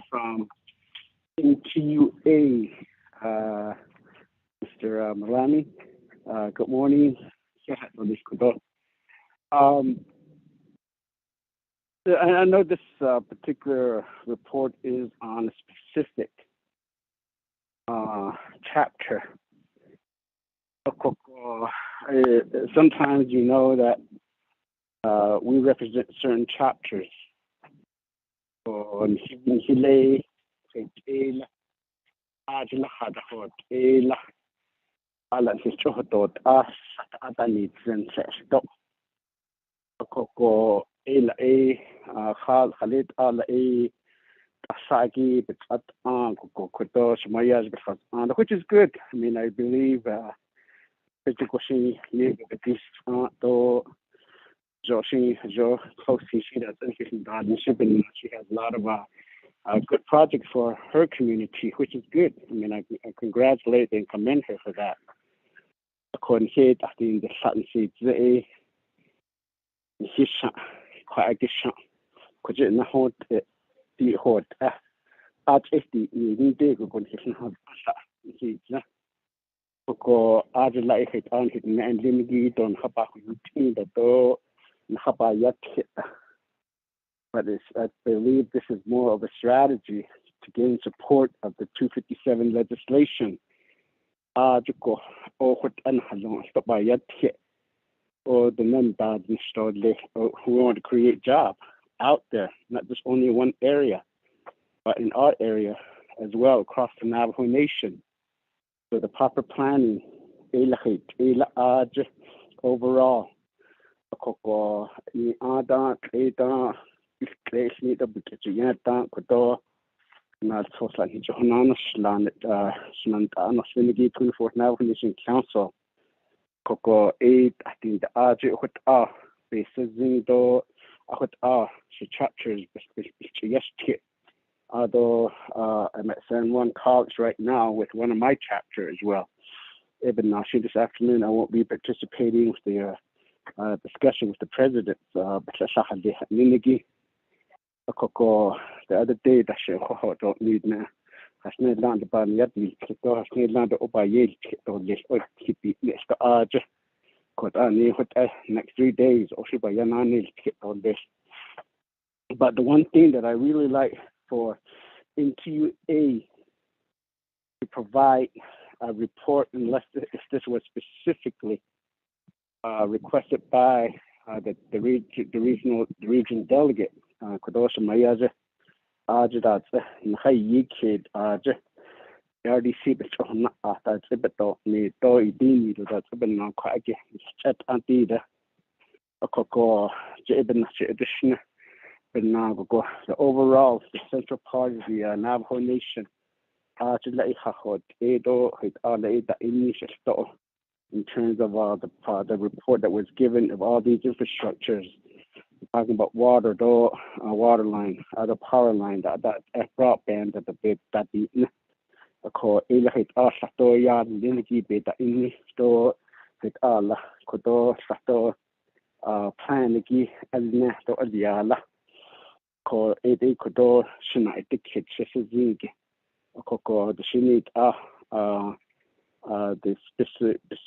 From NTUA, Mr. Malami. Good morning. I know this particular report is on a specific chapter. Sometimes that we represent certain chapters. Which is good. I mean, I believe she has a lot of good projects for her community, which is good. I mean, I congratulate and commend her for that. According to the Saturn seeds, quite a could you not hold it? The hot at the evening day, we're going to have seeds. Because I like it on it and limited on Hapa routine the door and Hapa yet. But I believe this is more of a strategy to gain support of the 257 legislation. Juko or what and stop by yet or the men bad who want to create jobs out there, not just only one area, but in our area as well across the Navajo Nation. So the proper planning, overall, Navajo Nation Council. Coco 8, I think the Aji what bases in the chapters, yes, although I'm at San Juan College right now with one of my chapters as well. Ibn Nashi this afternoon. I won't be participating with the discussion with the president. The other day, that she don't need now. Has no land about yet. We has no land over Yale. Keep it next to Arj. Cause I need what next 3 days or she by Yanani on this. But the one thing that I really like for Intuit to provide a report, unless if this was specifically requested by the region delegate, could also Mayaja that Nahai kid RDC which on after Tibeto me do idini to that been non quite chat anti the Coco Jeben edition. But now go the overall the central part of the Navajo Nation. Actually, in terms of the report that was given of all these infrastructures, talking about water, water line, the power line, that broadband, that the bit that the ilahit sato ya linki beta English to it all kodo sato plan lagi alna to aliala ko ede kodo shina etiket shizigi ko the shinit the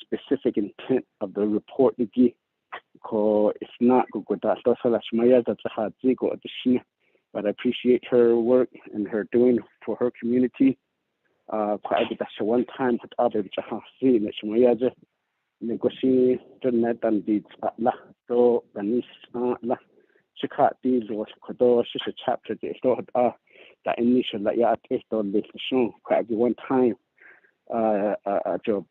specific intent of the report lagi ko if not go that to salash maya that hadzigo addition. But I appreciate her work and her doing for her community. Quite a bit of one time put other Jahasi, Nishmayaja, negotiate the net and deeds at La, so the niece La, Chikat deals was Kodo, she's a chapter, they thought that initial like ya taste on this show, quite one time, a job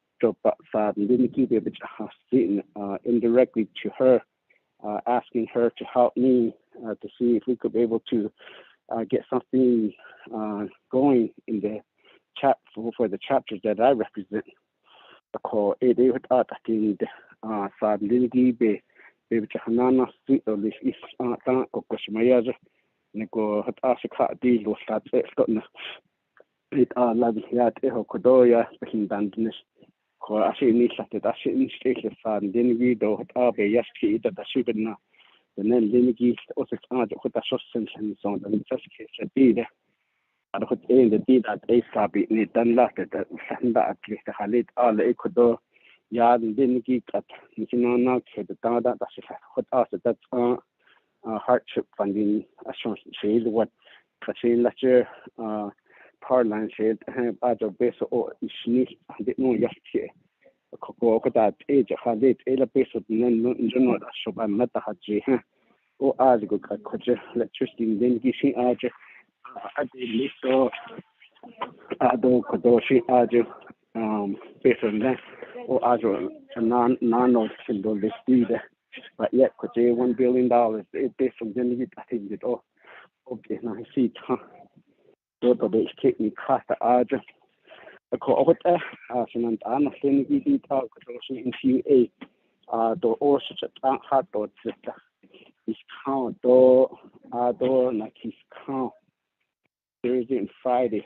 sad and didn't keep it Jahasi indirectly to her, asking her to help me to see if we could be able to get something going in the chat for the chapters that I represent. Call it would attend Sadligi be Hanana Street or this is Kokoshmayaja Nego had Ashika deal with that Scotland. It are Labiat Eho Kodoya, speaking Bandinish. Call Ashi Nisha, Ashi State Sad Dinigi, though at Abe Yaski, that the Shubina, the Nen Linigi, also with a short sentence on the necessity be there. I would say the deed that a sabi ni done that Sanda at least the Halit all Ecuador Yard and Dinigi at Nikinana to the Dada that she had asked that's hardship funding assurance shade what Kashi lecture power line shade have other base or Ishni did no yesterday. A cocoa that age of Halit Ela base of Nano shop and Meta Haji or Azigo Kaja electricity Dinigi she Aja. I did so. I don't Kodoshi Aju based on that or Aju non symbol this deed. But yet could say $1 billion it based on the I think it all okay now I see total base kick me cost the Aju. A co with and I'm saying we talk in QA the or such a hard dot sister. His count do like his count. Thursday and Friday,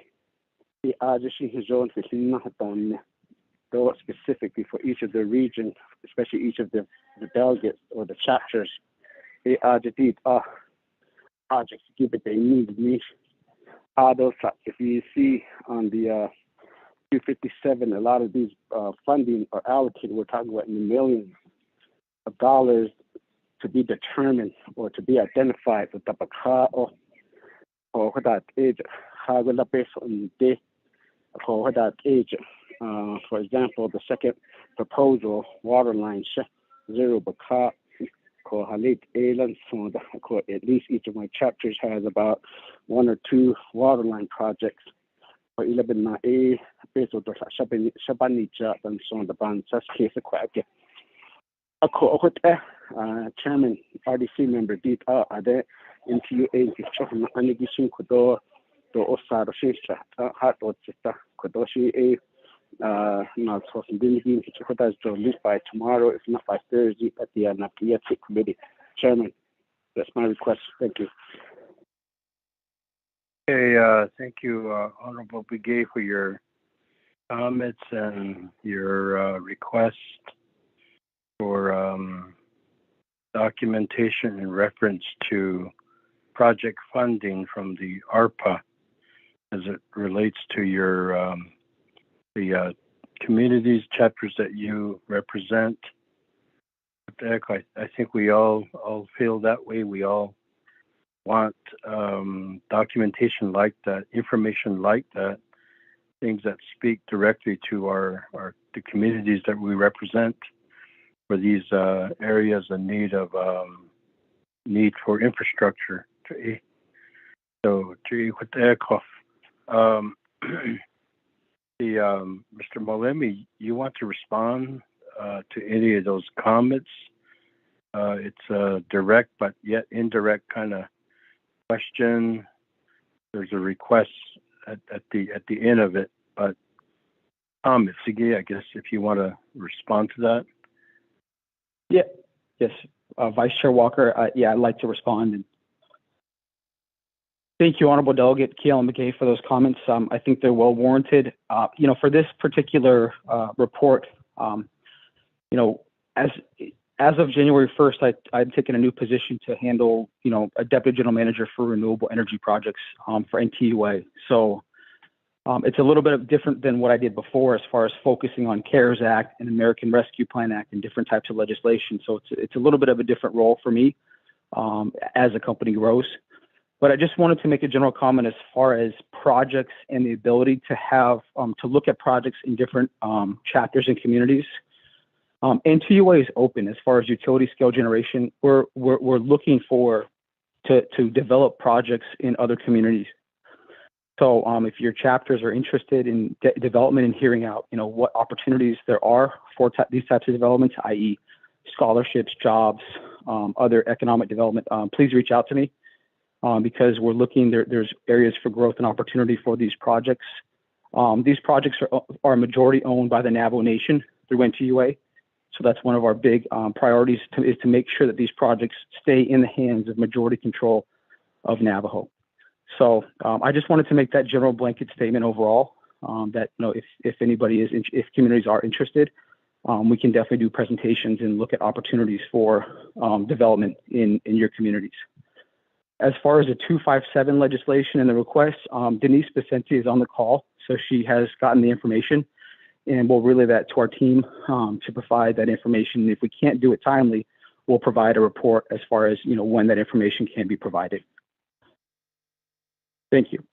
the agency has owned is not done, though specifically for each of the regions, especially each of the delegates or the chapters. The agency projects give it they need me. Those if you see on the 257, a lot of these funding are allocated. We're talking about in the millions of dollars to be determined or to be identified with the Baka or that age, how will based on day for that age. For example, the second proposal, water line zero Baka, Halit Island, so at least each of my chapters has about 1 or 2 water line projects. For 11 A, based on the Shabanija and so on the band, such case a quack. Chairman, RDC member, did are there into a anigation Kodo, the Osado Shisha, Hart or Sister, Kodoshi A, not so Dinigin, Hichotas to leave by tomorrow, if not by Thursday, at the Napiatic Committee. Chairman, that's my request. Thank you. Okay, thank you, Honorable Begay, for your comments and your request for documentation in reference to project funding from the ARPA as it relates to your the communities, chapters that you represent. I think we all feel that way. We all want documentation like that, information like that, things that speak directly to the communities that we represent for these areas in need of need for infrastructure. So, Mr. Molemi, you want to respond to any of those comments? It's a direct but yet indirect kind of question. There's a request at the end of it, but comments, I guess, if you want to respond to that. Yeah, yes, Vice Chair Walker. Yeah, I'd like to respond. And thank you, Honorable Delegate Keelan McKay, for those comments. I think they're well warranted. For this particular report, as of January 1st, I've taken a new position to handle, a Deputy General Manager for renewable energy projects for NTUA. So it's a little bit different than what I did before as far as focusing on CARES Act and American Rescue Plan Act and different types of legislation. So it's a little bit of a different role for me as the company grows. But I just wanted to make a general comment as far as projects and the ability to have to look at projects in different chapters and communities. NTUA is open as far as utility scale generation. We're looking to develop projects in other communities. So if your chapters are interested in development and hearing out, what opportunities there are for these types of developments, i.e. scholarships, jobs, other economic development, please reach out to me because we're looking, there's areas for growth and opportunity for these projects. These projects are majority owned by the Navajo Nation through NTUA. So that's one of our big priorities is to make sure that these projects stay in the hands of majority control of Navajo. So I just wanted to make that general blanket statement overall that if anybody if communities are interested, we can definitely do presentations and look at opportunities for development in your communities. As far as the 257 legislation and the request, Denise Vicente is on the call, so she has gotten the information, and we'll relay that to our team to provide that information. If we can't do it timely, we'll provide a report as far as when that information can be provided. Thank you.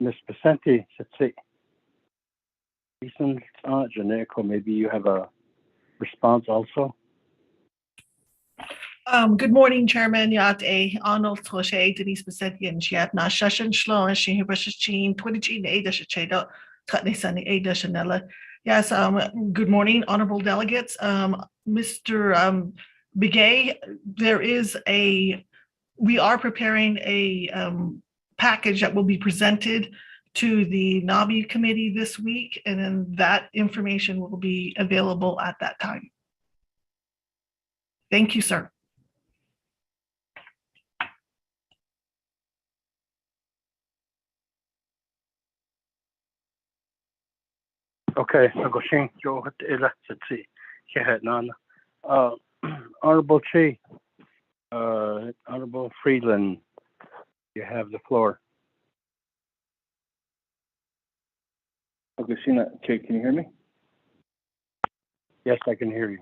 Ms. Vicente, Janeco, maybe you have a response also? Good morning, Chairman. Yat A. Arnold Toshe, Denise Vicente, and Shiat Na Shashan Shlo, and she versus Chin, 20 Ada Shacheda, Tutney Sunny Ada Chanella. Yes, good morning, honorable delegates. Mr. Begay, we are preparing a package that will be presented to the NABI committee this week, and then that information will be available at that time. Thank you, sir. Okay, Honorable Chi, Honorable Friedland, you have the floor. Augustina, Che, can you hear me? Yes, I can hear you.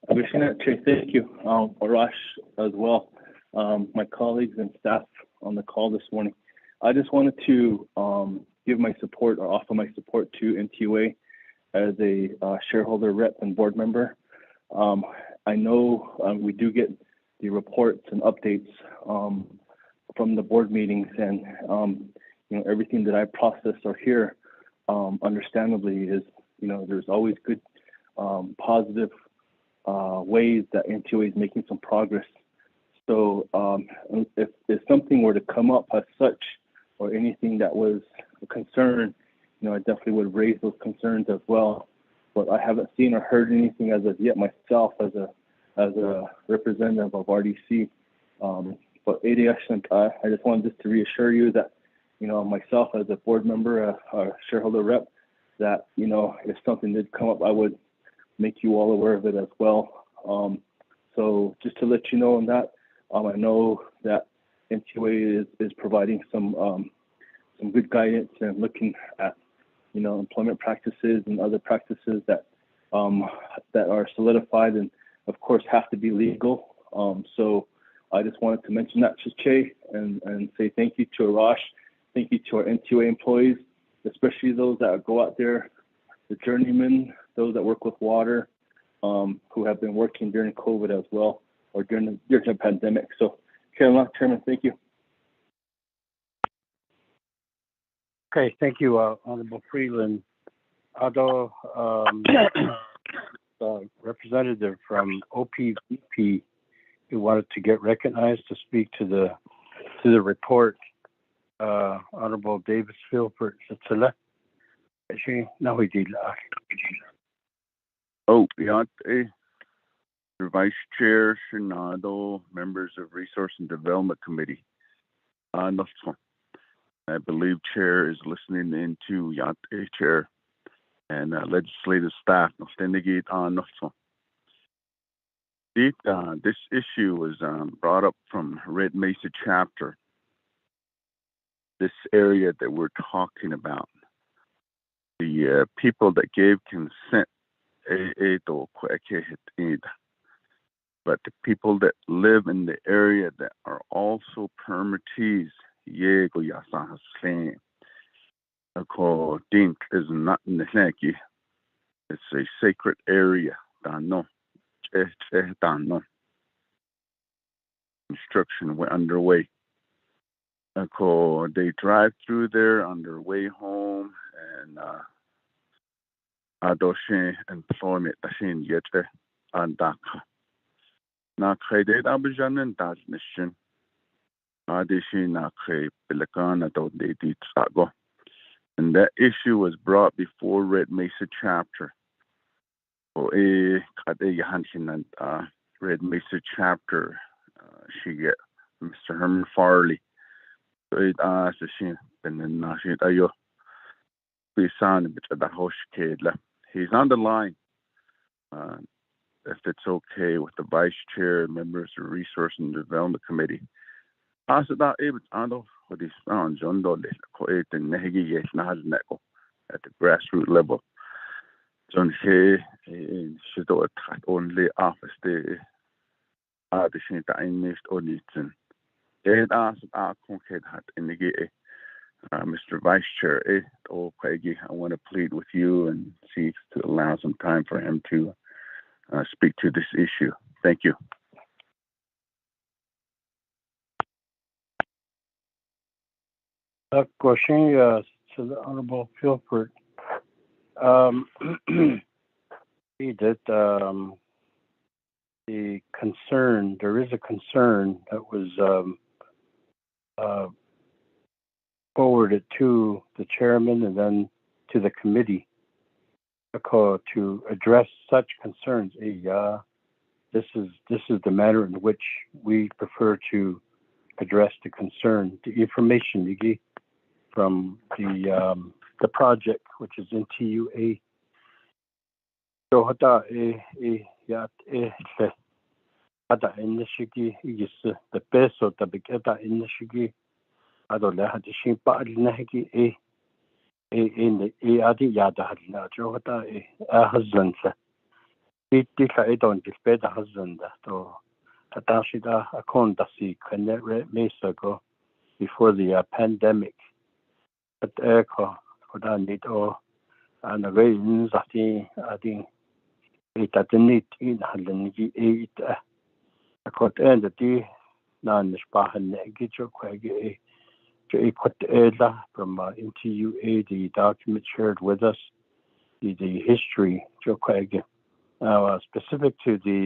Augustina, Che, thank you. Arash as well. My colleagues and staff on the call this morning. I just wanted to give my support or offer my support to NTUA as a shareholder rep and board member. I know we do get the reports and updates from the board meetings, and everything that I process or hear, understandably, is there's always good, positive ways that NTUA is making some progress. So if something were to come up as such, or anything that was a concern, I definitely would raise those concerns as well. but I haven't seen or heard anything as of yet myself as a representative of RDC. But I just wanted just to reassure you that, myself as a board member, a shareholder rep, that, if something did come up, I would make you all aware of it as well. So just to let you know on that, I know that Ntua is providing some good guidance and looking at, employment practices and other practices that are solidified and of course have to be legal. So I just wanted to mention that to Che and say thank you to Arash, thank you to our Ntua employees, especially those that go out there, the journeymen, those that work with water, who have been working during COVID as well, or during the pandemic. So, Chairman, thank you. Okay, thank you, Honorable Freeland. Although representative from OPVP who wanted to get recognized to speak to the report, Honorable Davis Philpert Satsala. Now we did. Oh, Yate, your Vice Chair, Senado, members of Resource and Development Committee. I believe Chair is listening into Yate Chair and legislative staff. This issue was brought up from Red Mesa chapter. This area that we're talking about, the people that gave consent, but the people that live in the area that are also permittees, is not in the Naki. It's a sacred area. Construction went underway. They drive through there on their way home, and Adoshe employment Dashin Yete and Daka. Na Kredit Abijan and Dasnishin. Adishi na Kre Pelicana do de Sago. And that issue was brought before Red Mesa chapter. Kade Yahanshin and Red Mesa chapter. She get Mr. Herman Farley. So it asked she and then she ayo. We sound a bit of the host kid. He's on the line. If it's okay with the Vice Chair, members of the Resource and Development Committee. Ask about Abel Ando for this sound John Dolly, and Nehigi at the grassroots level. John Hay should only office the Addition to English audition. It asked our concrete hat in the gate. Mr. Vice Chair, I want to plead with you and see to allow some time for him to speak to this issue. Thank you. Question to the Honorable Philpert. The concern, there is a concern that was forwarded to the chairman and then to the committee to address such concerns. This is the manner in which we prefer to address the concern. The information you get from the project, which is Ntua. So hada inishigi is the peso the bigeta inishigi adola had shin pa alnahigi in the adi yada hadna johata husband it I don't dispute the husband to atashida akon dasi connect Mesa go before the pandemic at echo for need or and the way in zati adi it didn't in halengi it I could end the day non spahan gijo kwagi to from Intuit the document shared with us the history jo kwagi now specific to the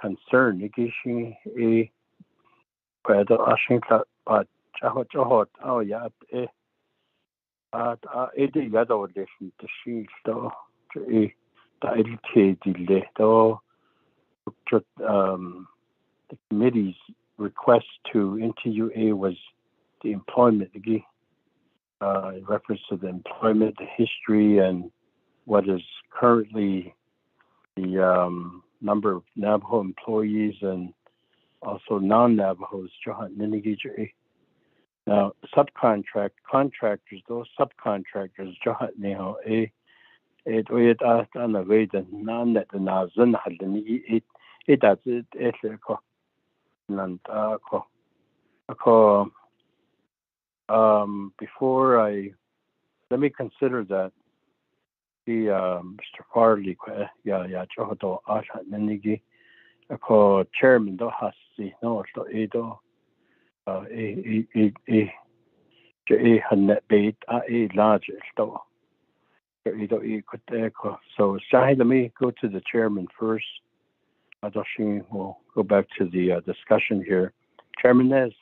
concern nigishi a kwado ashinka but chahot oh yeah the yado edition the she so the committee's request to NTUA was the employment in reference to the employment, the history, and what is currently the number of Navajo employees and also non-Navajos. Now, contractors, those subcontractors, let me consider that. Mr. Farley, chairman do hasi no so edo hanet bait large sto so let me go to the chairman first. We'll go back to the discussion here. Chairman Nez,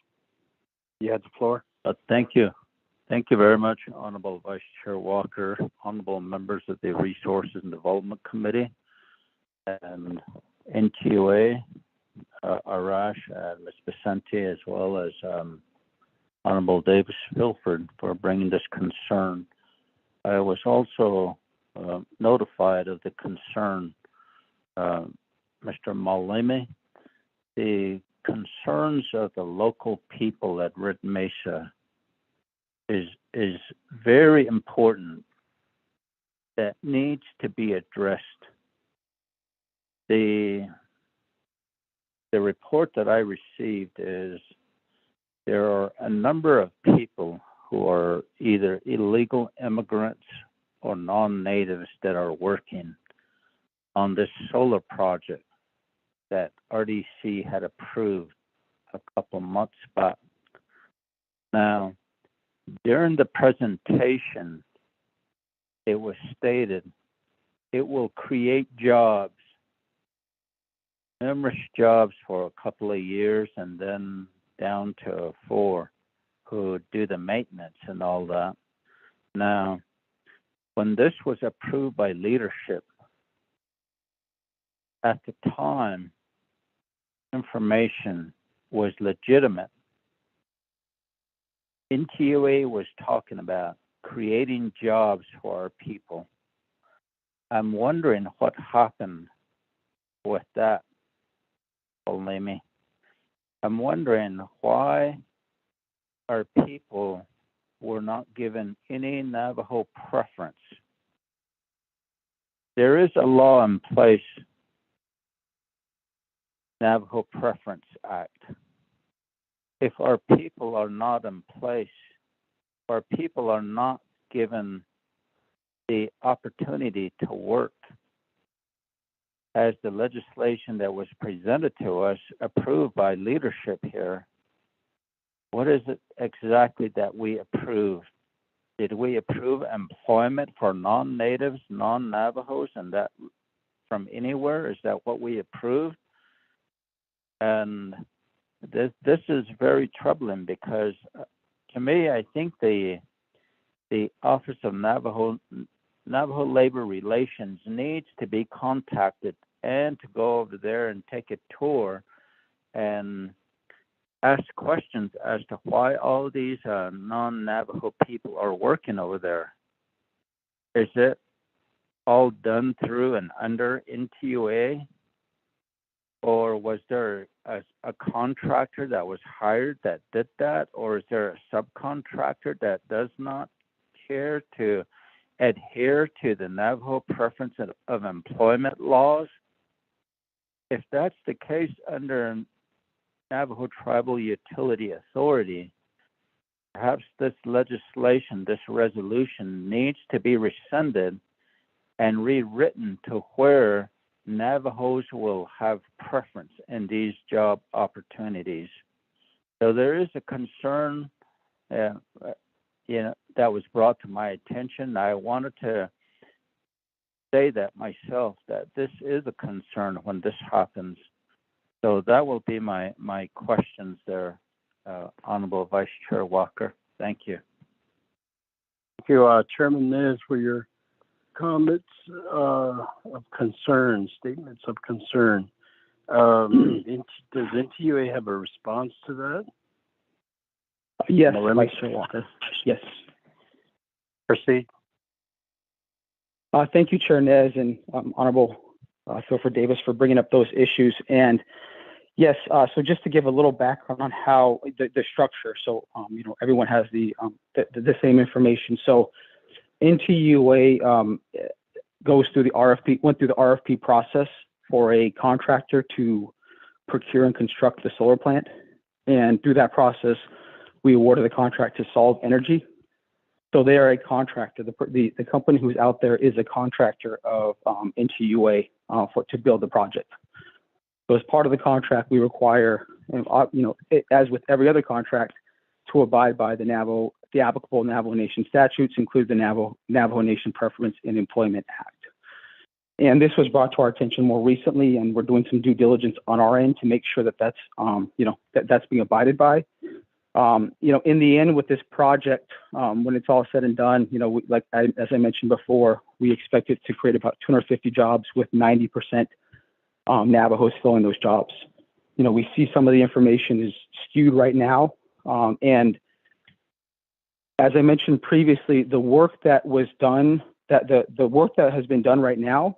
you have the floor. Thank you. Thank you very much, Honorable Vice Chair Walker, honorable members of the Resources and Development Committee, and NTUA, Arash, and Ms. Vicente, as well as Honorable Davis Filford for bringing this concern. I was also notified of the concern, Mr. Maleme. The concerns of the local people at Red Mesa is very important, that needs to be addressed. The report that I received is there are a number of people who are either illegal immigrants or non-natives that are working on this solar project that RDC had approved a couple months back. Now, during the presentation, it was stated it will create jobs, numerous jobs for a couple of years, and then down to 4 who do the maintenance and all that. Now, when this was approved by leadership, at the time, information was legitimate. NTUA was talking about creating jobs for our people. I'm wondering what happened with that, Olemi. I'm wondering why our people were not given any Navajo preference. There is a law in place, Navajo Preference Act. If our people are not in place, our people are not given the opportunity to work as the legislation that was presented to us, approved by leadership here, what is it exactly that we approved? Did we approve employment for non-natives, non-Navajos, and that from anywhere? Is that what we approved? And this is very troubling because to me, I think the Office of Navajo Labor Relations needs to be contacted and to go over there and take a tour and ask questions as to why all these non-Navajo people are working over there. Is it all done through and under NTUA? Or was there a contractor that was hired that did that? Or is there a subcontractor that does not care to adhere to the Navajo preference of employment laws? If that's the case under Navajo Tribal Utility Authority, perhaps this legislation, this resolution needs to be rescinded and rewritten to where Navajos will have preference in these job opportunities. So there is a concern, that was brought to my attention. I wanted to say that myself, that this is a concern when this happens. So that will be my questions there, Honorable Vice Chair Walker. Thank you. Thank you, Chairman Nez, for your comments of concern, statements of concern. Does NTUA have a response to that? Yes, Malemi? Vice Chair Walker. Yes. Proceed. Thank you, Chair Nez and Honorable Philford Davis for bringing up those issues. And yes, so just to give a little background on how the structure, so everyone has the same information. So NTUA goes through the RFP, went through the RFP process for a contractor to procure and construct the solar plant. And through that process, we awarded the contract to Solve Energy. So they are a contractor. The company who's out there is a contractor of NTUA to build the project. So as part of the contract, we require, as with every other contract, to abide by the applicable Navajo Nation statutes, include the Navajo Nation Preference in Employment Act. And this was brought to our attention more recently, and we're doing some due diligence on our end to make sure that that's being abided by. In the end, with this project, when it's all said and done, as I mentioned before, we expect it to create about 250 jobs with 90% Navajos filling those jobs. We see some of the information is skewed right now, and as I mentioned previously, the work that was done, the work that has been done right now,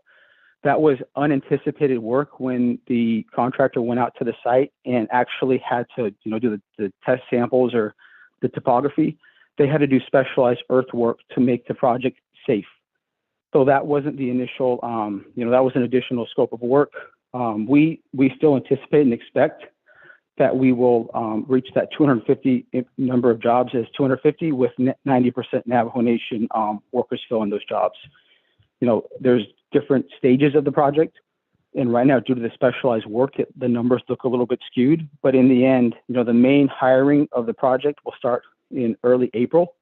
that was unanticipated work when the contractor went out to the site and actually had to, do the test samples or the topography. They had to do specialized earthwork to make the project safe. So that wasn't the initial, that was an additional scope of work. We still anticipate and expect that we will reach that 250 number of jobs as 250 with 90% Navajo Nation workers filling those jobs. There's different stages of the project, and right now, due to the specialized work, the numbers look a little bit skewed. But in the end, the main hiring of the project will start in early April.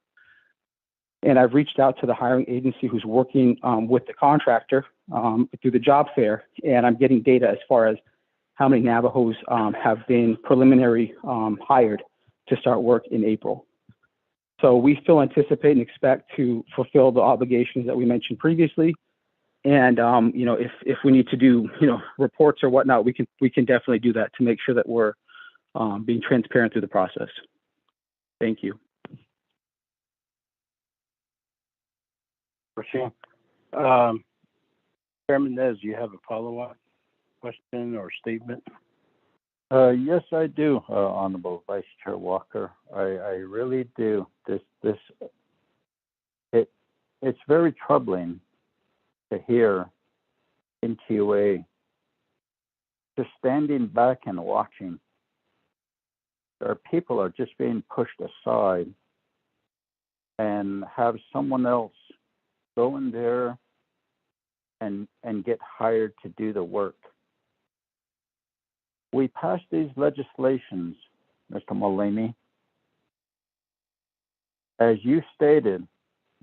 And I've reached out to the hiring agency who's working with the contractor through the job fair, and I'm getting data as far as how many Navajos have been preliminary hired to start work in April. So we still anticipate and expect to fulfill the obligations that we mentioned previously. And if we need to do reports or whatnot, we can definitely do that to make sure that we're being transparent through the process. Thank you. Proceed. Chairman Nez, do you have a follow-up question or statement? Yes, I do, Honorable Vice Chair Walker. I really do. It's very troubling to hear NTUA just standing back and watching. Our people are just being pushed aside and have someone else go in there and get hired to do the work. We passed these legislations, Mr. Malemi, as you stated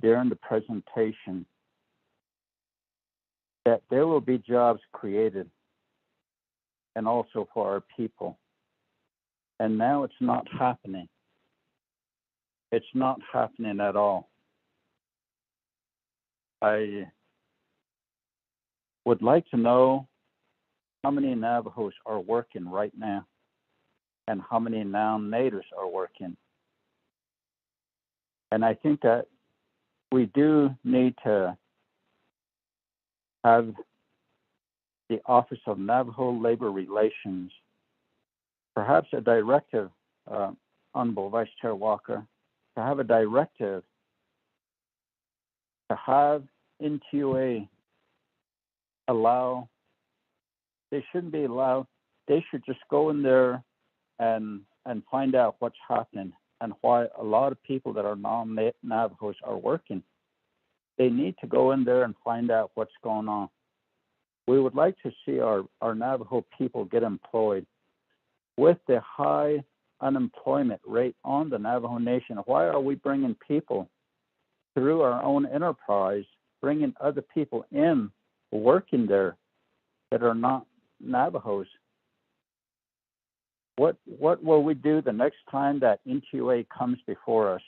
during the presentation, that there will be jobs created and also for our people. And now it's not happening. It's not happening at all. I would like to know how many Navajos are working right now and how many non-natives are working. And I think that we do need to have the Office of Navajo Labor Relations, perhaps a directive, Honorable Vice Chair Walker, to have a directive to have NTUA allow, they shouldn't be allowed, they should just go in there and find out what's happening and why a lot of people that are non-Navajos are working. They need to go in there and find out what's going on. We would like to see our Navajo people get employed. With the high unemployment rate on the Navajo Nation, why are we bringing people through our own enterprise, bringing other people in, working there that are not Navajos? What will we do the next time that NTUA comes before us?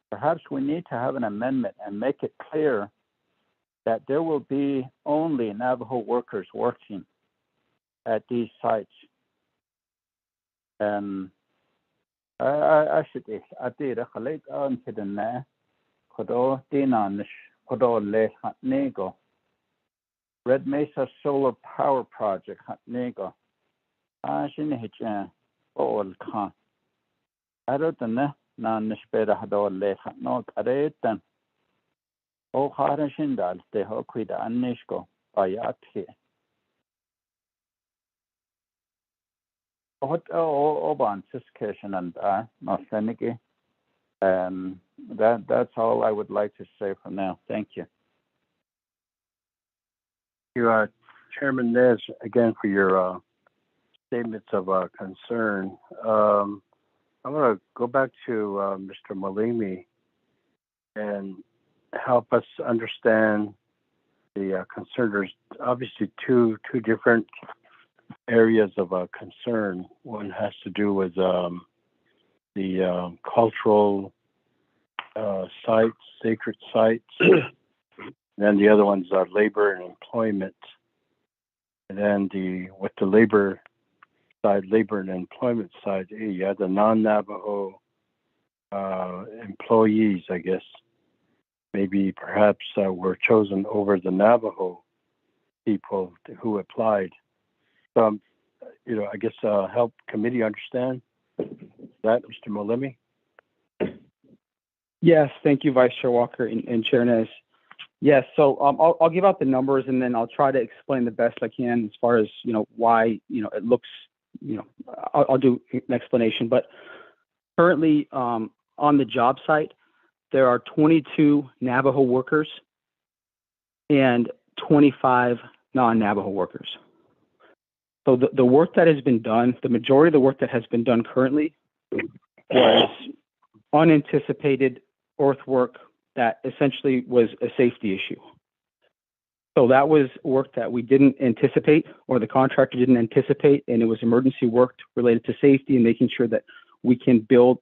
Perhaps we need to have an amendment and make it clear that there will be only Navajo workers working at these sites. And I should I did a late on to the ne, Kodo Dinanish, Kodo Le Hatnego, Red Mesa Solar Power Project Hatnego, Ashinich, all Khan. I don't know, Nanish Beda Hado Le Hatnog, Aretan. O Harashindal, the Hoquida Anishko, Bayati. What Oban Siskation and Noseniki. That's all I would like to say for now. Thank you. You, Chairman Nez, again for your statements of concern. I'm going to go back to Mr. Malimi and help us understand the concern. There's obviously two different areas of concern. One has to do with the cultural sites, sacred sites. Then the other ones are labor and employment. And then with the labor side, labor and employment side, you have the non-Navajo employees, I guess. Maybe perhaps were chosen over the Navajo people who applied. So, I guess help committee understand that, Mr. Malimi. Yes, thank you, Vice Chair Walker and Chair Nez. Yes, so I'll give out the numbers and then I'll try to explain the best I can as far as why it looks. I'll do an explanation. But currently on the job site, there are 22 Navajo workers and 25 non-Navajo workers. So the work that has been done, the majority of the work that has been done currently was unanticipated earthwork that essentially was a safety issue. So that was work that we didn't anticipate, or the contractor didn't anticipate, and it was emergency work related to safety and making sure that we can build.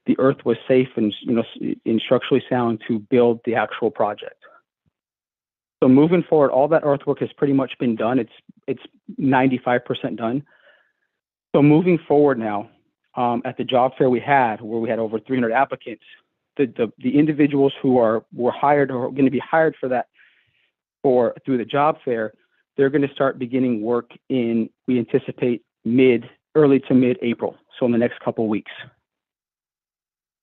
The earth was safe and structurally sound to build the actual project. So moving forward, all that earthwork has pretty much been done. It's 95% done. So moving forward now, at the job fair we had, where we had over 300 applicants, the individuals who were hired or are going to be hired for that through the job fair, they're going to start beginning work we anticipate early to mid-April. So in the next couple of weeks.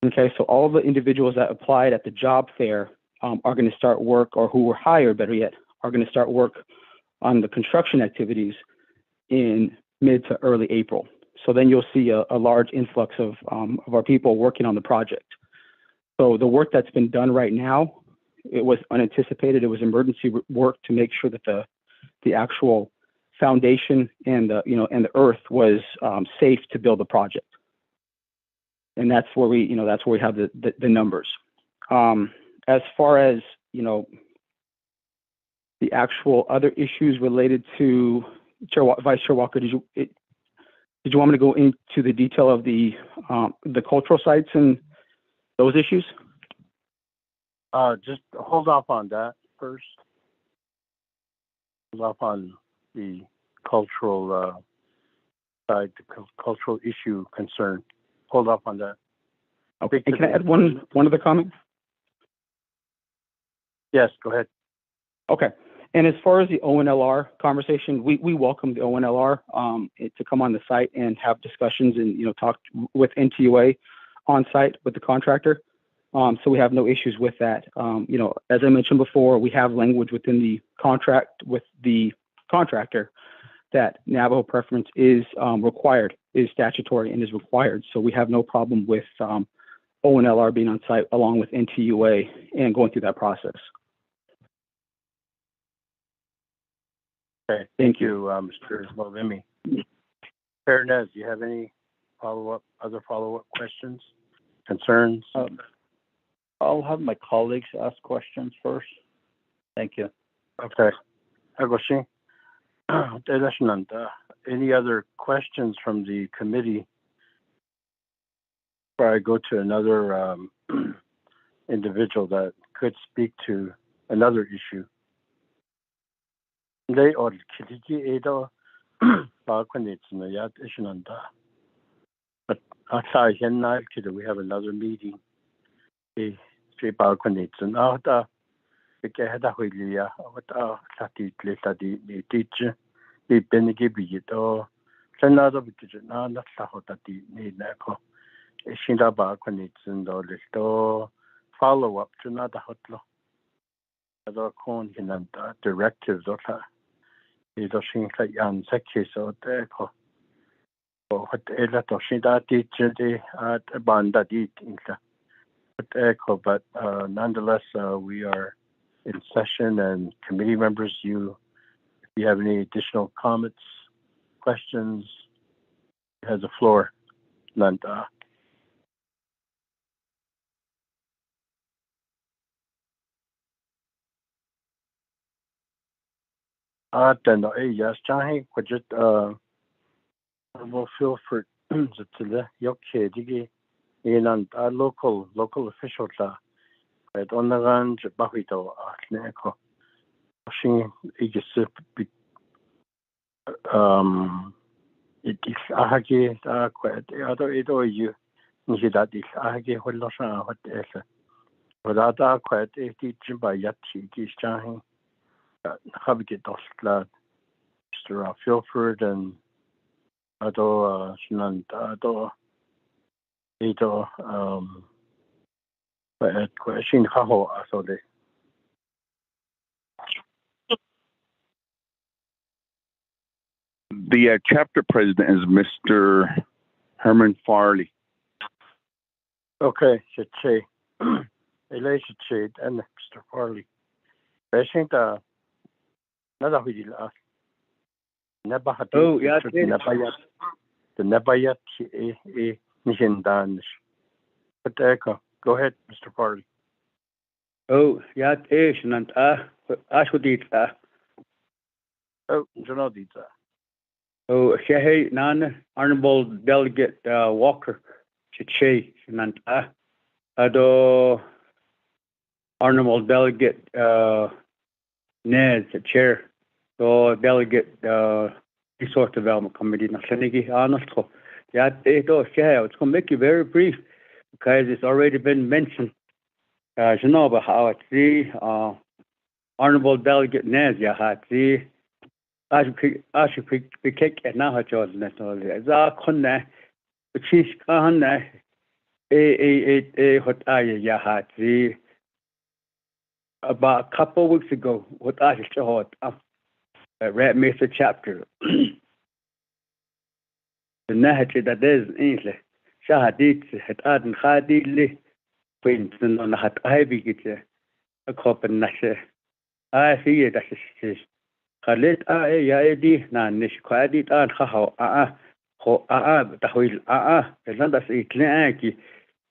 Okay, so all the individuals that applied at the job fair are going to start work, or who were hired, better yet, are going to start work on the construction activities in mid to early April. So then you'll see a large influx of our people working on the project. So the work that's been done right now, it was unanticipated. It was emergency work to make sure that the actual foundation and the earth was safe to build the project. And that's where we have the numbers. As far as the actual other issues related to Vice Chair Walker, did you want me to go into the detail of the cultural sites and those issues? Just hold off on that first. Hold off on the cultural side, the cultural issue concern. Hold off on that. Okay. And can I add one other comment? Yes, go ahead. Okay. And as far as the ONLR conversation, we welcome the ONLR to come on the site and have discussions and talk with NTUA on site with the contractor. So we have no issues with that. As I mentioned before, we have language within the contract with the contractor that Navajo preference is required, is statutory and is required. So we have no problem with ONLR being on site along with NTUA and going through that process. Okay, thank you, Mr. Malimi. Hernandez, do you have any other follow-up questions, concerns? I'll have my colleagues ask questions first. Thank you. Okay. Any other questions from the committee before I go to another individual that could speak to another issue? they or Kitty Edo Balkanits yet Ishananda. But outside Henna, we have another meeting. The three Balkanits and out the Gehada Huilia, what are Sati Lady teacher, the Benegibit or another because now not Sahotati need Nako. Ishinda Balkanits and all this door follow up to another hotlo. Other corn and directives of her. It was things like Yan Seki so there. What Ella Toshinda teacher at a banda did in but nonetheless, we are in session, and committee members, if you have any additional comments, questions, you have the floor. Lanta. Then yes, Johnny, could just will feel for the yoke digi in a local official at on the range bahito neko. She is it is ahagi quite other it or you that is ahagi holosha what is without quite a teaching by yati is Johnny. Have get Mr. Filford and Ado Shinant Ado Ito Shin Haho Asode. The chapter president is Mr. Herman Farley. Okay, should say Elisha Shade and Mr. Farley. I think another video. Oh, yeah, the Nebayat Nishindan. But go ahead, Mr. Farley. Oh, yeah, and Ashwadita. Oh, Janodita. Oh, Shehe Nan, Honorable Delegate Walker, Chiche, and Ado Honorable Delegate Nez, Chair. So Delegate Resource Development Committee, Nasanigi Arnold. Yeah, it's going to make you very brief because it's already been mentioned. You know about how it's the Honorable Delegate Nez, yeah, the I should be kicked at now, Jordan. That's all. Za Kona, the Chief Kahana, what I, yeah, the about a couple of weeks ago, what I showed Red Mesa chapter. The Nahachi that is English. Shahadit had Aden Hadili, Quinton on the Hat Ivy get a cop and Nasha. I see it as is. Khalit Yadi, Nanish Quadit and Haho, the wheel, and not as it Nanki.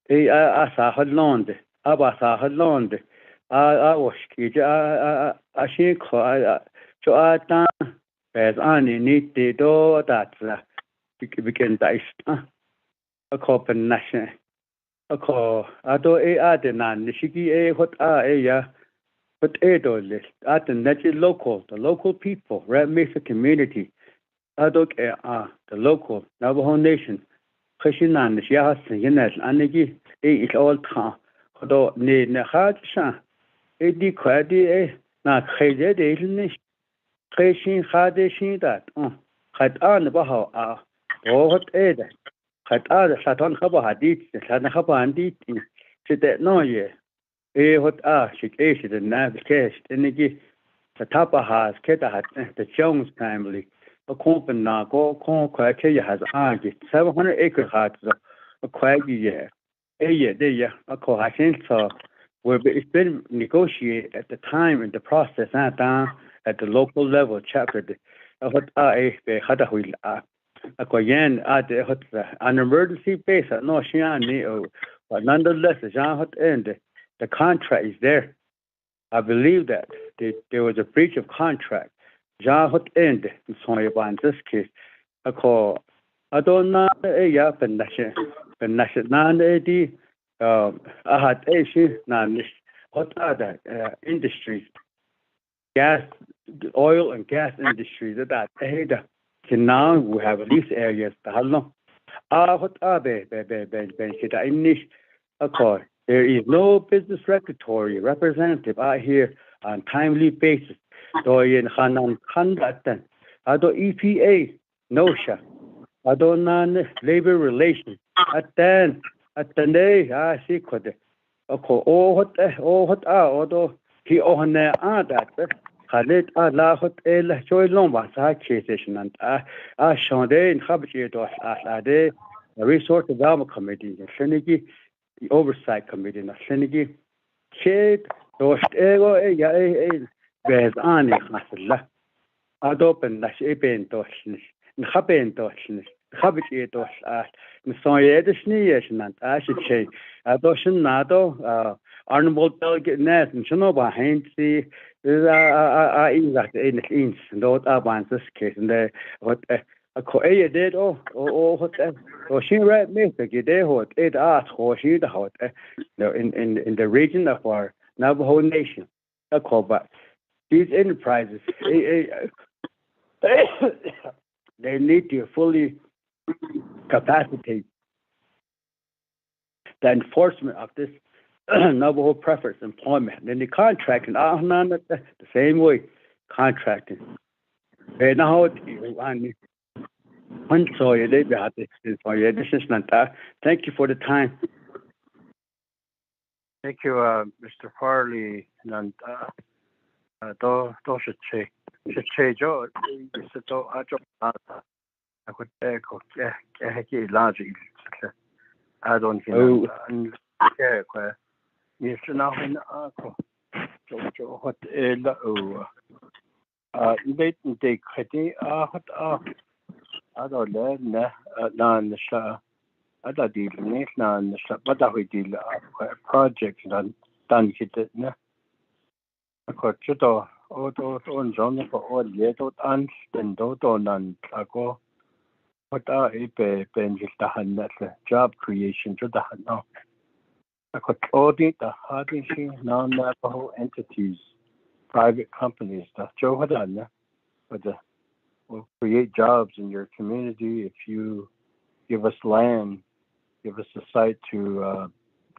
Asa had loaned, Abasa had loaned. I was Kija, I think, so I done as Annie need the door that begin diced. A cop and Nasha. A call. I do a Adenan, Nishiki, what ya. But list at the the local people, Red Mesa community, Adok the local Navajo Nation, Kashinan, Yas, Yanet, Anigi, is all town. Although need Nahadsan, a dequadi, not Hated, English, Kashin Hadeshin that, had on the Baha, or what aid, had other Satan Haba Hadit, Satan Haba and Dit, said that no ye. What she is the Navcast, and the Tapa has Keta the Jones family, a company go Quakia has argued 700 acre hearts a quaggy year. A year, a cohasin so where it's been negotiated at the time in the process and down at the local level chapter. What I had a wheel a Koyan at an emergency base at no Shiani, but nonetheless, Jean Hot end. The contract is there. I believe that there was a breach of contract. John Hot end in this case. I call I don't know but nationality I had what other industries? Gas oil and gas industry that hey can now we have at least areas tahalo what be kita inish okay there is no business regulatory representative out here on timely basis so in hanan khandatan ado EPA nosha ado nan labor relations at then see kode okay what ado he ohne that Khalid Allah hot el joy long ba sa session and shonde in khabje to the resource development committee the oversight committee na shenigi chet to ego ya bez ani khasla adopen na sheben to khaben to khabje to nsoye de shniyesh and ashche adoshin nado Arnold delegate net and Shinoba Heinzi is that in the ins and those abans this case and the what a coa did what she read me to get there what it asked or she the hot in the region of our Navajo Nation a call but these enterprises they need to fully capacitate the enforcement of this Navajo preference employment. Then the contracting, the same way, contracting. And now, thank you for the time. Thank you, Mr. Farley. And do should say, Joe, I could echo, large. I don't know. Yes, now in what late in the city, what I don't know, none, I don't deal with none, but I will deal projects done it. I got you to on John for all yet and then don't ago. What are a benefit the job creation to the now. I could audit the hardly non-Navajo entities, private companies. That's Joe Hadana, but will create jobs in your community if you give us land, give us a site to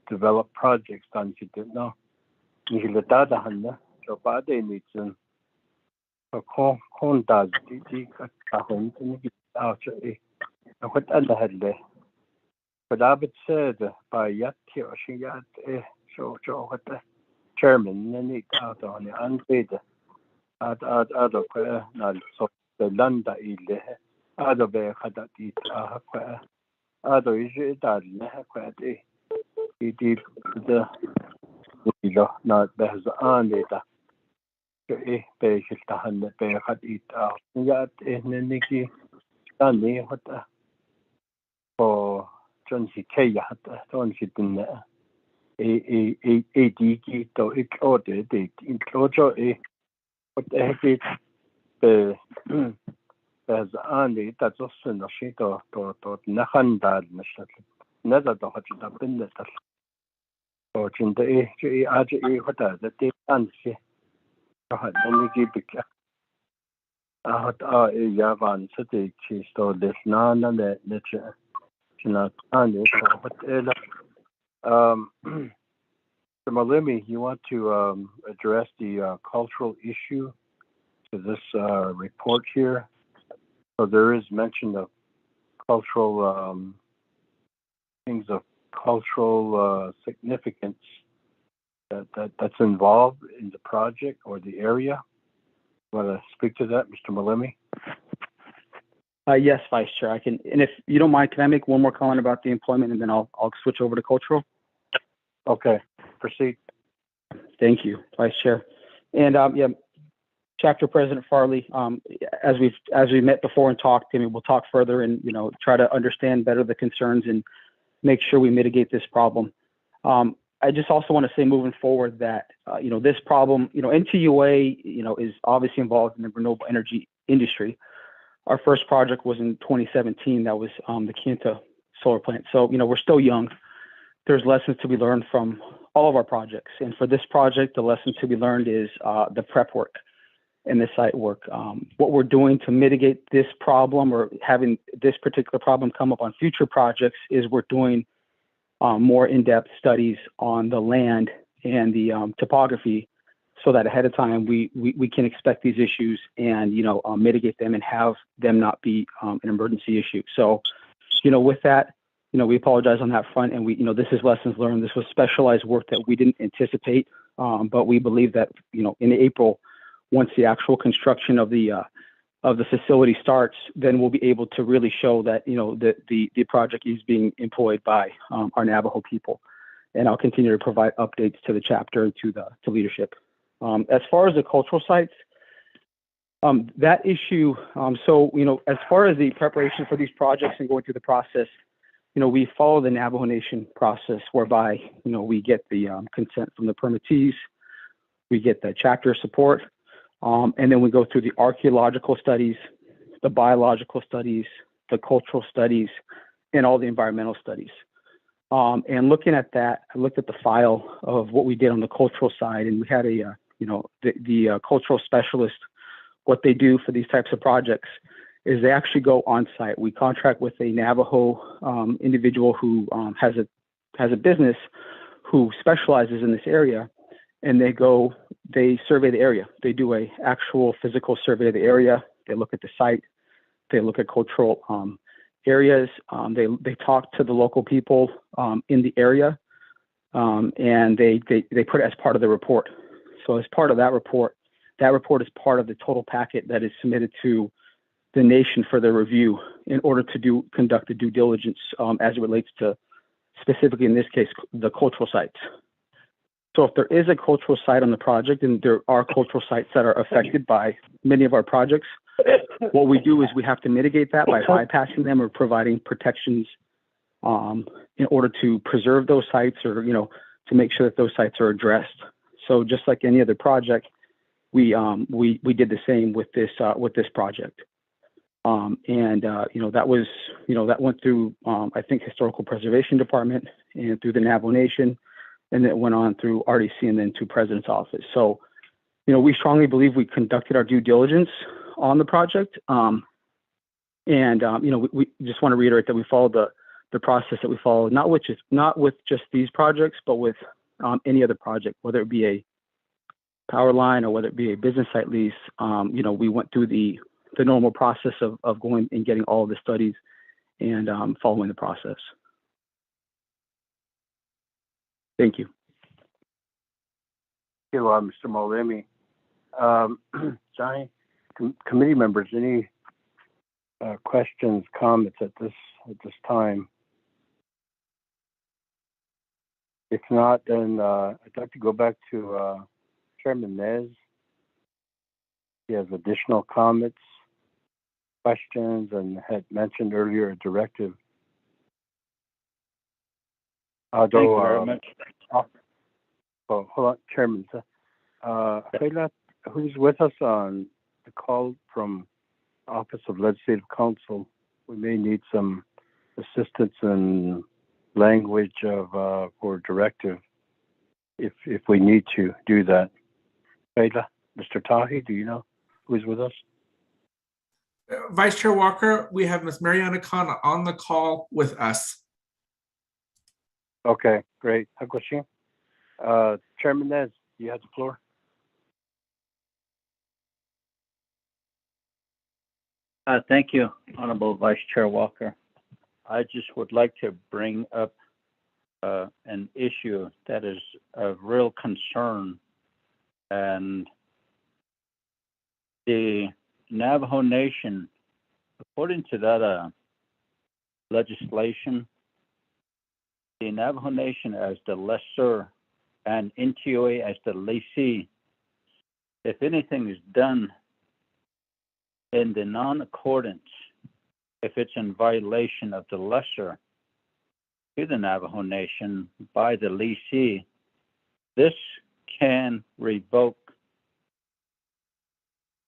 develop projects. Done you didn't know. You let that Hadana. So bad they need to. A con does the home and get out. What other had there? But I would say by yet here she got so what the chairman and it out on the unpaid at other not so the landa ile other be had that it other is it that it did the not there's on it be shiltahan be had it out yet in Nikki Sunday what for John Kaya don't sit in a digi to include the include what the heck the as only that's also no shit to Nahandad another to watch it up in the or in the AJ what the fancy only give it out Yavan City so this none and the nature. Not on it, Mr. Malimi, you want to address the cultural issue to this report here? So there is mention of cultural things of cultural significance that's involved in the project or the area. You want to speak to that, Mr. Malimi? Yes, Vice Chair, I can. And if you don't mind, can I make one more comment about the employment and then I'll switch over to cultural? Okay, proceed. Thank you, Vice Chair. And Chapter President Farley, as we met before and talked, I mean, we'll talk further and try to understand better the concerns and make sure we mitigate this problem. I just also want to say moving forward that this problem, NTUA, is obviously involved in the renewable energy industry. Our first project was in 2017. That was the Quinta solar plant. So, we're still young. There's lessons to be learned from all of our projects. And for this project, the lesson to be learned is the prep work. and the site work. What we're doing to mitigate this problem or having this particular problem come up on future projects is we're doing more in-depth studies on the land and the topography, so that ahead of time we can expect these issues and mitigate them and have them not be an emergency issue. So with that, we apologize on that front, and this is lessons learned. This was specialized work that we didn't anticipate, but we believe that in April, once the actual construction of the facility starts, then we'll be able to really show that the project is being employed by our Navajo people. And I'll continue to provide updates to the chapter and to leadership. As far as the cultural sites, that issue, as far as the preparation for these projects and going through the process, we follow the Navajo Nation process, whereby we get the consent from the permittees, we get the chapter support, and then we go through the archaeological studies, the biological studies, the cultural studies, and all the environmental studies. And looking at that, I looked at the file of what we did on the cultural side, and we had the cultural specialist. What they do for these types of projects is they actually go on site. We contract with a Navajo individual who has a business who specializes in this area, and they survey the area. They do a actual physical survey of the area. They look at the site. They look at cultural areas. They talk to the local people in the area, and they put it as part of the report. So as part of that report is part of the total packet that is submitted to the nation for their review in order to conduct the due diligence as it relates to, specifically in this case, the cultural sites. So if there is a cultural site on the project, and there are cultural sites that are affected by many of our projects, what we do is we have to mitigate that by bypassing them or providing protections in order to preserve those sites, or to make sure that those sites are addressed. So just like any other project, we did the same with this project. That went through I think Historical Preservation Department and through the Navajo Nation, and then it went on through RDC and then to President's office. So we strongly believe we conducted our due diligence on the project, we just want to reiterate that we followed the process that we followed, not with just these projects, but with any other project, whether it be a power line or whether it be a business site lease. We went through the normal process of going and getting all of the studies and following the process. Thank you. Thank you, Mr. Molemi. Johnny, committee members, any questions, comments at this time? If not, then I'd like to go back to Chairman Nez. He has additional comments, questions, and had mentioned earlier a directive. Thank you very much. Hold on, Chairman. Who's with us on the call from Office of Legislative Counsel? We may need some assistance in language for directive if we need to do that. Mr. Tahi, do you know who's with us? Vice Chair Walker, we have Ms. Mariana Khan on the call with us. Okay, great. Chairman Nez, you have the floor. Thank you, Honorable Vice Chair Walker. I just would like to bring up an issue that is of real concern, and the Navajo Nation, according to that legislation, the Navajo Nation as the lessor and Intuit as the lessee, if anything is done in the non-accordance, if it's in violation of the lesser to the Navajo Nation by the lessee, this can revoke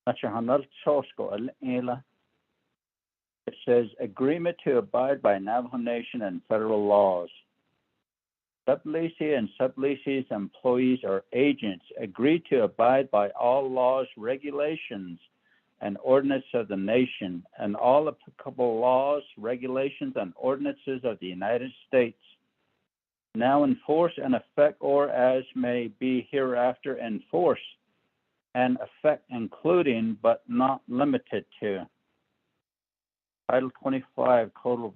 it says agreement to abide by Navajo Nation and federal laws. subleasee and subleasee's employees or agents agree to abide by all laws, regulations, and ordinances of the nation, and all applicable laws, regulations, and ordinances of the United States, now in force and effect, or as may be hereafter in force and effect, including but not limited to Title 25 Code of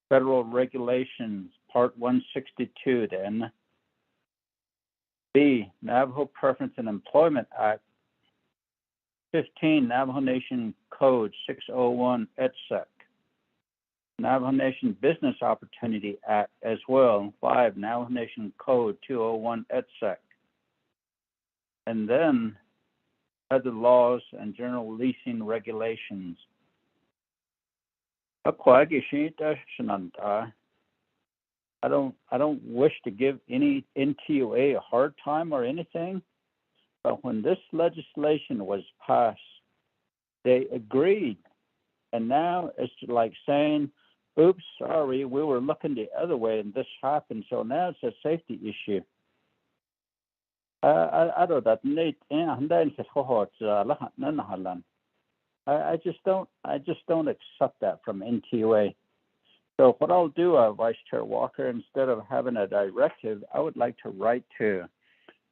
Federal Regulations, Part 162, then. B, Navajo Preference and Employment Act. 15, Navajo Nation Code 601, etc. Navajo Nation Business Opportunity Act as well. 5, Navajo Nation Code 201, etc. And then other laws and general leasing regulations. I don't wish to give any NTUA a hard time or anything, but when this legislation was passed, they agreed. And now it's like saying, oops, sorry, we were looking the other way and this happened, so now it's a safety issue. I just don't accept that from NTUA. So what I'll do, Vice Chair Walker, instead of having a directive, I would like to write to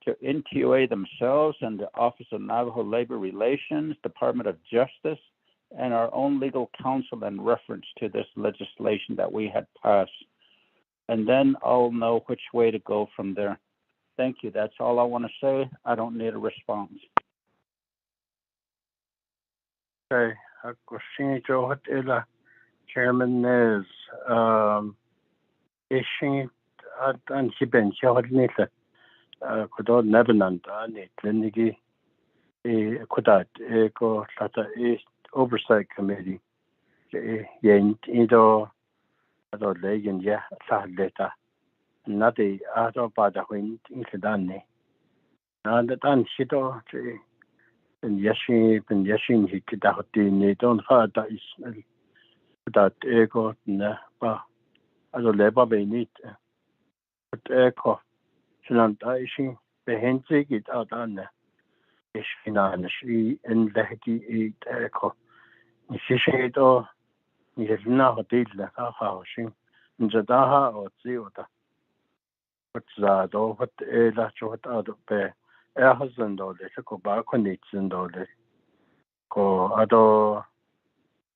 NTUA themselves and the Office of Navajo Labor Relations, Department of Justice, and our own legal counsel in reference to this legislation that we had passed. And then I'll know which way to go from there. Thank you. That's all I want to say. I don't need a response. Okay. Chairman is issuing an hiben shawadnita kudo nebenant ani klinigi kudat eko tata oversight committee yen ido ado legen ya sahdeta nati ado pada win inkidani and dan shido ben yashin hikidahti ni don't fada is that ego na ba ado leba benit but eko sinan daishin behenzi git adan is finan shi in lehki it eko ni shishido ni na hotel la ha shin njadaha o ziota but zado what la chot ado be hazando le ko ba konitsendo le ko ado.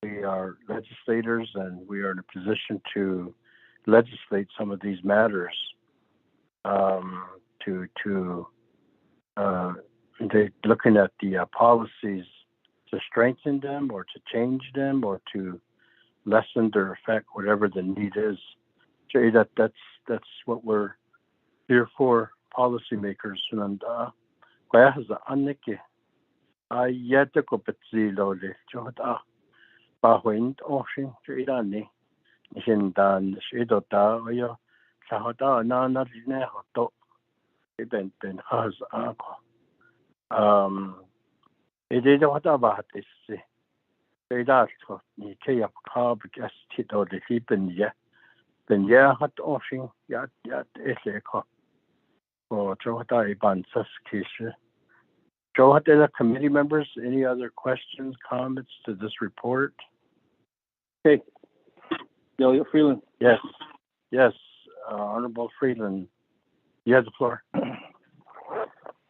We are legislators and we are in a position to legislate some of these matters they're looking at the policies to strengthen them or to change them or to lessen their effect, whatever the need is. Jay, that's what we're here for, policymakers. And Bahwind Ocean Tridani, Shindan, Shidota, Oyo, Sahota, Nana, Hoto, Ben Haz Ako. It is what about this. They asked for the Kayap Carb Gas Tito, the Hippen, ya, then ya hot ocean, yat, Eseko, or Johata Iban Saskisha. Joe, what other committee members? Any other questions, comments to this report? Hey, Elliot Freeland. Yes, Honorable Freeland. You have the floor.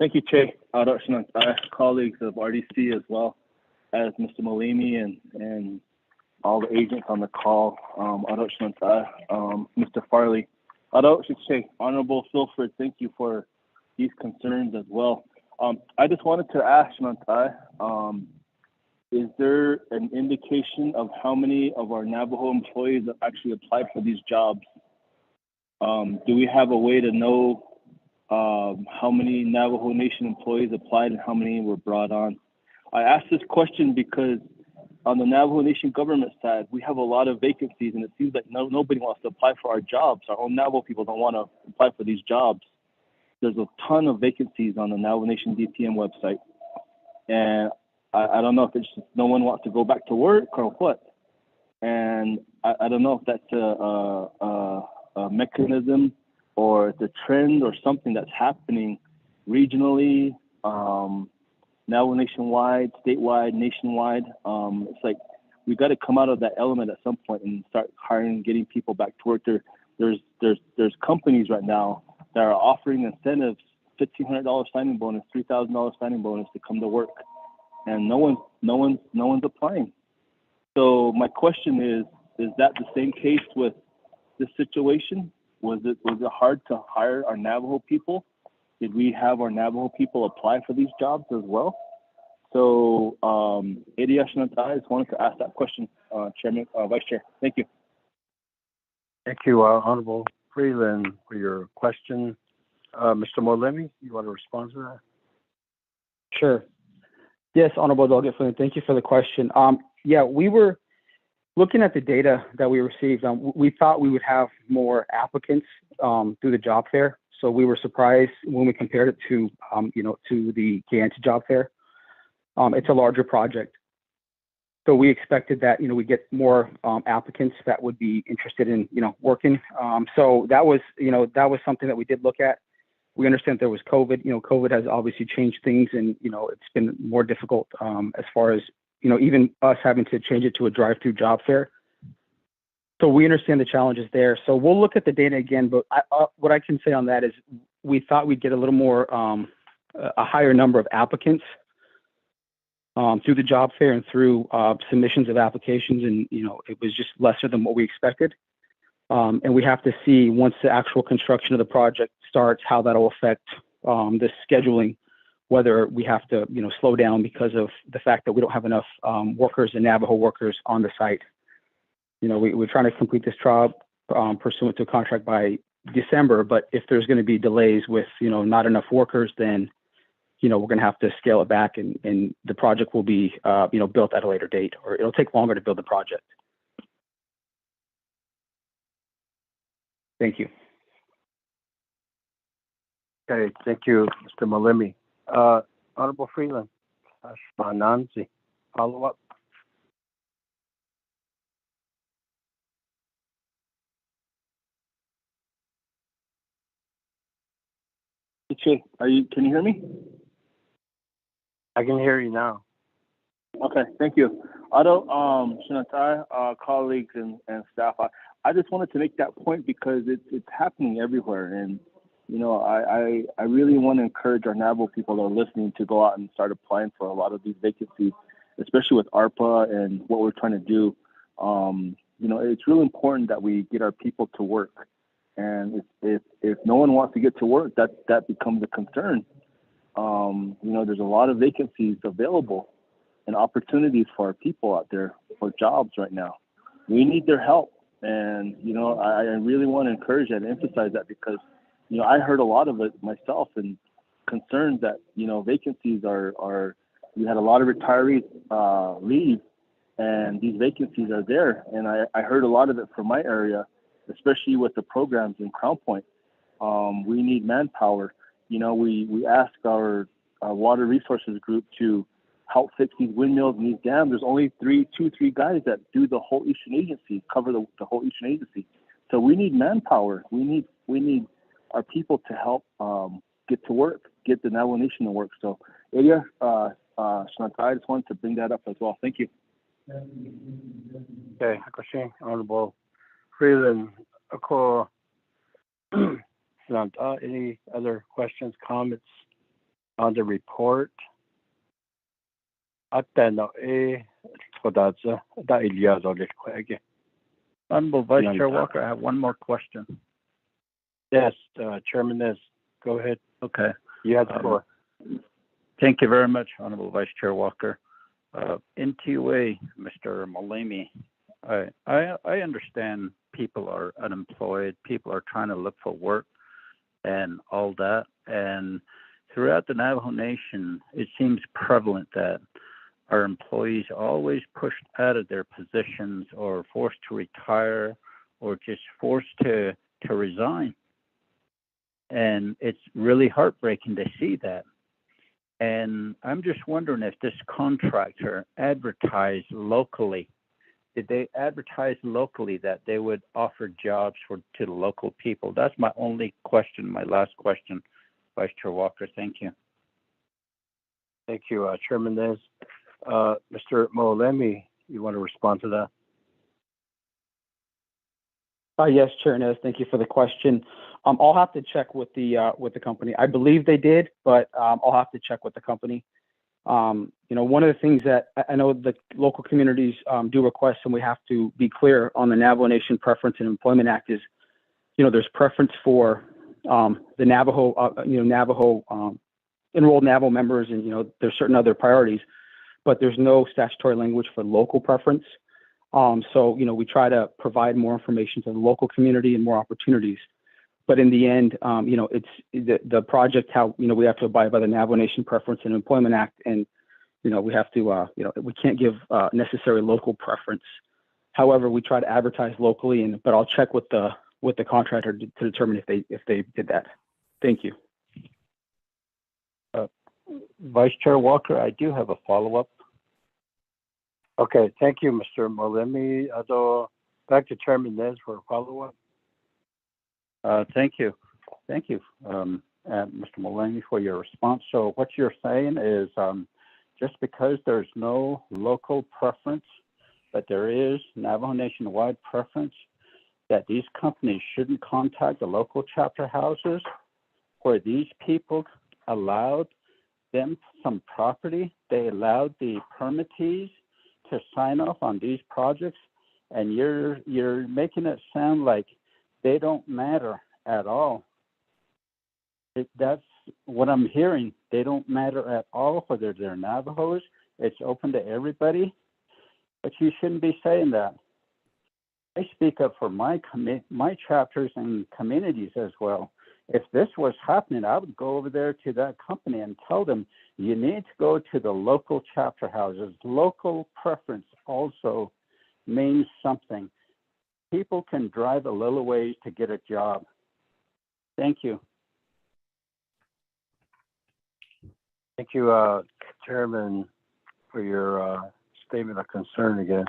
Thank you, Che. Colleagues of RDC as well as Mr. Malimi and all the agents on the call. Mr. Farley. Honorable Filford, thank you for these concerns as well. I just wanted to ask Manti, is there an indication of how many of our Navajo employees have actually applied for these jobs? Do we have a way to know how many Navajo Nation employees applied and how many were brought on? I asked this question because on the Navajo Nation government side, we have a lot of vacancies and it seems like nobody wants to apply for our jobs. Our own Navajo people don't want to apply for these jobs. There's a ton of vacancies on the Navajo Nation DPM website. And I don't know if it's just no one wants to go back to work or what. And I don't know if that's a mechanism or it's a trend or something that's happening regionally, now nationwide, statewide, nationwide. It's like we got to come out of that element at some point and start hiring, getting people back to work. There's companies right now that are offering incentives, $1,500 signing bonus, $3,000 signing bonus to come to work, and no one's applying. So my question is that the same case with this situation? Was it hard to hire our Navajo people? Did we have our Navajo people apply for these jobs as well? So, I just wanted to ask that question, Chairman, Vice Chair. Thank you. Thank you, Honorable Freeland, for your question. Mr. Molemi, you want to respond to that? Sure. Yes, Honorable Delegate Freeland, thank you for the question. Yeah, we were looking at the data that we received. We thought we would have more applicants through the job fair. So we were surprised when we compared it to, to the Gante job fair. It's a larger project. So we expected that, we get more applicants that would be interested in, working. So that was something that we did look at. We understand there was COVID. COVID has obviously changed things, and, it's been more difficult as far as, even us having to change it to a drive-through job fair. So we understand the challenges there. So we'll look at the data again, but what I can say on that is we thought we'd get a little more, a higher number of applicants through the job fair and through submissions of applications, and it was just lesser than what we expected. And we have to see, once the actual construction of the project starts, how that'll affect the scheduling, whether we have to slow down because of the fact that we don't have enough workers and Navajo workers on the site. We're trying to complete this job pursuant to a contract by December, but if there's going to be delays with not enough workers, then we're going to have to scale it back, and the project will be built at a later date, or it'll take longer to build the project. Thank you. Okay, thank you, Mr. Molemi. Honorable Freeland, Nancy, follow up. Can you hear me? I can hear you now. Okay, thank you. Otto, Shinatai, colleagues and staff, I just wanted to make that point because it's happening everywhere. And, I really want to encourage our Navajo people that are listening to go out and start applying for a lot of these vacancies, especially with ARPA and what we're trying to do. It's really important that we get our people to work. And if no one wants to get to work, that becomes a concern. There's a lot of vacancies available and opportunities for our people out there for jobs right now. We need their help. And, I really want to encourage that and emphasize that because, I heard a lot of it myself and concerns that, vacancies are we had a lot of retirees leave, and these vacancies are there. And I heard a lot of it from my area, especially with the programs in Crown Point. We need manpower. We asked our water resources group to help fix these windmills and these dams. There's only two, three guys that do the whole Eastern Agency, cover the whole Eastern Agency. So we need manpower. We need our people to help get to work, get the Navajo Nation to work. So, Elia, Shantai, I just wanted to bring that up as well. Thank you. Okay, Honorable Freeland, any other questions, comments on the report? Honorable Vice Chair Walker, I have one more question. Yes, Chairman Nez, go ahead. Okay. You have the floor. Thank you very much, Honorable Vice Chair Walker. Ntua, Mr. Molemi, I understand people are unemployed, people are trying to look for work and all that. And throughout the Navajo Nation, it seems prevalent that our employees are always pushed out of their positions or forced to retire or just forced to resign. And it's really heartbreaking to see that. And I'm just wondering if this contractor advertised locally did they advertise locally that they would offer jobs to the local people? That's my only question, my last question, Vice Chair Walker. Thank you. Thank you, Chairman Nez. Mr. Molemi, you want to respond to that? Yes, Chair Nez, thank you for the question. I'll have to check with the company. I believe they did, but I'll have to check with the company. One of the things that I know the local communities do request, and we have to be clear on the Navajo Nation Preference and Employment Act is, there's preference for the Navajo, enrolled Navajo members, and there's certain other priorities, but there's no statutory language for local preference. So we try to provide more information to the local community and more opportunities. But in the end, it's the project, how, we have to abide by the Navajo Nation Preference and Employment Act. And, we have to, we can't give necessary local preference. However, we try to advertise locally, but I'll check with the contractor to determine if they did that. Thank you. Vice Chair Walker, I do have a follow-up. Okay, thank you, Mr. Molemi. Back to Chairman Nez for a follow-up. Thank you. Thank you, Mr. Mullaney, for your response. So what you're saying is just because there's no local preference, but there is Navajo Nation-wide preference, that these companies shouldn't contact the local chapter houses where these people allowed them some property. They allowed the permittees to sign off on these projects, and you're making it sound like they don't matter at all. That's what I'm hearing. They don't matter at all, whether they're Navajos. It's open to everybody, but you shouldn't be saying that. I speak up for my chapters and communities as well. If this was happening, I would go over there to that company and tell them, you need to go to the local chapter houses. Local preference also means something. People can drive a little ways to get a job. Thank you. Thank you, Chairman, for your statement of concern again.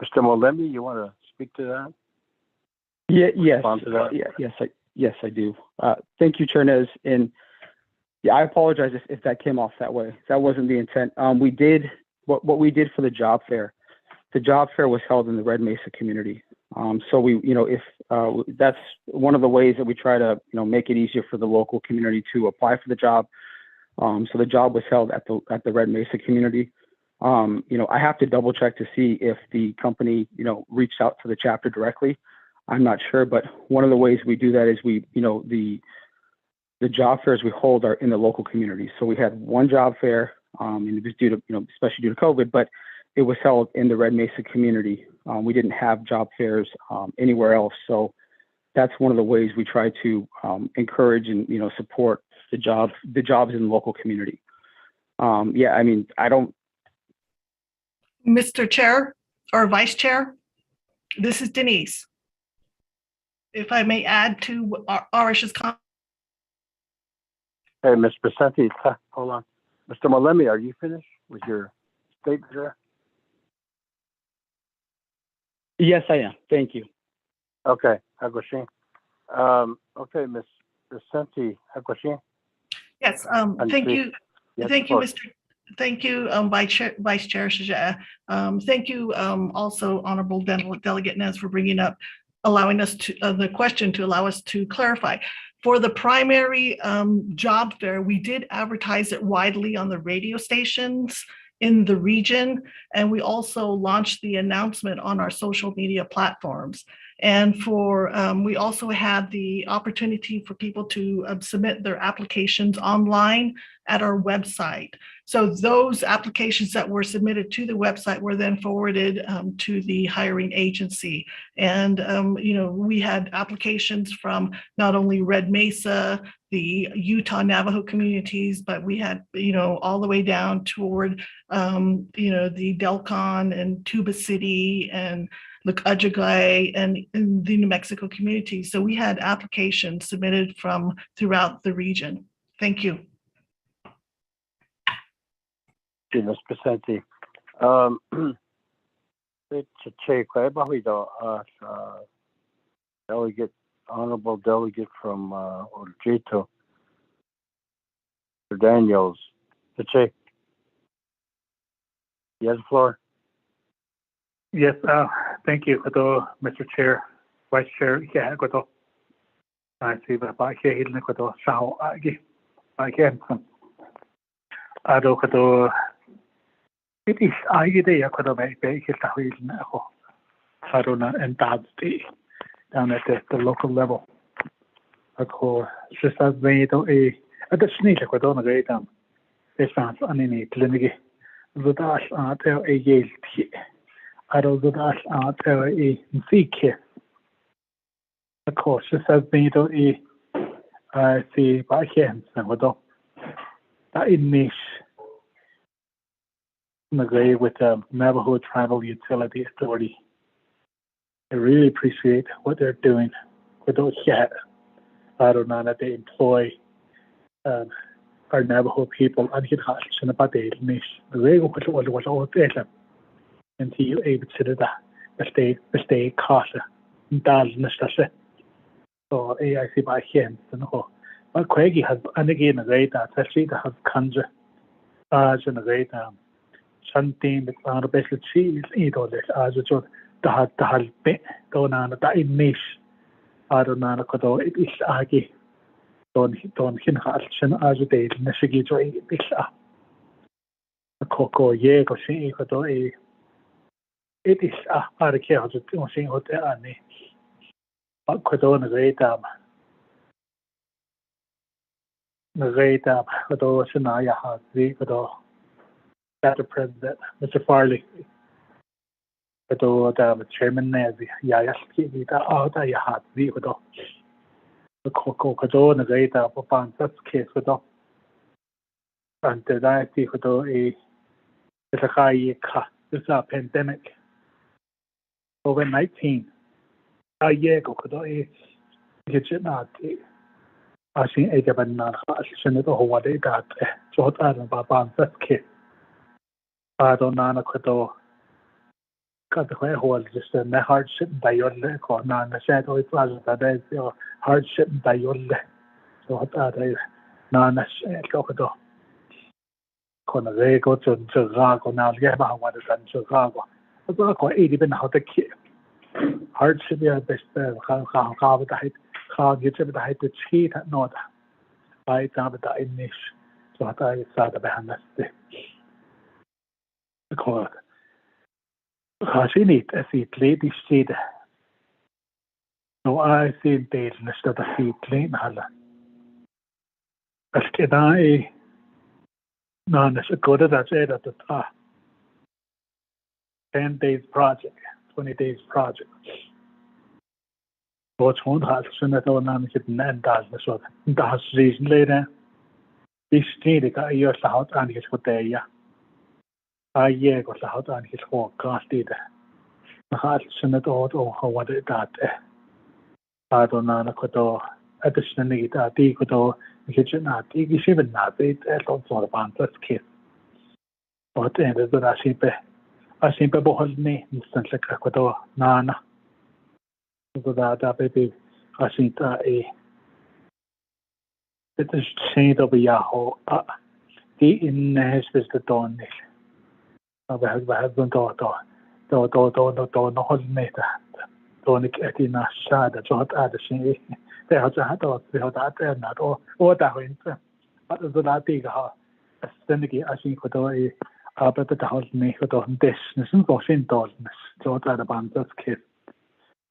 Mr. Molemi, you want to speak to that? Yes. Respond to that? Yes, I do. Thank you, Chair Nez. And yeah, I apologize if that came off that way. That wasn't the intent. We did what we did for the job fair. The job fair was held in the Red Mesa community. So we, if that's one of the ways that we try to, make it easier for the local community to apply for the job. So the job was held at the Red Mesa community. I have to double check to see if the company, reached out to the chapter directly. I'm not sure, but one of the ways we do that is we, the job fairs we hold are in the local community. So we had one job fair, and it was due to, especially due to COVID, but it was held in the Red Mesa community. We didn't have job fairs anywhere else. So that's one of the ways we try to encourage and, support the jobs in the local community. I don't. Mr. Chair or Vice Chair, this is Denise. If I may add to Arish's comment. Hey, Ms. Pacenti, hold on. Mr. Molemi, are you finished with your statement here? Yes, I am. Thank you. Okay, Agushin. Okay, Ms. Pacenti, Agushin. Yes, thank you. Thank you, Mr. Thank you, Vice Chair Shajah. Thank you also, Honorable Delegate Nez, for bringing up, allowing us to, the question to allow us to clarify. For the primary job fair, we did advertise it widely on the radio stations in the region, and we also launched the announcement on our social media platforms. And for we also had the opportunity for people to submit their applications online at our website. So those applications that were submitted to the website were then forwarded to the hiring agency. And we had applications from not only Red Mesa, the Utah Navajo communities, but we had all the way down toward the Delcon and Tuba City and Ajagai and in the New Mexico community. So we had applications submitted from throughout the region. Thank you. Ms. Pacenti. It's a check. Delegate, honorable delegate from Orjito, Mr. Daniels. The check. You have the floor. Yes, thank you, Mr. Chair, Vice Chair. Yeah, I see that back here. He's going to shout again. It is idea could have made it a reason now. I don't know, and that's down at the local level. Of course, just as we do at the sneak, I don't agree them. It's not any clinic. The dash out there a yale. I don't the dash out there a seek. Of course, just as we do I see by hands and what that in niche. Agree with the Navajo Tribal Utility Authority. I really appreciate what they're doing with those yet. I don't know that they employ our Navajo people and hit hash and about the niche. The way which was all there until you able to do that. The stay casa and Nasta. So I see by him and all. But Craigie has and again a rate that actually to have conjure as in a rate something that are basically cheese eat all this as a joke the hal bit don't on that in niche. I don't know it is agi don't hin hatchen as a day nishigi joy it a cocoa ye go see it is a care to see what they are but could on a great although Shania has the Dr. President, Mr. Farley, although the chairman Nazi, Yayaski, the you had the Coco Cado, and the great upon such case with and the diety with a high this a pandemic COVID-19. A year ago, could I get not. I think I get not Senator what they got. So I don't know about that kid. I don't know because the whole just a hardship by your leg or not. The shadow it was that is your hardship by your leg. So what are they? None go go to Chicago now. Yeah, about what is in Chicago. But I quite even how the kid hardship. Yeah, best how you to the cheat at not. I found that in this. So I started behind this. Because I need to see lady seed. No, I see days instead of see clean hala. As can I no, it's a good as it at the top. 10 days project, 20 days project. What's one has Senator Nancy and does the sort of that's reason later. This needed a year out and his what day. A year got out and his forecast either. The heart Senator or what it got. I don't know, additionally, that he could all kitchen not, he even not, it also about that kid. But then I seem to hold me instantly, Nana. So that baby, I think that it is chained over Yahoo. The in his the dawn. I have been taught, don't hold me that. Don't get in a shadow, not at the same. They have had that and not or that winter. But the Latin, a syndicate, I think, would only but the house me with on business and washing dullness. So that about that kid.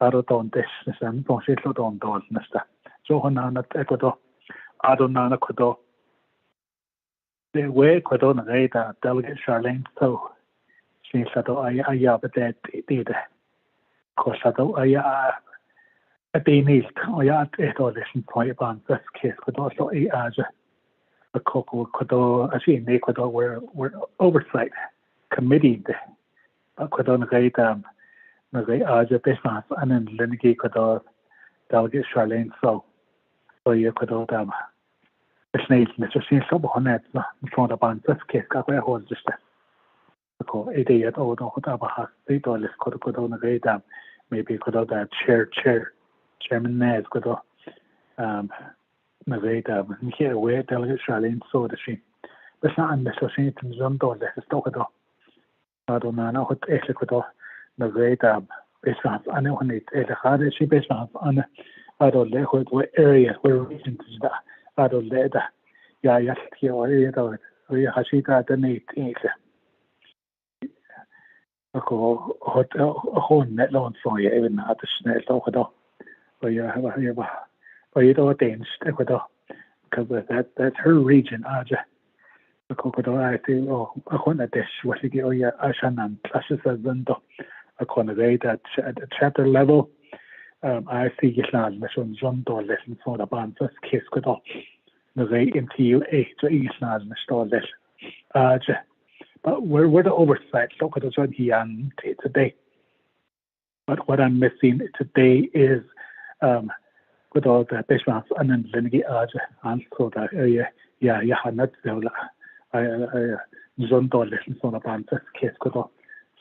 I don't on business and washing on dullness. So on an equator, I don't know, equator. The way could on a radar, delegate Charlene, so she said, I have a dead did. Course, I need it all this point about this case could also as a cocoa could I see make could were oversight committee could on great as a business and then Lindsay could delegate Charlene so you could it's nice Mr. Seen so on that in front about this case got where was just ako idiot o no kota bahas dito les kodo na gaita maybe kodo that chairman Nez kodo na gaita here we delegate Charlene so the she bes na an so she tin zondo le sto kodo ado na na hot ekle kodo na gaita bes na an honit ele khade she bes na an ado le hot area where region is da ado le da ya here area da we hashita the need ile ako hot hon net lawn for you even at the snare so kodo but you have but you don't dance kodo because that's her region aja ako kodo I think oh ako na this what you oh yeah ashanan classes as bando ako na that at chapter level I see Islam mission zondo lesson for the band first case kodo na Intuit so Islam mission lesson aja but we're the oversight so kodo so here today. But what I'm missing today is with all the business and then lineage also that yeah not so I zondo lessons on a band case kodo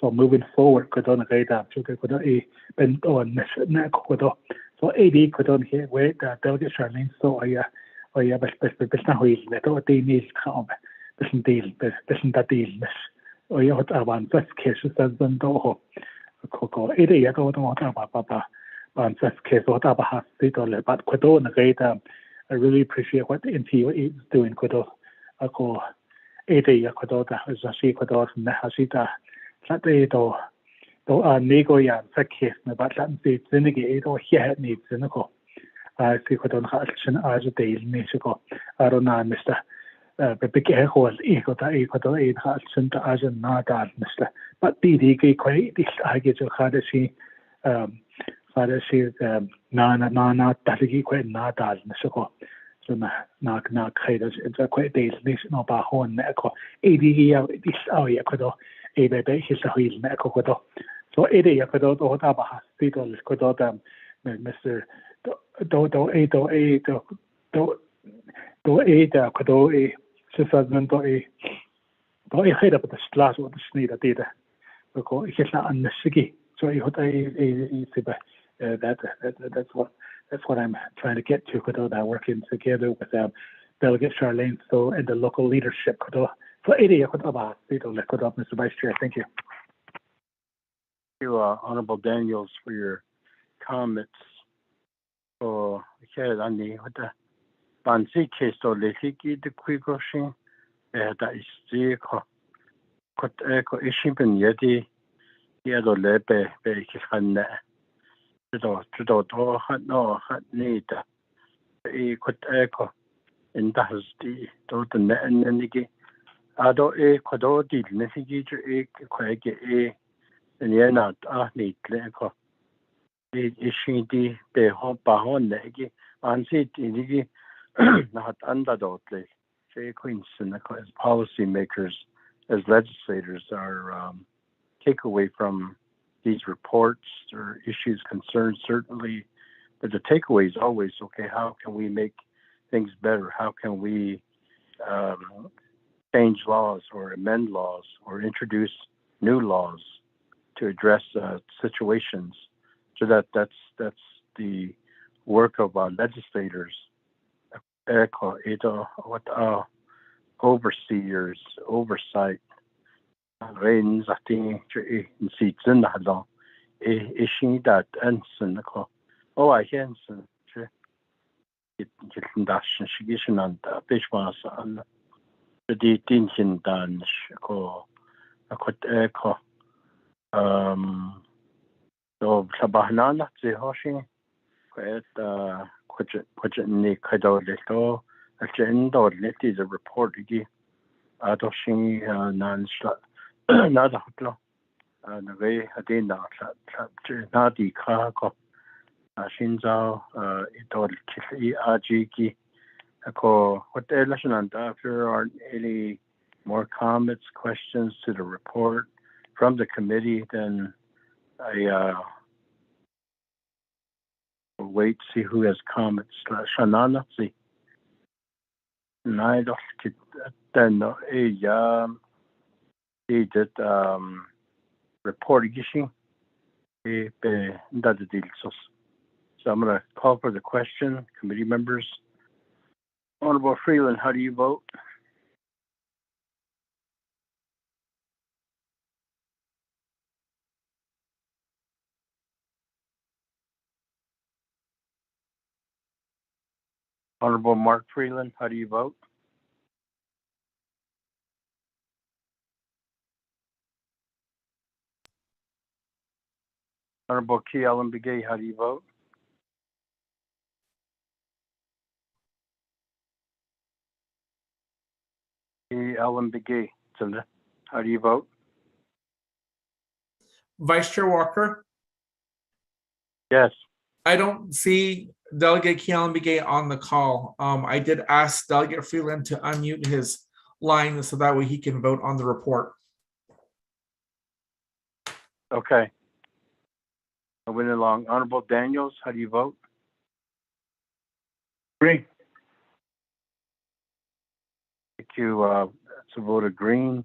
so moving forward kodo na gaida so kodo been on na kodo so AD kodo here wait delegate Charlene so bes na hoil to they need come bes deal hot avan case as bando Coco, idiot, I don't want Papa, but just case what about hospital, but Quado Nagata, I really appreciate what Intuit is doing, Quado. I call idiot, Quadota, as a she Quadot, Nahashita, Saturday, though Nigoyan, case, but let me see, Zinigate or here needs Zinico. I see Quadon Hutchin as a day in Mexico. I don't know, Mr. Big hole ego that ego in Hudson to as a nadal, Mr. But DD quite this I get your Hadashi Nana Tatigi quite nadal, Mr. So knock haters it's a quite days nation of a horn neco. AD this hour Yakodo, a baby his a wheel neco. So AD Yakodo or Tabaha Hospital is Kododam, Mr. Do Kodo Suspend do head up the slash or the snake that did because it's not on the sigi. So that's what I'm trying to get to. Kodo that working together with Delegate Charlene so and the local leadership. Kodo so idiot Kodo Kodo Mr. Vice Chair. Thank you. Thank you, Honorable Daniels, for your comments. Oh, okay, Andy, what the Manti case to Lehiki the Quigoshin, that is the echo ishim yeti, Yado Lepe, Bekishan, to hat no hat need a could echo in that is the total net and nigi. Ado a Kodo did Nefigi a quake a and Yenat need Leco. Is she the Bahon Negi, Mansi Nigi. Not undoubtedly, Jay Queenson, as policymakers, as legislators, are take away from these reports or issues, concerns, certainly. But the takeaway is always, okay, how can we make things better? How can we change laws or amend laws or introduce new laws to address situations? So that's the work of legislators. What overseers, oversight, reins I think in seats in the law. Is she that ensign? Oh, I Henson. It dash she gives on the Bishmas on the detention done. I could echo. So Sabahnana, the Hoshing, quite. Which ni Kado Leto, actually, it is a report again. Adoshin Nada Hotlo, and the way I did not Nadi Kako, Shinzo, Idol Kifi Ajiki. What election and after are any more comments, questions to the report from the committee, then I wait, see who has comments. Shanana, see. I don't get then He did report igishing. So I'm going to call for the question. Committee members. Honorable Freeland, how do you vote? Honorable Mark Freeland, how do you vote? Honorable Key Ellen Begay, how do you vote? Key Ellen Begay, how do you vote? Vice Chair Walker? Yes. I don't see Delegate Kealan Begay on the call. I did ask Delegate Freeland to unmute his line so that way he can vote on the report. Okay. Moving along. Honorable Daniels, how do you vote? Green. Thank you. It's a vote of green.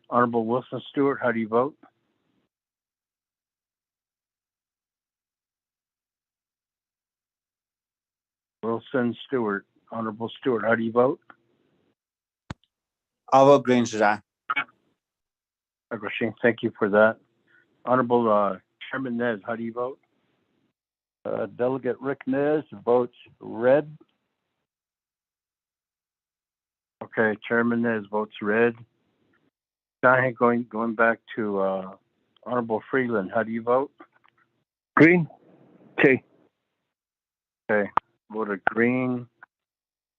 Honorable Wilson Stewart, how do you vote? Wilson Stewart. Honorable Stewart, how do you vote? I'll vote green, Shajai. Thank you for that. Honorable Chairman Nez, how do you vote? Delegate Rick Nez votes red. Okay, Chairman Nez votes red. Going back to Honorable Freeland, how do you vote? Green. Okay. Okay, voted green.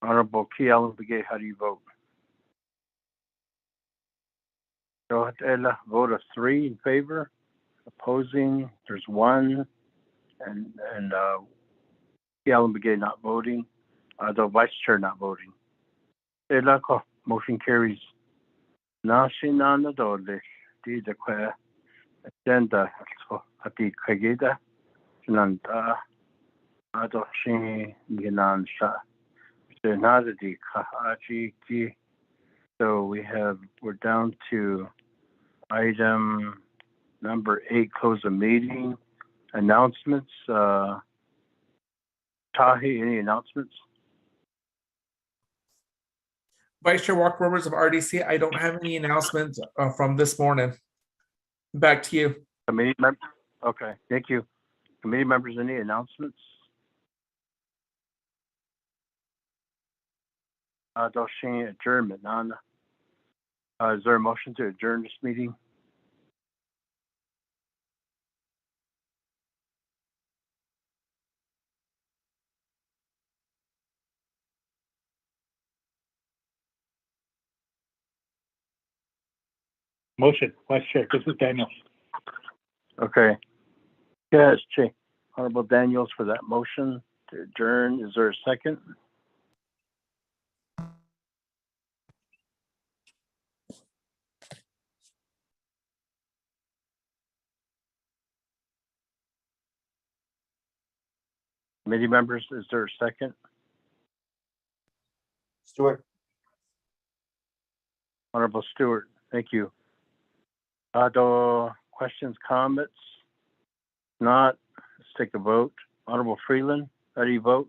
Honorable Key Allen Begay, how do you vote? Vote of 3 in favor. Opposing, there's 1. And Key Allen Begay not voting. The Vice Chair not voting. Motion carries. National Dole, the agenda, at the Kageda, Nanta, Adoshin, Ginansha, Senadi, Kahaji. So we're down to item number 8, close the meeting. Announcements. Tahi, any announcements? Vice Chair Walker, members of RDC, I don't have any announcements from this morning. Back to you. Committee members. Okay, thank you. Committee members, any announcements? Doshin adjournment. Is there a motion to adjourn this meeting? Motion, Vice Chair, this is Daniels. Okay. Yes, Honorable Daniels for that motion to adjourn. Is there a second? Committee members, is there a second? Stewart. Honorable Stewart, thank you. Questions, comments? Not, let's take a vote. Honorable Freeland, how do you vote?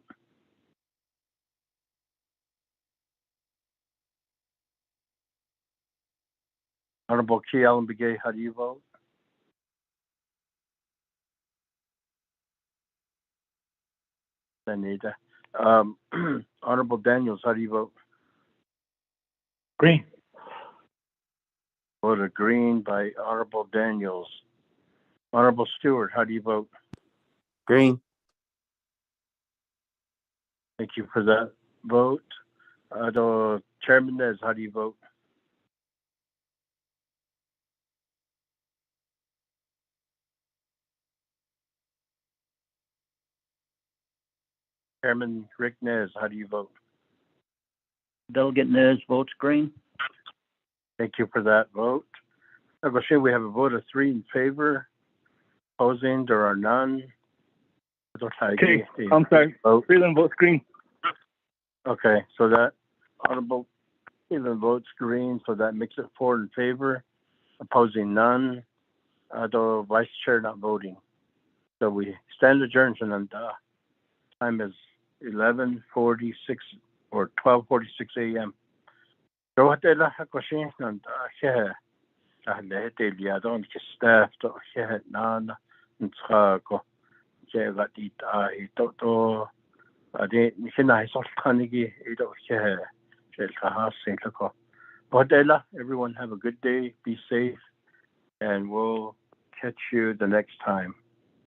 Honorable Key Allen Begay, how do you vote? Anita. Honorable Daniels, how do you vote? Green. Voted green by Honorable Daniels. Honorable Stewart, how do you vote? Green. Thank you for that vote. Chairman Nez, how do you vote? Chairman Rick Nez, how do you vote? Delegate Nez votes green. Thank you for that vote. We have a vote of 3 in favor. Opposing, there are none. Okay, I'm sorry. Freeland votes green. Okay, so that Honorable Freeland votes green, so that makes it 4 in favor. Opposing none. The vice chair not voting. So we stand adjourned, and time is 11:46 or 12:46 a.m. So what they la question and I don't staff to nan and go got it to I I saw Tanigi everyone have a good day, be safe, and we'll catch you the next time.